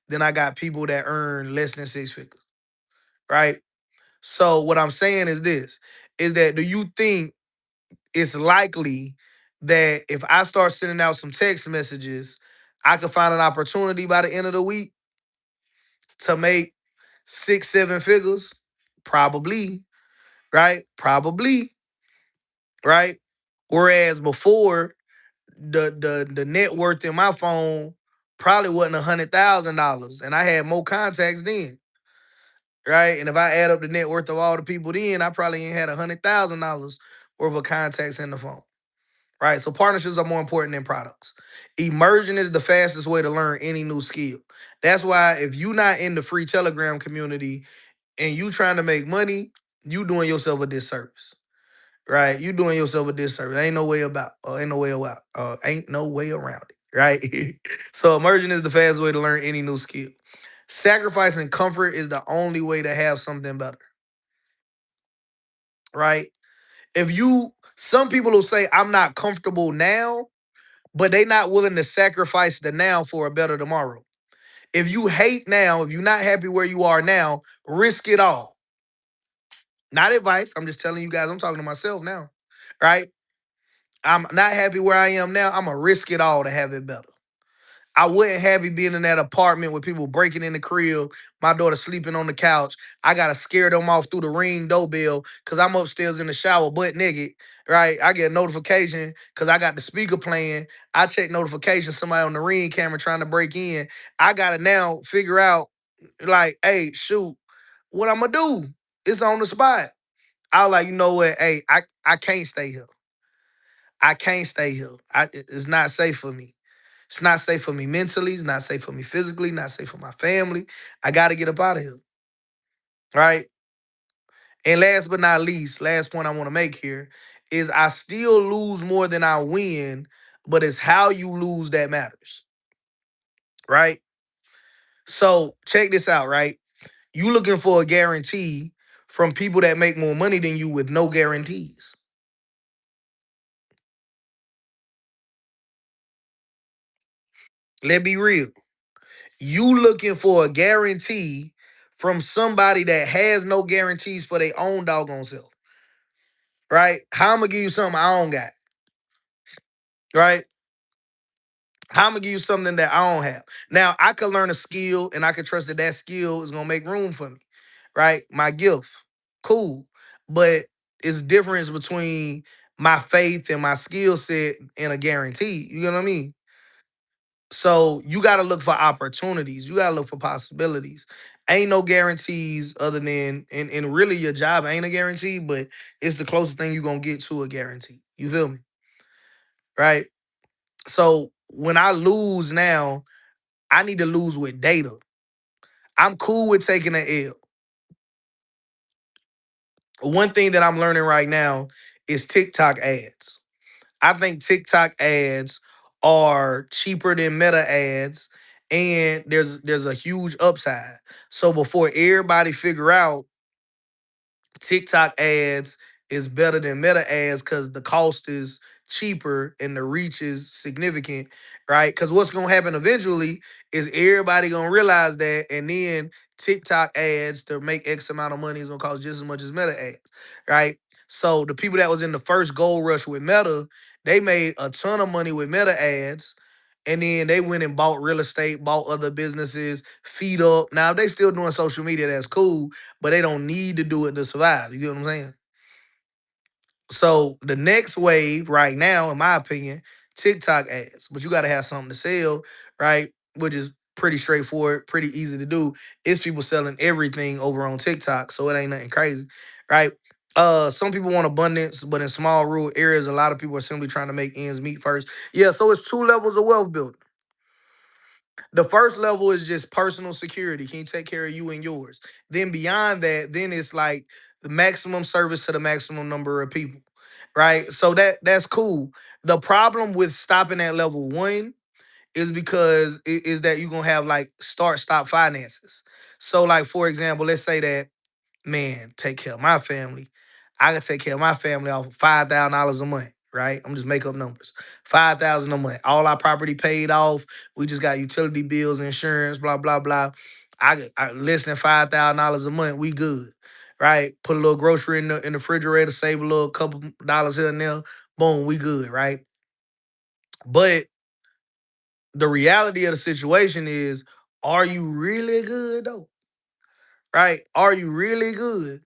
than I got people that earn less than six figures. Right? So what I'm saying is this, is that do you think it's likely that if I start sending out some text messages, I could find an opportunity by the end of the week to make six, seven figures? Probably, right? Probably, right? Whereas before, the net worth in my phone probably wasn't $100,000, and I had more contacts then, right? And if I add up the net worth of all the people then, I probably ain't had $100,000 worth of contacts in the phone. Right? So partnerships are more important than products. Immersion is the fastest way to learn any new skill. That's why if you're not in the free Telegram community and you trying to make money, you doing yourself a disservice. Right? You doing yourself a disservice. Ain't no way around it. Right? So immersion is the fastest way to learn any new skill. Sacrificing comfort is the only way to have something better. Right? If you Some people will say, I'm not comfortable now, but they not willing to sacrifice the now for a better tomorrow. If you hate now, if you're not happy where you are now, risk it all. Not advice. I'm just telling you guys, I'm talking to myself now. Right? I'm not happy where I am now. I'm going to risk it all to have it better. I wasn't happy being in that apartment with people breaking in the crib, my daughter sleeping on the couch. I gotta scare them off through the ring doorbell because I'm upstairs in the shower butt naked. Right? I get a notification because I got the speaker playing. I check notifications, somebody on the ring camera trying to break in. I gotta now figure out, like, hey, shoot, what I'm gonna do? It's on the spot. I was like, you know what? Hey, I can't stay here. I can't stay here. It's not safe for me. It's not safe for me mentally. It's not safe for me physically. Not safe for my family. I got to get up out of here. Right. And last but not least, last point I want to make here is I still lose more than I win, but it's how you lose that matters. Right. So check this out. Right. You looking for a guarantee from people that make more money than you with no guarantees. Let's be real. You looking for a guarantee from somebody that has no guarantees for their own doggone self. Right? How I'm gonna give you something I don't got, right? How I'm gonna give you something that I don't have. Now I could learn a skill, and I could trust that that skill is gonna make room for me, right? My gift, cool, but it's difference between my faith and my skill set and a guarantee. You know what I mean? So you got to look for opportunities. You got to look for possibilities. Ain't no guarantees other than, and really your job ain't a guarantee, but it's the closest thing you're going to get to a guarantee. You feel me? Right? So when I lose now, I need to lose with data. I'm cool with taking an L. One thing that I'm learning right now is TikTok ads. I think TikTok ads are cheaper than Meta ads, and there's a huge upside. So before everybody figure out TikTok ads is better than Meta ads because the cost is cheaper and the reach is significant, right? Because what's gonna happen eventually is everybody gonna realize that, and then TikTok ads to make X amount of money is gonna cost just as much as Meta ads, right? So the people that was in the first gold rush with Meta, they made a ton of money with Meta ads. And then they went and bought real estate, bought other businesses, feed up. Now, if they still doing social media, that's cool, but they don't need to do it to survive. You get what I'm saying? So the next wave right now, in my opinion, TikTok ads. But you got to have something to sell, right? Which is pretty straightforward, pretty easy to do. It's people selling everything over on TikTok, so it ain't nothing crazy, right? Some people want abundance, but in small rural areas, a lot of people are simply trying to make ends meet first. Yeah, so it's two levels of wealth building. The first level is just personal security. Can you take care of you and yours? Then beyond that, then it's like the maximum service to the maximum number of people. Right? So that's cool. The problem with stopping at level one is because is that you're gonna have like start stop finances. So like for example, let's say that man, take care of my family. I can take care of my family off of $5,000 a month, right? I'm just make up numbers. 5,000 a month. All our property paid off. We just got utility bills, insurance, blah blah blah. I less than $5,000 a month. We good, right? Put a little grocery in the refrigerator, save a little couple dollars here and there. Boom, we good, right? But the reality of the situation is, are you really good though? Right? Are you really good?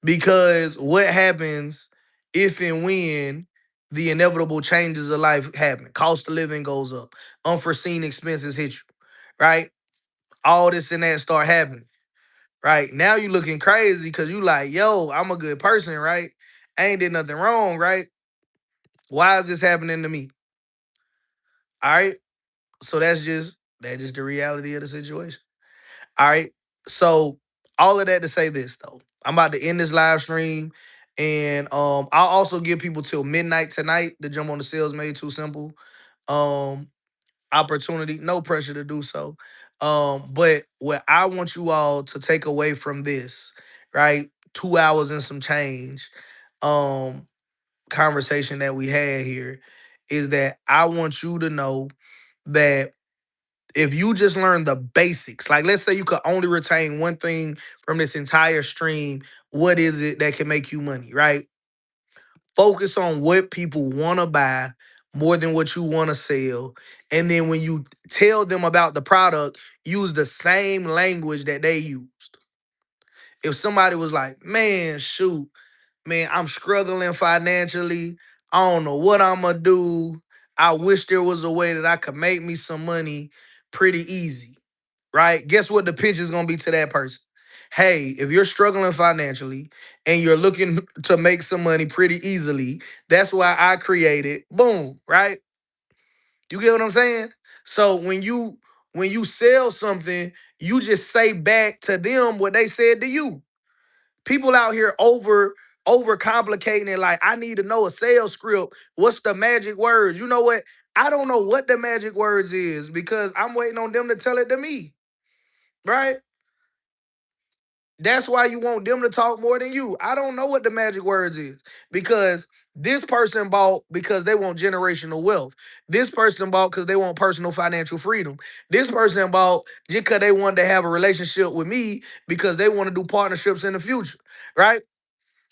Because what happens if and when the inevitable changes of life happen? Cost of living goes up, unforeseen expenses hit you, right? All this and that start happening, right? Now you looking crazy because you like, yo, I'm a good person, right? I ain't did nothing wrong, right? Why is this happening to me? All right. So that's just the reality of the situation. All right. So all of that to say this though, I'm about to end this live stream, and I'll also give people till midnight tonight to jump on the sales made too simple um opportunity. No pressure to do so. But what I want you all to take away from this, right? 2 hours and some change, um, conversation that we had here is that I want you to know that if you just learn the basics, like let's say you could only retain one thing from this entire stream, what is it that can make you money, right? Focus on what people want to buy more than what you want to sell. And then when you tell them about the product, use the same language that they used. If somebody was like, man, shoot, man, I'm struggling financially. I don't know what I'm going to do. I wish there was a way that I could make me some money pretty easy, right? Guess what the pitch is gonna be to that person? Hey, if you're struggling financially and you're looking to make some money pretty easily, that's why I created boom, right? You get what I'm saying? So when you sell something, you just say back to them what they said to you. People out here over complicating it like I need to know a sales script. What's the magic words? You know what? I don't know what the magic words is because I'm waiting on them to tell it to me, right? That's why you want them to talk more than you. I don't know what the magic words is because this person bought because they want generational wealth. This person bought because they want personal financial freedom. This person bought just because they wanted to have a relationship with me because they want to do partnerships in the future, right?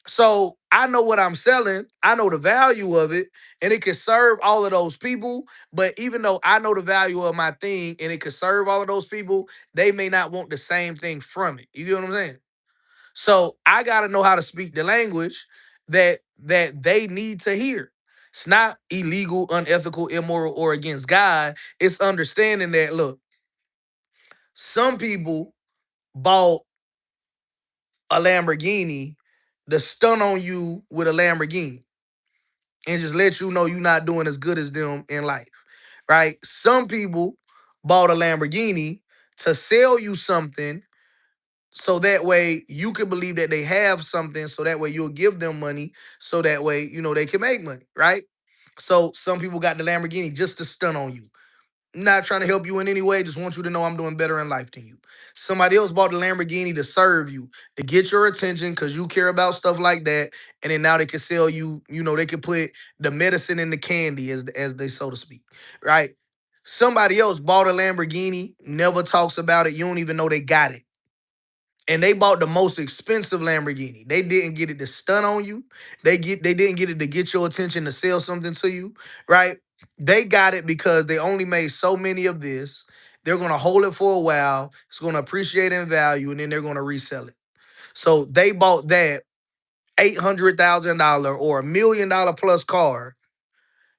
So I know what I'm selling. I know the value of it, and it can serve all of those people. But even though I know the value of my thing and it can serve all of those people, they may not want the same thing from it. You get what I'm saying? So I gotta know how to speak the language that they need to hear. It's not illegal, unethical, immoral, or against God. It's understanding that look, some people bought a Lamborghini to stun on you with a Lamborghini and just let you know you're not doing as good as them in life. Right? Some people bought a Lamborghini to sell you something so that way you can believe that they have something so that way you'll give them money so that way they can make money, right? So some people got the Lamborghini just to stun on you. Not trying to help you in any way, just want you to know I'm doing better in life than you. Somebody else bought the Lamborghini to serve you, to get your attention because you care about stuff like that, and then now they can sell you, they can put the medicine in the candy as they so to speak, right? Somebody else bought a Lamborghini, never talks about it, you don't even know they got it, and they bought the most expensive Lamborghini. They didn't get it to stun on you. They didn't get it to get your attention to sell something to you, right? They got it because they only made so many of this. They're gonna hold it for a while. It's gonna appreciate in value, and then they're gonna resell it. So they bought that $800,000 or $1 million plus car,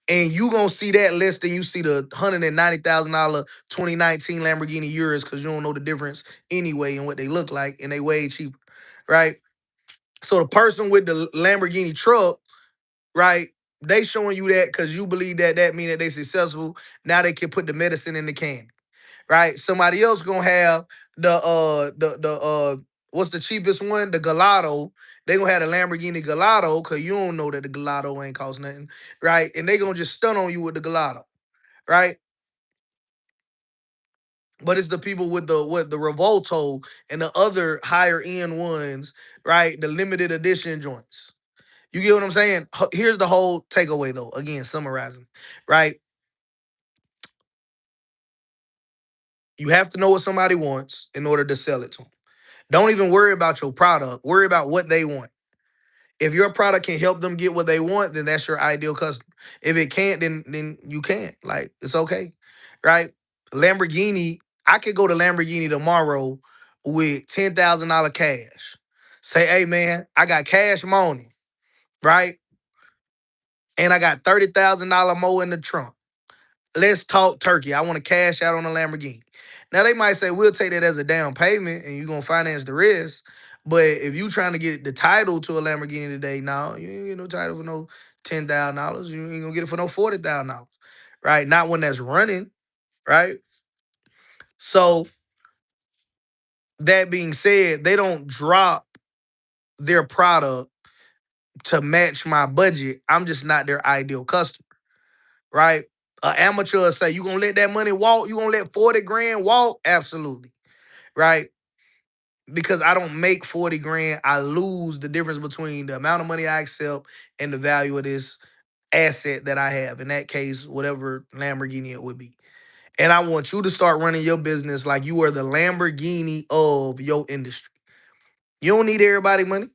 and you gonna see that less than you see the $190,000 2019 Lamborghini Urus, because you don't know the difference anyway in what they look like, and they way cheaper, right? So the person with the Lamborghini truck, right? They showing you that because you believe that mean that they successful. Now they can put the medicine in the candy, right? Somebody else gonna have the what's the cheapest one? The Gelato. They gonna have the Lamborghini Gelato because you don't know that the Gelato ain't cost nothing, right? And they gonna just stun on you with the Gelato, right? But it's the people with the Revolto and the other higher end ones, right? The limited edition joints. You get what I'm saying? Here's the whole takeaway though. Again, summarizing, right? You have to know what somebody wants in order to sell it to them. Don't even worry about your product. Worry about what they want. If your product can help them get what they want, then that's your ideal customer. If it can't, then you can't. Like, it's okay, right? Lamborghini, I could go to Lamborghini tomorrow with $10,000 cash. Say, hey man, I got cash money, right? And I got $30,000 more in the trunk. Let's talk turkey. I want to cash out on a Lamborghini. Now they might say we'll take that as a down payment and you're gonna finance the rest. But if you trying to get the title to a Lamborghini today, no, you ain't get no title for no $10,000. You ain't gonna get it for no $40,000, right? Not when that's running, right? So that being said, they don't drop their product to match my budget. I'm just not their ideal customer, right? An amateur say, you gonna let that money walk? You gonna let 40 grand walk? Absolutely, right? Because I don't make 40 grand, I lose the difference between the amount of money I accept and the value of this asset that I have. In that case, whatever Lamborghini it would be. And I want you to start running your business like you are the Lamborghini of your industry. You don't need everybody money,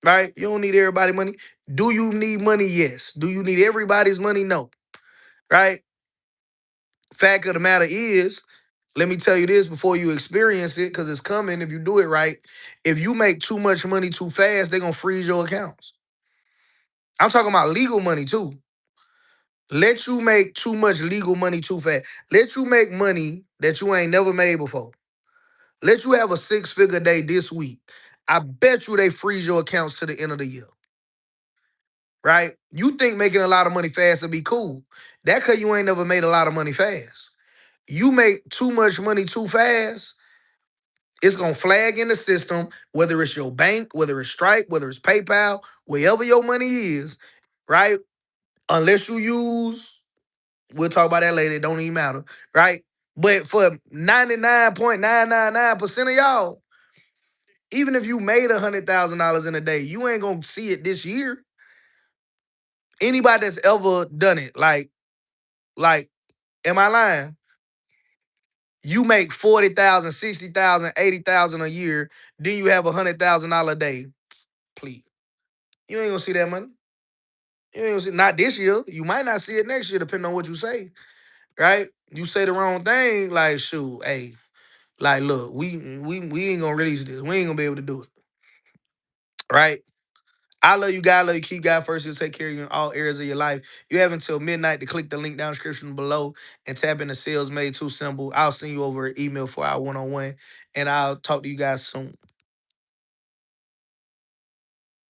right? You don't need everybody money. Do you need money? Yes. Do you need everybody's money? No, right? Fact of the matter is, let me tell you this before you experience it, because it's coming if you do it right. If you make too much money too fast, they're going to freeze your accounts. I'm talking about legal money too. Let you make too much legal money too fast. Let you make money that you ain't never made before. Let you have a six-figure day this week. I bet you they freeze your accounts to the end of the year, right? You think making a lot of money fast would be cool. That because you ain't never made a lot of money fast. You make too much money too fast, it's gonna flag in the system, whether it's your bank, whether it's Stripe, whether it's PayPal, wherever your money is, right? Unless you use, we'll talk about that later, it don't even matter, right? But for 99.999% of y'all, even if you made $100,000 in a day, you ain't gonna see it this year. Anybody that's ever done it, like, am I lying? You make 40,000, 60,000, 80,000 a year, then you have $100,000 a day. Please. You ain't gonna see that money. You ain't gonna see not this year. You might not see it next year, depending on what you say. Right? You say the wrong thing, like shoot, hey, like look, we ain't gonna release this. We ain't gonna be able to do it. Right? I love you, God. Love you. Keep God first. He'll take care of you in all areas of your life. You have until midnight to click the link down description below and tap into Sales Made Too Simple. I'll send you over an email for our one-on-one, and I'll talk to you guys soon.